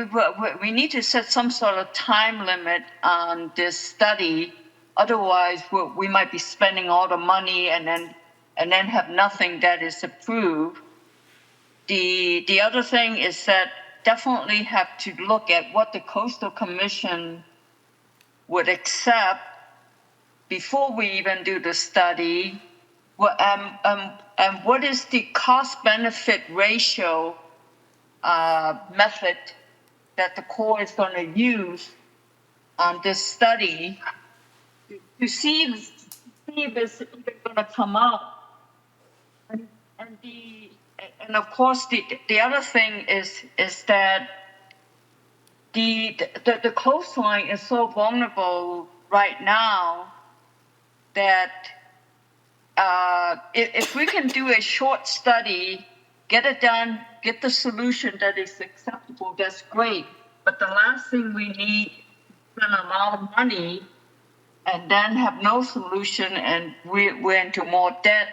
we need to set some sort of time limit on this study. Otherwise, we might be spending all the money and then have nothing that is approved. The other thing is that definitely have to look at what the Coastal Commission would accept before we even do the study. And what is the cost-benefit ratio method that the Corps is going to use on this study to see if it's even going to come out? And of course, the other thing is that the coastline is so vulnerable right now that if we can do a short study, get it done, get the solution that is acceptable, that's great. But the last thing we need is spend a lot of money and then have no solution, and we're into more debt.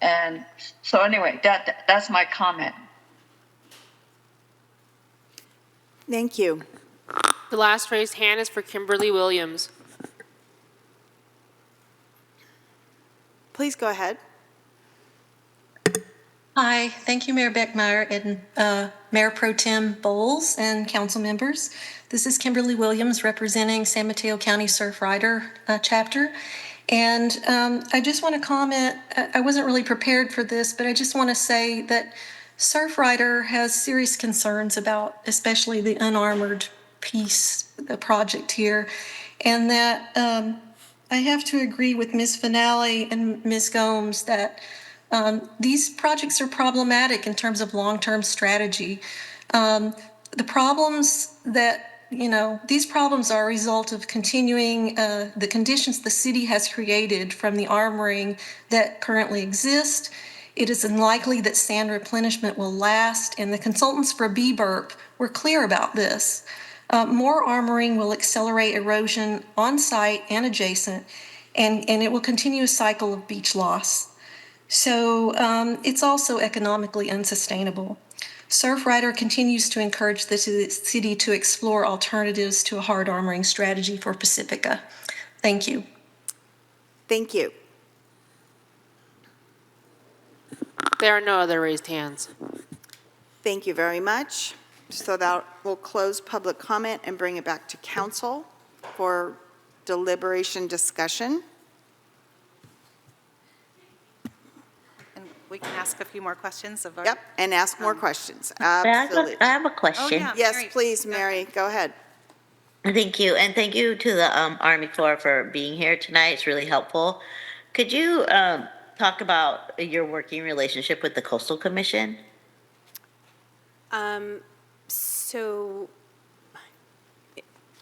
And so anyway, that's my comment. Thank you. The last raised hand is for Kimberly Williams. Please go ahead. Hi, thank you, Mayor Beckmeyer and Mayor Pro Tem Bowles and council members. This is Kimberly Williams representing San Mateo County Surf Rider chapter. And I just want to comment, I wasn't really prepared for this, but I just want to say that Surf Rider has serious concerns about especially the unarmored piece, the project here, and that I have to agree with Ms. Finale and Ms. Gomes that these projects are problematic in terms of long-term strategy. The problems that, these problems are a result of continuing the conditions the city has created from the armoring that currently exist. It is unlikely that sand replenishment will last, and the consultants for BBURP were clear about this. More armoring will accelerate erosion on site and adjacent, and it will continue a cycle of beach loss. So it's also economically unsustainable. Surf Rider continues to encourage the city to explore alternatives to a hard armoring strategy for Pacifica. Thank you. Thank you. There are no other raised hands. Thank you very much. So that will close public comment and bring it back to council for deliberation discussion. We can ask a few more questions of our... Yep, and ask more questions. I Absolutely. have a question. Oh, yeah. Yes, Mary. please, Mary, go ahead. Thank you, and thank you to the Army Corps for being here tonight. It's really helpful. Could you talk about your working relationship with the Coastal Commission? So,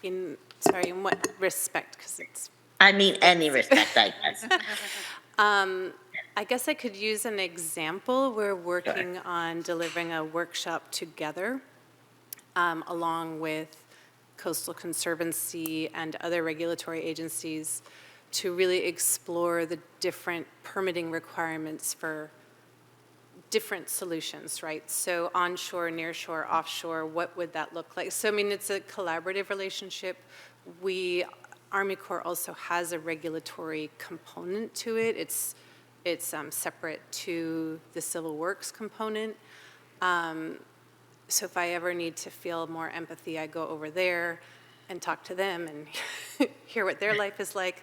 in what respect? Because it's... I mean, any respect, I guess. I guess I could use an example. We're working on delivering a workshop together along with Coastal Conservancy and other regulatory agencies to really explore the different permitting requirements for different solutions, right? So onshore, nearshore, offshore, what would that look like? So, I mean, it's a collaborative relationship. Army Corps also has a regulatory component to it. It's separate to the civil works component. So if I ever need to feel more empathy, I go over there and talk to them and hear what their life is like.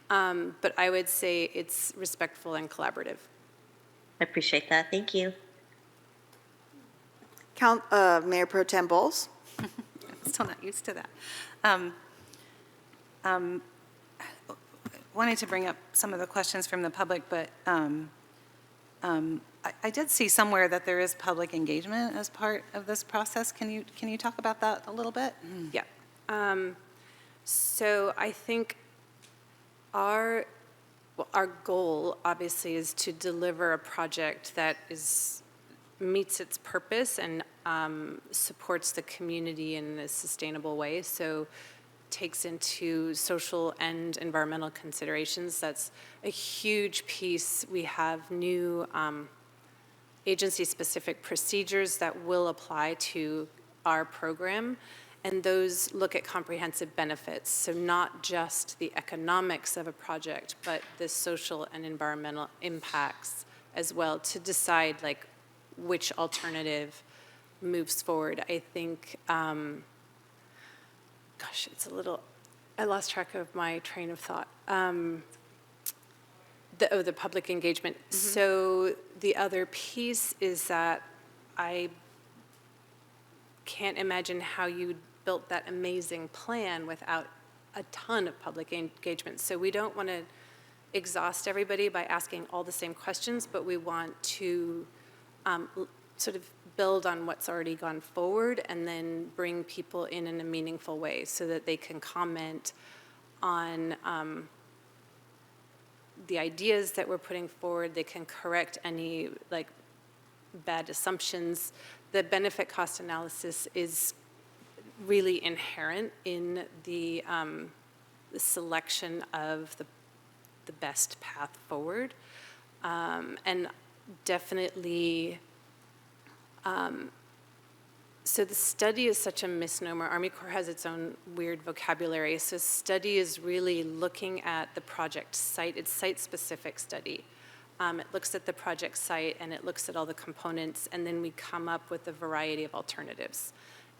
But I would say it's respectful and collaborative. I appreciate that. Thank you. Mayor Pro Tem Bowles. I'm still not used to that. Wanted to bring up some of the questions from the public, but I did see somewhere that there is public engagement as part of this process. Can you talk about that a little bit? Yeah. So I think our goal, obviously, is to deliver a project that meets its purpose and supports the community in a sustainable way. So takes into social and environmental considerations. That's a huge piece. We have new agency-specific procedures that will apply to our program, and those look at comprehensive benefits. So not just the economics of a project, but the social and environmental impacts as well, to decide like which alternative moves forward. I think I lost track of my train of thought. The public engagement. Mm-hmm. So the other piece is that I can't imagine how you built that amazing plan without a ton of public engagement. So we don't want to exhaust everybody by asking all the same questions, but we want to sort of build on what's already gone forward and then bring people in a meaningful way so that they can comment on the ideas that we're putting forward. They can correct any bad assumptions. The benefit cost analysis is really inherent in the selection of the best path forward, and definitely So the study is such a misnomer. Army Corps has its own weird vocabulary. So study is really looking at the project site. It's site-specific study. It looks at the project site and it looks at all the components, and then we come up with a variety of alternatives.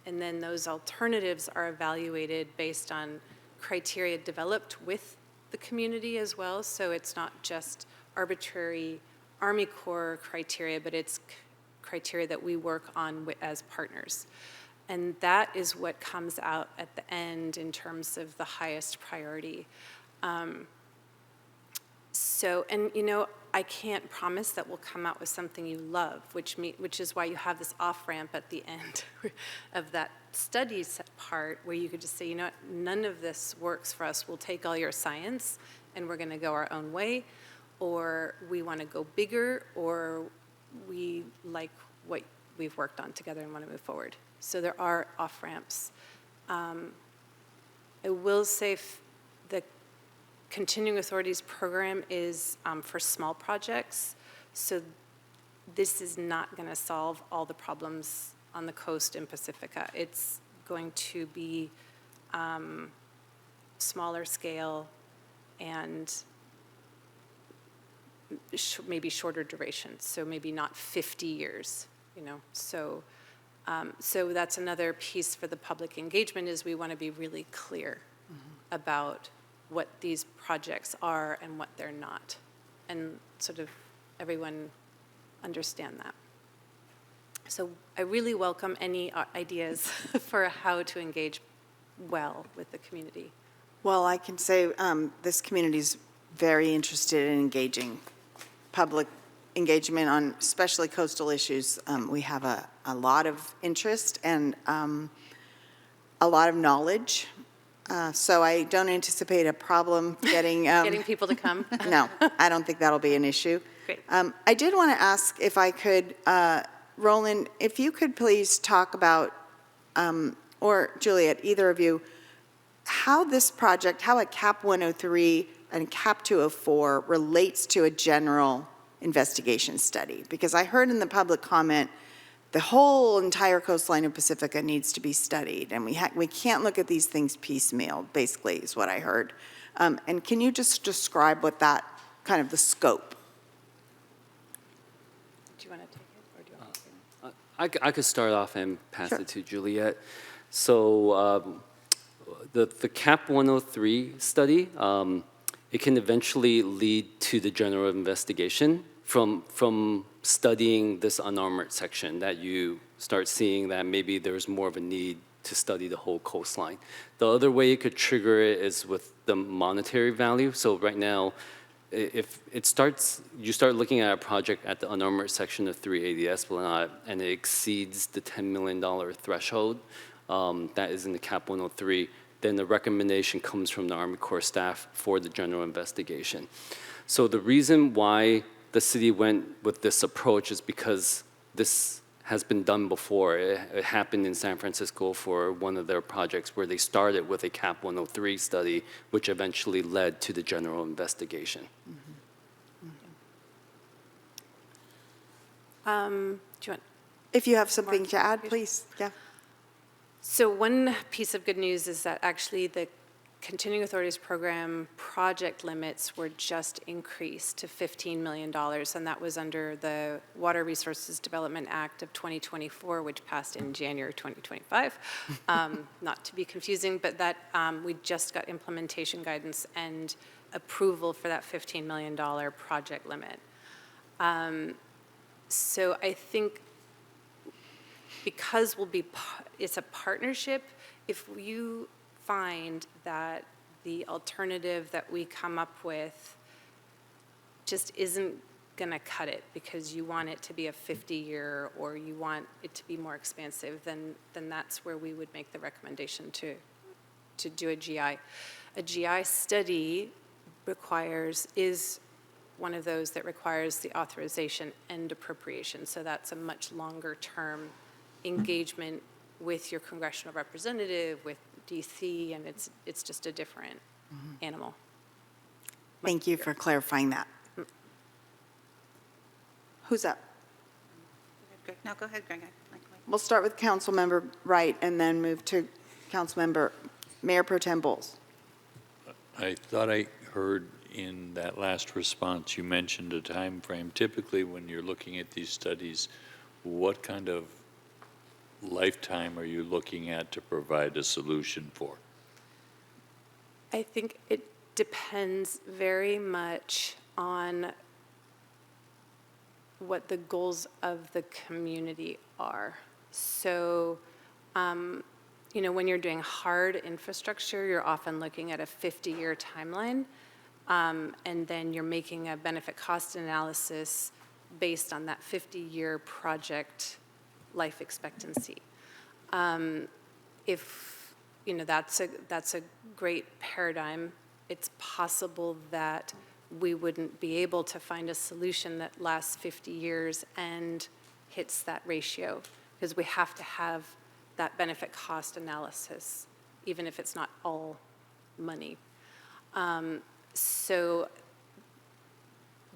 And then those alternatives are evaluated based on criteria developed with the community as well. So it's not just arbitrary Army Corps criteria, but it's criteria that we work on as partners. And that is what comes out at the end in terms of the highest priority. And you know, I can't promise that we'll come out with something you love, which is why you have this off-ramp at the end of that study part where you could just say, you know what, none of this works for us. We'll take all your science and we're going to go our own way, or we want to go bigger, or we like what we've worked on together and want to move forward. So there are off-ramps. I will say the Continuing Authorities program is for small projects, so this is not going to solve all the problems on the coast in Pacifica. It's going to be smaller scale and maybe shorter duration, so maybe not 50 years, you know. So that's another piece for the public engagement, is we want to be really clear about what these projects are and what they're not, and sort of everyone understand that. So I really welcome any ideas for how to engage well with the community. Well, I can say this community is very interested in engaging, public engagement on especially coastal issues. We have a lot of interest and a lot of knowledge. So I don't anticipate a problem getting... Getting people to come? No, I don't think that'll be an issue. Great. I did want to ask if I could, Roland, if you could please talk about, or Juliet, either of you, how this project, how a CAP 103 and CAP 204 relates to a general investigation study. Because I heard in the public comment, the whole entire coastline of Pacifica needs to be studied, and we can't look at these things piecemeal, basically, is what I heard. And can you just describe what that, kind of the scope? Do you want to take it, or do you want me to? I could start off and pass it to Juliet. So the CAP 103 study, it can eventually lead to the general investigation from studying this unarmored section, that you start seeing that maybe there's more of a need to study the whole coastline. The other way you could trigger it is with the monetary value. So right now, if it starts, you start looking at a project at the unarmored section of 380 Esplanade, and it exceeds the $10 million threshold that is in the CAP 103, then the recommendation comes from the Army Corps staff for the general investigation. So the reason why the city went with this approach is because this has been done before. It happened in San Francisco for one of their projects where they started with a CAP 103 study, which eventually led to the general investigation. Do you want? If you have something to add, please. Yeah. So one piece of good news is that actually the Continuing Authorities Program project limits were just increased to $15 million, and that was under the Water Resources Development Act of 2024, which passed in January 2025. Not to be confusing, but that we just got implementation guidance and approval for that $15 million project limit. So I think because it's a partnership, if you find that the alternative that we come up with just isn't going to cut it because you want it to be a 50-year or you want it to be more expansive, then that's where we would make the recommendation to do a GI. A GI study is one of those that requires the authorization and appropriation, so that's a much longer term engagement with your congressional representative, with DC, and it's just a different animal. Thank you for clarifying that. Who's up? No, go ahead, Greg. We'll start with Councilmember Wright and then move to Mayor Pro Tem Bowles. I thought I heard in that last response, you mentioned a time frame. Typically, when you're looking at these studies, what kind of lifetime are you looking at to provide a solution for? I think it depends very much on what the goals of the community are. So, when you're doing hard infrastructure, you're often looking at a 50-year timeline, and then you're making a benefit cost analysis based on that 50-year project life expectancy. If that's a great paradigm, it's possible that we wouldn't be able to find a solution that lasts 50 years and hits that ratio, because we have to have that benefit cost analysis, even if it's not all money. So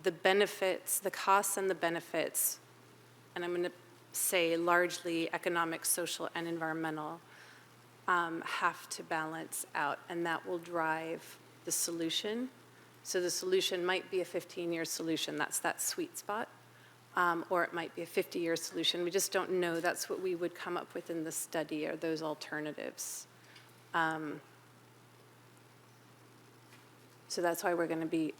the benefits, the costs and the benefits, and I'm going to say largely economic, social, and environmental, have to balance out, and that will drive the solution. So the solution might be a 15-year solution, that's that sweet spot, or it might be a 50-year solution. We just don't know. That's what we would come up with in the study, are those alternatives. So that's why we're going to be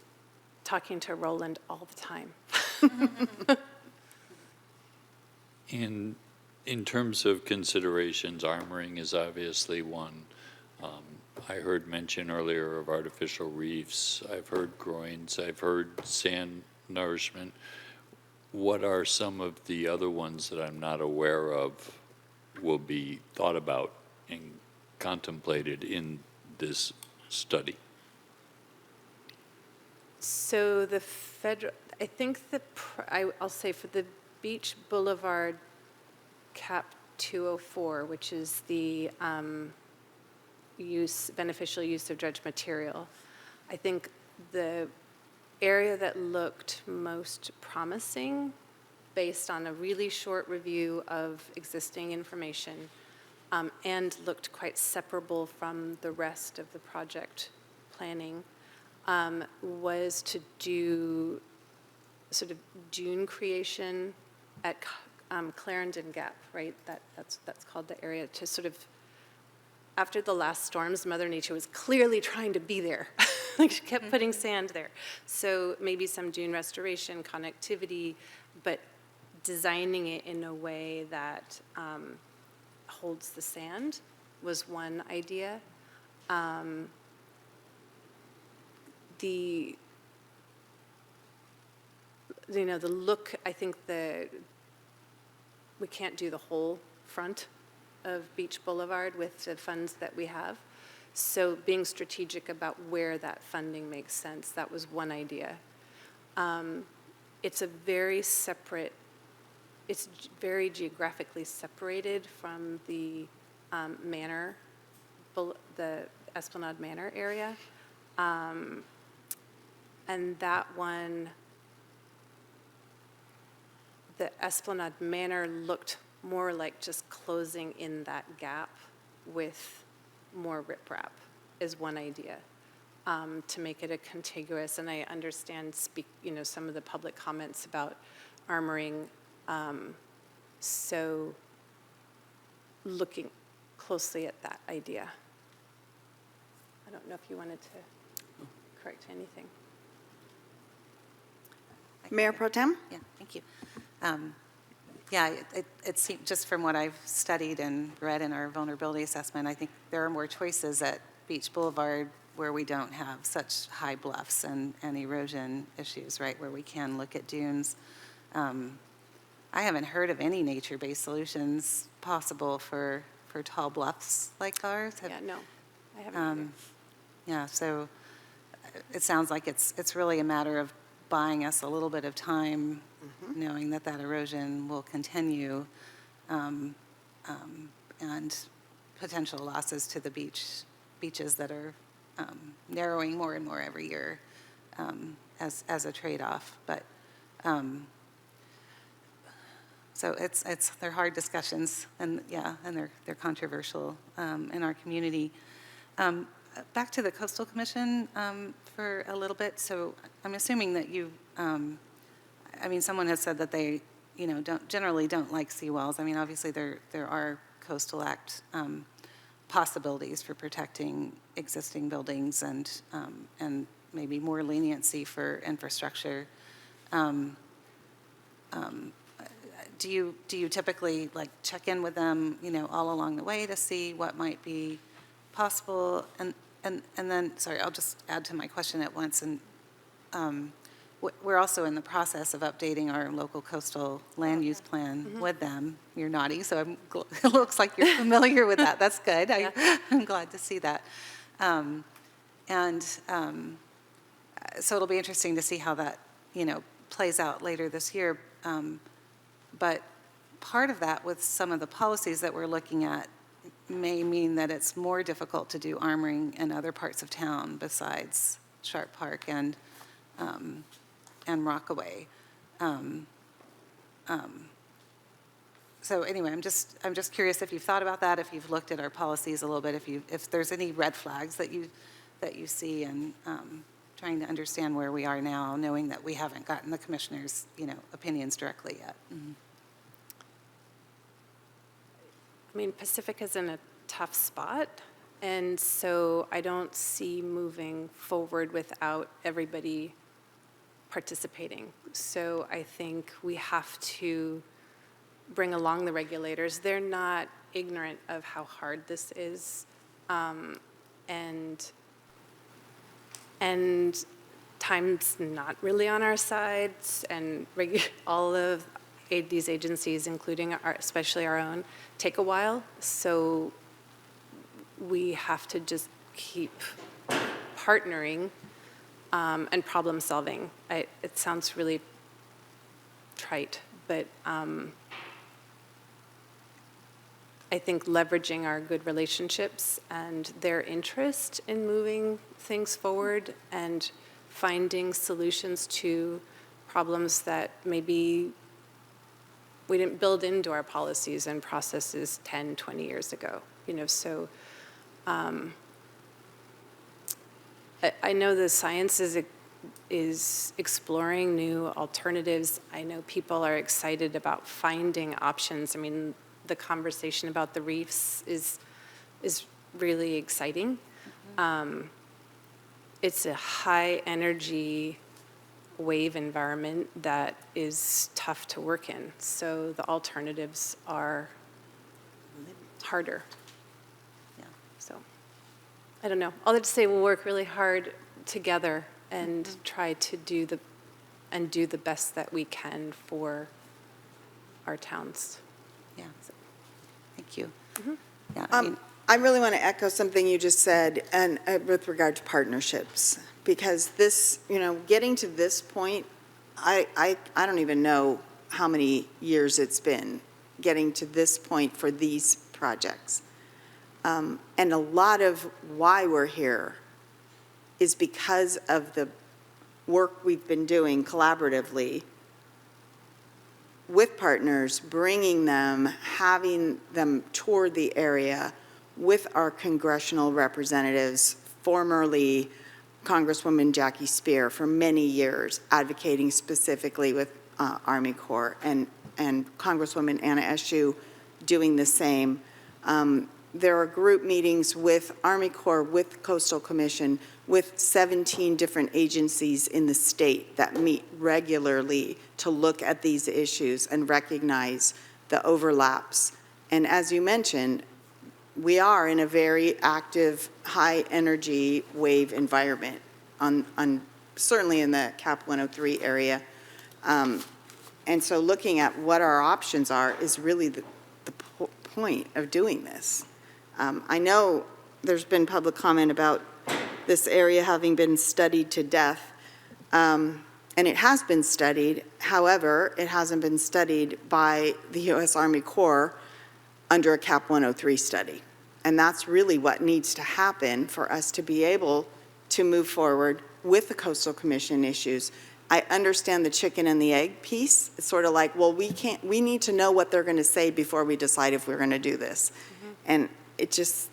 talking to Roland all the time. In terms of considerations, armoring is obviously one. I heard mention earlier of artificial reefs. I've heard groins. I've heard sand nourishment. What are some of the other ones that I'm not aware of will be thought about and contemplated in this study? So the federal, I think I'll say for the Beach Boulevard Cap 204, which is the beneficial use of dredge material, I think the area that looked most promising, based on a really short review of existing information, and looked quite separable from the rest of the project planning, was to do sort of dune creation at Clarendon Gap, right? That's called the area, to sort of, after the last storms, Mother Nature was clearly trying to be there. Like, she kept putting sand there. So maybe some dune restoration, connectivity, but designing it in a way that holds the sand was one idea. The look, I think we can't do the whole front of Beach Boulevard with the funds that we have. So being strategic about where that funding makes sense, that was one idea. It's very geographically separated from the Manor, the Esplanade Manor area. And that one, the Esplanade Manor looked more like just closing in that gap with more riprap, is one idea, to make it a contiguous. And I understand some of the public comments about armoring, so looking closely at that idea. I don't know if you wanted to correct anything. Mayor Pro Tem? Yeah, thank you. It seems, just from what I've studied and read in our vulnerability assessment, I think there are more choices at Beach Boulevard where we don't have such high bluffs and erosion issues, right, where we can look at dunes. I haven't heard of any nature-based solutions possible for tall bluffs like ours. No, I haven't. Yeah, so it sounds like it's really a matter of buying us a little bit of time, knowing that erosion will continue, and potential losses to the beaches that are narrowing more and more every year, as a trade-off. But so So they're hard discussions, and they're controversial in our community. Back to the Coastal Commission for a little bit. So I'm assuming that someone has said that they, generally don't like seawalls. I mean, obviously there are Coastal Act possibilities for protecting existing buildings and maybe more leniency for infrastructure. Do you typically check in with them, all along the way to see what might be possible? And then, sorry, I'll just add to my question at once. And we're also in the process of updating our local coastal land use plan with them. You're nodding, so it looks like you're familiar with that. That's good. I'm glad to see that. So it'll be interesting to see how that, plays out later this year. But part of that with some of the policies that we're looking at may mean that it's more difficult to do armoring in other parts of town besides Sharp Park and Rockaway. So anyway, I'm just curious if you've thought about that, if you've looked at our policies a little bit, if there's any red flags that you see, and trying to understand where we are now, knowing that we haven't gotten the commissioners' opinions directly yet. I mean, Pacifica's in a tough spot, and so I don't see moving forward without everybody participating. So I think we have to bring along the regulators. They're not ignorant of how hard this is, and time's not really on our side, and all of these agencies, including especially our own, take a while. So we have to just keep partnering and problem solving. It sounds really trite, but I think leveraging our good relationships and their interest in moving things forward and finding solutions to problems that maybe we didn't build into our policies and processes 10, 20 years ago. So I know the science is exploring new alternatives. I know people are excited about finding options. I mean, the conversation about the reefs is really exciting. It's a high energy wave environment that is tough to work in. So the alternatives are harder. Yeah. So I don't know. All that to say, we'll work really hard together and try to do the best that we can for our towns. Yeah. Thank you. Yeah, I really want to echo something you just said, and with regard to partnerships, because this, getting to this point, I don't even know how many years it's been getting to this point for these projects. And a lot of why we're here is because of the work we've been doing collaboratively with partners, bringing them, having them tour the area with our congressional representatives, formerly Congresswoman Jackie Spear for many years, advocating specifically with Army Corps, and Congresswoman Anna Eshoo doing the same. There are group meetings with Army Corps, with Coastal Commission, with 17 different agencies in the state that meet regularly to look at these issues and recognize the overlaps. And as you mentioned, we are in a very active, high-energy wave environment, certainly in the CAP 103 area. And so looking at what our options are is really the point of doing this. I know there's been public comment about this area having been studied to death, and it has been studied. However, it hasn't been studied by the U.S. Army Corps under a CAP 103 study. And that's really what needs to happen for us to be able to move forward with the Coastal Commission issues I understand the chicken and the egg piece. It's sort of like, well, we need to know what they're going to say before we decide if we're going to do this. And it just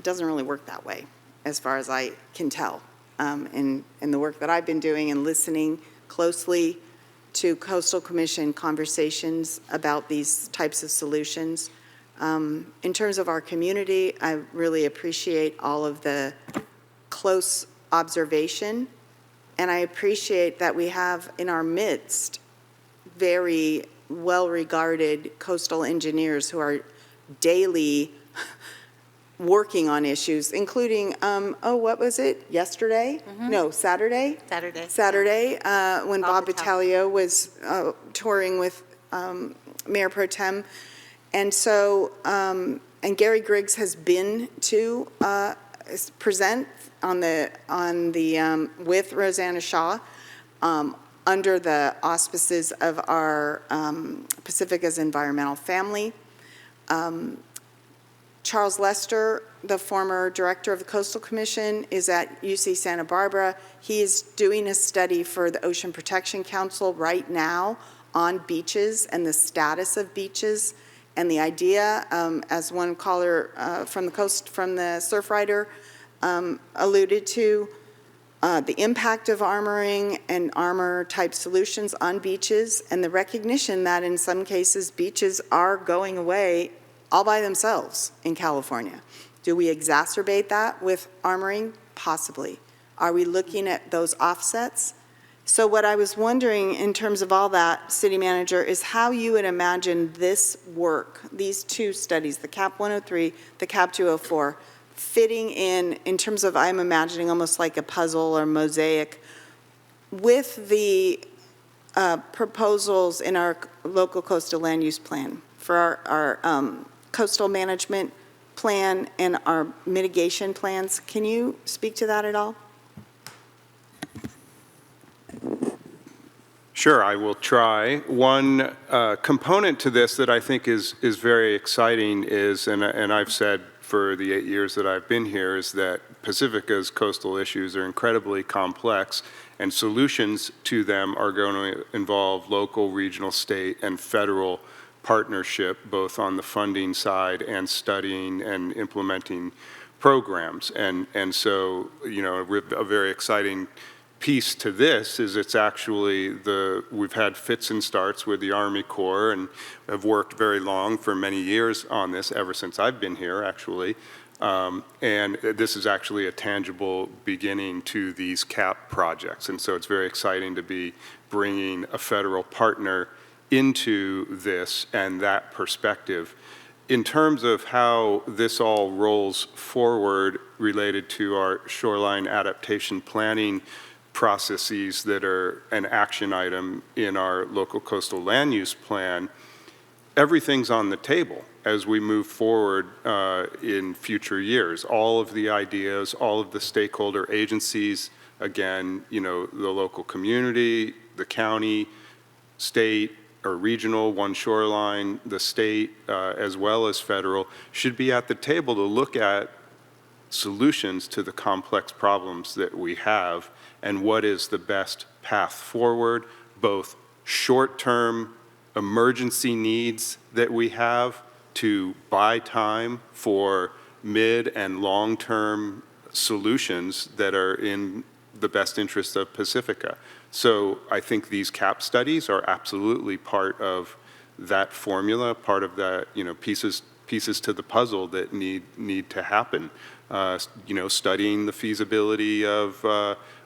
doesn't really work that way, as far as I can tell. In the work that I've been doing and listening closely to Coastal Commission conversations about these types of solutions. In terms of our community, I really appreciate all of the close observation, and I appreciate that we have in our midst very well-regarded coastal engineers who are daily working on issues, including, what was it, yesterday? No, Saturday? Saturday, when Bob Battaglio was touring with Mayor Pro Tem. And so, and Gary Griggs has been to present on the with Rosanna Shaw under the auspices of our Pacifica's environmental family. Charles Lester, the former director of the Coastal Commission, is at UC Santa Barbara. He is doing a study for the Ocean Protection Council right now on beaches and the status of beaches. And the idea, as one caller from the Surfrider alluded to, the impact of armoring and armor-type solutions on beaches, and the recognition that in some cases beaches are going away all by themselves in California. Do we exacerbate that with armoring? Possibly. Are we looking at those offsets? So what I was wondering in terms of all that, City Manager, is how you would imagine this work, these two studies, the CAP 103, the CAP 204, fitting in terms of, I'm imagining almost like a puzzle or mosaic, with the proposals in our local coastal land use plan for our coastal management plan and our mitigation plans. Can you speak to that at all? Sure, I will try. One component to this that I think is very exciting is, and I've said for the 8 years that I've been here, is that Pacifica's coastal issues are incredibly complex, and solutions to them are going to involve local, regional, state, and federal partnership, both on the funding side and studying and implementing programs. And so, you know, a very exciting piece to this is it's actually we've had fits and starts with the Army Corps and have worked very long for many years on this, ever since I've been here, actually. And this is actually a tangible beginning to these CAP projects. And so it's very exciting to be bringing a federal partner into this and that perspective. In terms of how this all rolls forward related to our shoreline adaptation planning processes that are an action item in our local coastal land use plan, everything's on the table as we move forward in future years. All of the ideas, all of the stakeholder agencies, again, you know, the local community, the county, state, or regional, one shoreline, the state, as well as federal, should be at the table to look at solutions to the complex problems that we have and what is the best path forward, both short-term emergency needs that we have to buy time for mid and long-term solutions that are in the best interest of Pacifica. So I think these CAP studies are absolutely part of that formula, part of that, you know, pieces to the puzzle that need to happen. You know, studying the feasibility of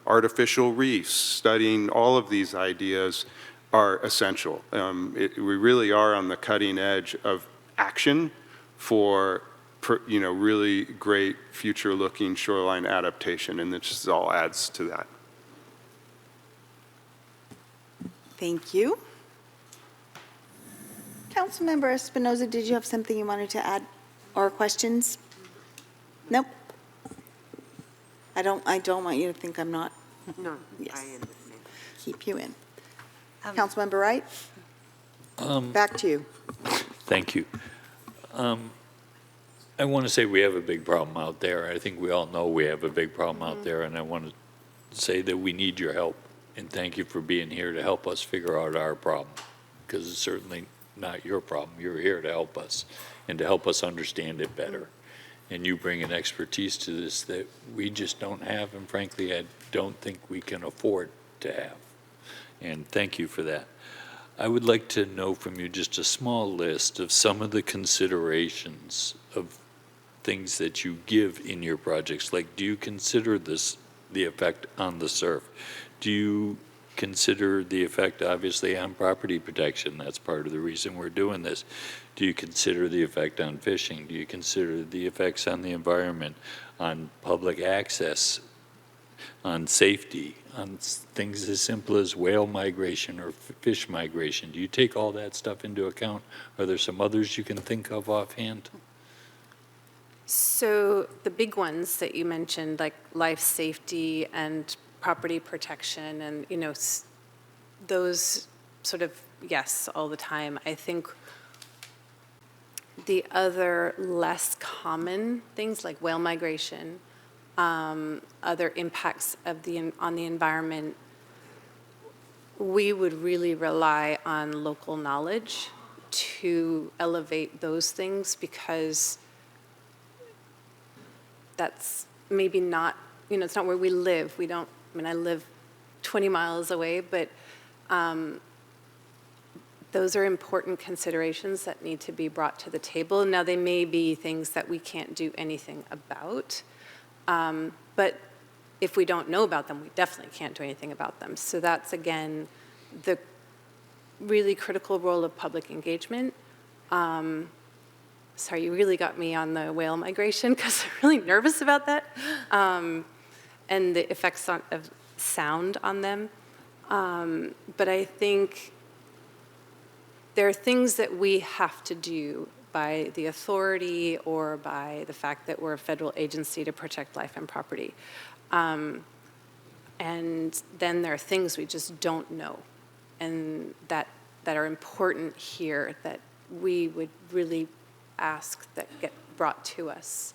artificial reefs, studying all of these ideas are essential. We really are on the cutting edge of action for, you know, really great future-looking shoreline adaptation, and this all adds to that. Thank you. Councilmember Espinoza, did you have something you wanted to add or questions? Nope. I don't want you to think I'm not. No, yes. I understand. Keep you in. Councilmember Wright? Back to you. Thank you. I want to say we have a big problem out there. I think we all know we have a big problem out there, and I want to say that we need your help. And thank you for being here to help us figure out our problem, because it's certainly not your problem. You're here to help us and to help us understand it better. And you bring an expertise to this that we just don't have, and frankly, I don't think we can afford to have. And thank you for that. I would like to know from you just a small list of some of the considerations of things that you give in your projects. Like, do you consider this the effect on the surf? Do you consider the effect, obviously, on property protection? That's part of the reason we're doing this. Do you consider the effect on fishing? Do you consider the effects on the environment, on public access, on safety, on things as simple as whale migration or fish migration? Do you take all that stuff into account? Are there some others you can think of offhand? So the big ones that you mentioned, like life safety and property protection and, those sort of, yes, all the time. I think the other less common things like whale migration, other impacts of on the environment, we would really rely on local knowledge to elevate those things, because that's maybe not, it's not where we live. I live 20 miles away, but those are important considerations that need to be brought to the table. Now, they may be things that we can't do anything about, but if we don't know about them, we definitely can't do anything about them. So that's, again, the really critical role of public engagement. Sorry, you really got me on the whale migration, because I'm really nervous about that, and the effects of sound on them. But I think there are things that we have to do by the authority or by the fact that we're a federal agency to protect life and property. And then there are things we just don't know, and that are important here that we would really ask that get brought to us.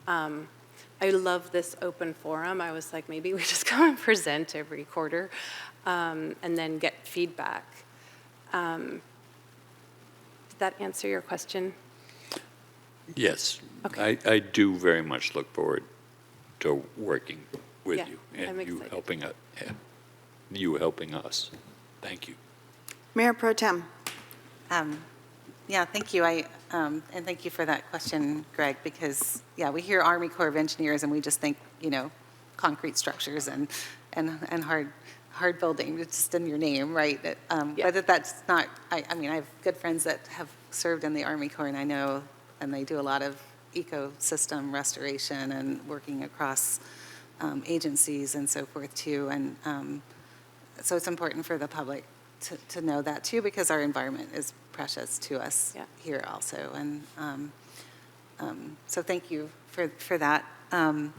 I love this open forum. I was like, maybe we just come and present every quarter and then get feedback. Did that answer your question? Yes. Okay. I do very much look forward to working with Yeah, you I'm and excited. you helping us. Thank you. Mayor Pro Tem. Yeah, thank you. And thank you for that question, Greg, because, we hear Army Corps of Engineers and we just think, concrete structures and hard building, it's just in your name, right? But that's not, I have good friends that have served in the Army Corps, and I know, and they do a lot of ecosystem restoration and working across agencies and so forth too. And so it's important for the public to know that too, because our environment is precious to us here also. And so thank you for that. And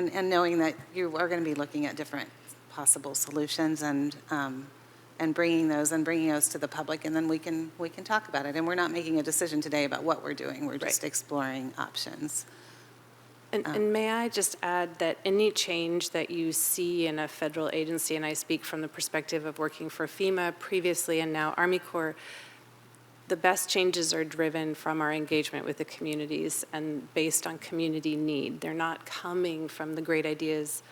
knowing that you are going to be looking at different possible solutions and bringing those to the public, and then we can talk about it. And we're not making a decision today about what we're doing. We're just exploring options. And may I just add that any change that you see in a federal agency, and I speak from the perspective of working for FEMA previously and now Army Corps, the best changes are driven from our engagement with the communities and based on community need. They're not coming from the great ideas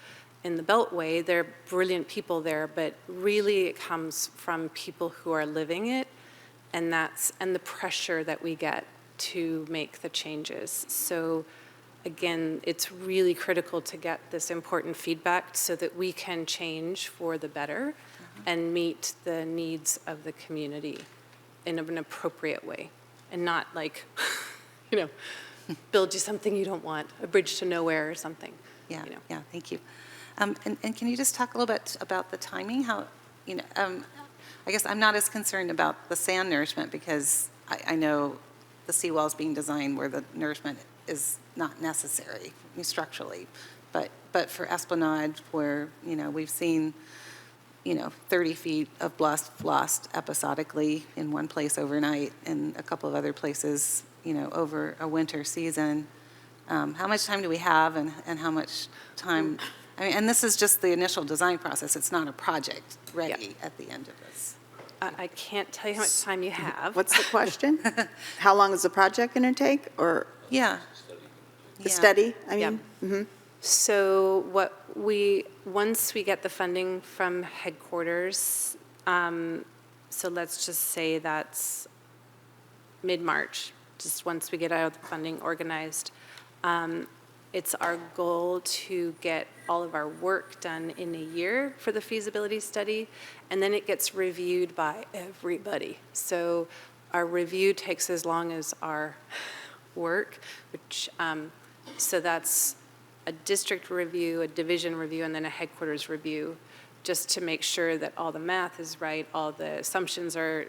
in the Beltway. They're brilliant people there, but really it comes from people who are living it, and the pressure that we get to make the changes. So again, it's really critical to get this important feedback so that we can change for the better and meet the needs of the community in an appropriate way, and not like, build you something you don't want, a bridge to nowhere or something. Yeah, thank you. And can you just talk a little bit about the timing? How, I guess I'm not as concerned about the sand nourishment, because I know the seawall's being designed where the nourishment is not necessary structurally, but for Esplanade, where we've seen 30 feet of bluff lost episodically in one place overnight, and a couple of other places over a winter season. How much time do we have, and how much time I mean, and this is just the initial design process. It's not a project ready at the end of this. I can't tell you how much time you have. What's the question? How long is the project going to take, or Yeah. the Yeah. study? I Yeah. mean, mhm. So once we get the funding from headquarters, so let's just say that's mid-March, just once we get out the funding organized. It's our goal to get all of our work done in a year for the feasibility study, and then it gets reviewed by everybody. So our review takes as long as our work, which, so that's a district review, a division review, and then a headquarters review, just to make sure that all the math is right, all the assumptions are,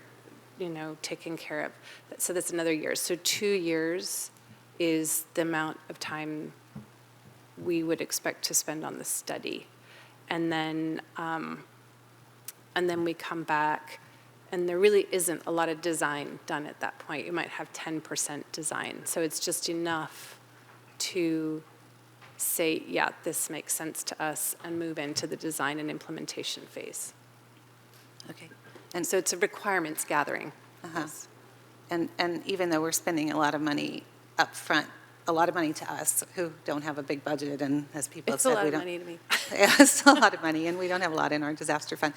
taken care of. So that's another year. So 2 years is the amount of time we would expect to spend on the study. And then we come back, and there really isn't a lot of design done at that point. You might have 10% design. So it's just enough to say, yeah, this makes sense to us, and move into the design and implementation phase. Okay. And so it's a requirements gathering. Uh-huh. And even though we're spending a lot of money up front, a lot of money to us who don't have a big budget, and as people have It's a said, lot we of don't. money to me. Yeah, it's a lot of money, and we don't have a lot in our disaster fund.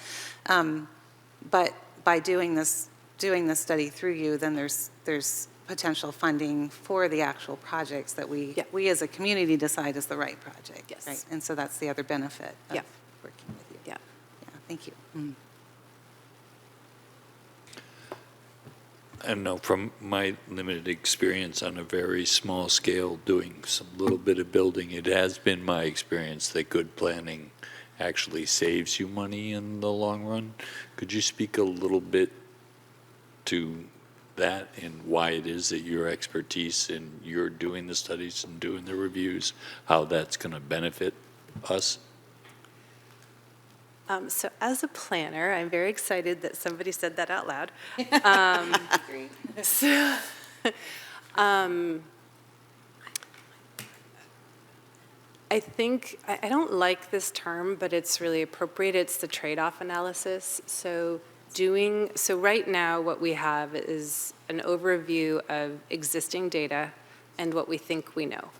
But by doing this study through you, then there's potential funding for the actual projects that we as a community decide is the right project. Yes. Right? And so that's the other benefit of Yeah. working with you. Yeah. Yeah, thank you. I don't know, from my limited experience on a very small scale, doing some little bit of building, it has been my experience that good planning actually saves you money in the long run. Could you speak a little bit to that and why it is that your expertise and you're doing the studies and doing the reviews, how that's going to benefit us? So as a planner, I'm very excited that somebody said that out loud. So, I think, I don't like this term, but it's really appropriate. It's the trade-off analysis. So right now, what we have is an overview of existing data and what we think we know.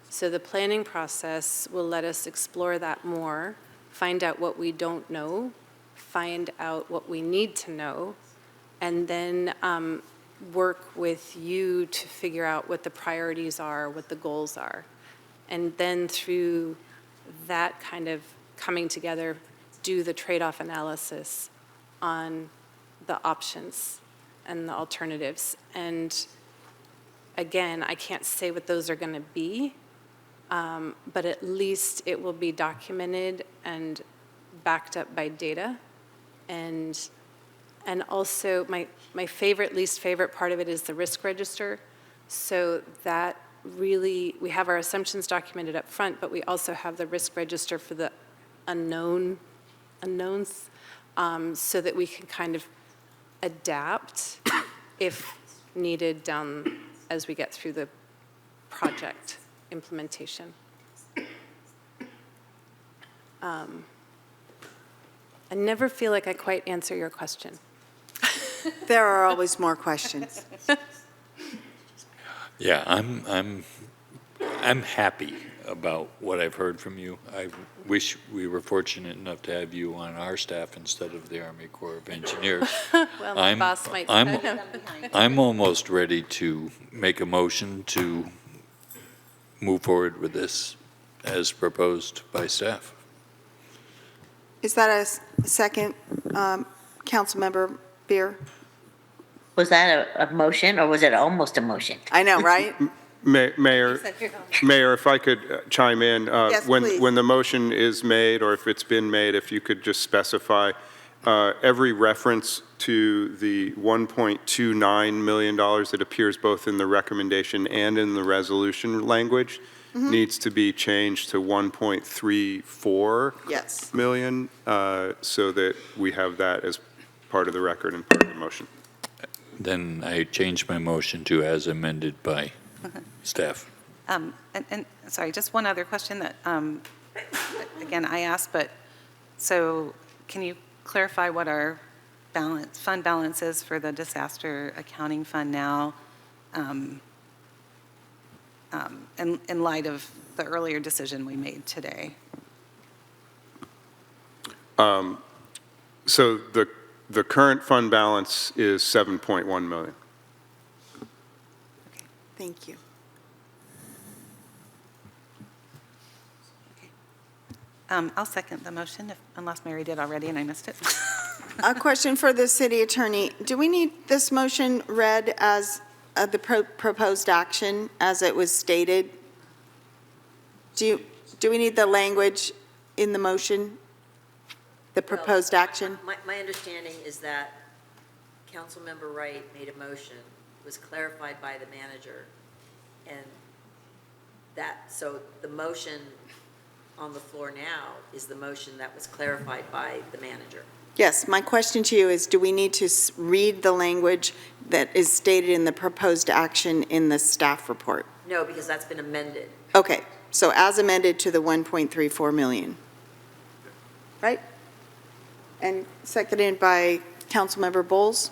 So the planning process will let us explore that more, find out what we don't know, find out what we need to know, and then work with you to figure out what the priorities are, what the goals are. And then through that kind of coming together, do the trade-off analysis on the options and the alternatives. And again, I can't say what those are going to be, but at least it will be documented and backed up by data. And also, my favorite, least favorite part of it is the risk register. So that really, we have our assumptions documented up front, but we also have the risk register for the unknowns, so that we can kind of adapt if needed down as we get through the project implementation. I never feel like I quite answer your question. There are always more questions. Yeah, I'm happy about what I've heard from you. I wish we were fortunate enough to have you on our staff instead of the Army Corps of Engineers. Well, my boss might. I'm almost ready to make a motion to move forward with this as proposed by staff. Is that a second, Councilmember Beer? Was that a motion, or was it almost a motion? I know, right? Mayor, if I could chime in. Yes, please. When the motion is made, or if it's been made, if you could just specify every reference to the $1.29 million that appears both in the recommendation and in the resolution language needs to be changed to 1.34 million, so that we have that as part of the record and part of the motion. Then I change my motion to as amended by staff. And sorry, just one other question that again, I asked, but, so can you clarify what our fund balance is for the disaster accounting fund now, in light of the earlier decision we made today? So the current fund balance is 7.1 million. Thank you. I'll second the motion, unless Mary did already and I missed it. A question for the city attorney. Do we need this motion read as the proposed action as it was stated? Do we need the language in the motion, the proposed action? My understanding is that Councilmember Wright made a motion, was clarified by the manager, and so the motion on the floor now is the motion that was clarified by the manager. Yes, my question to you is, do we need to read the language that is stated in the proposed action in the staff report? No, because that's been amended. Okay, so as amended to the 1.34 million. Right? And seconded by Councilmember Bowles?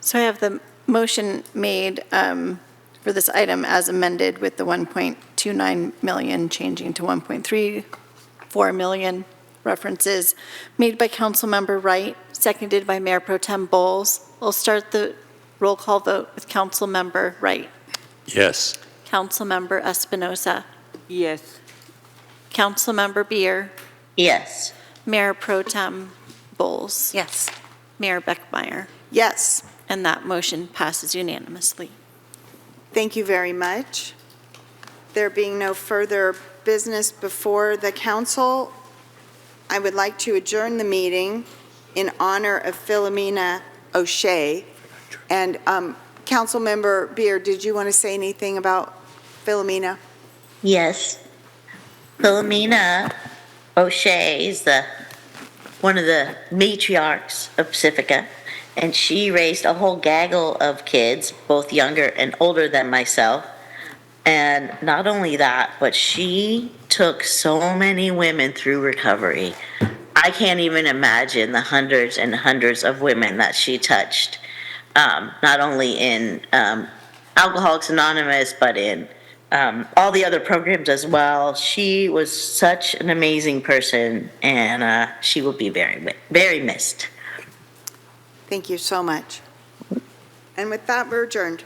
So I have the motion made for this item as amended with the 1.29 million changing to 1.34 million references made by Councilmember Wright, seconded by Mayor Pro Tem Bowles. We'll start the roll call vote with Councilmember Wright. Yes. Councilmember Espinosa. Yes. Councilmember Beer. Yes. Mayor Pro Tem Bowles. Yes. Mayor Beckmeyer. Yes. And that motion passes unanimously. Thank you very much. There being no further business before the council, I would like to adjourn the meeting in honor of Philomena O'Shea. And Councilmember Beer, did you want to say anything about Philomena? Yes. Philomena O'Shea is one of the matriarchs of Pacifica, and she raised a whole gaggle of kids, both younger and older than myself. And not only that, but she took so many women through recovery. I can't even imagine the hundreds and hundreds of women that she touched, not only in Alcoholics Anonymous, but in all the other programs as well. She was such an amazing person, and she will be very, very missed. Thank you so much. And with that, we're adjourned.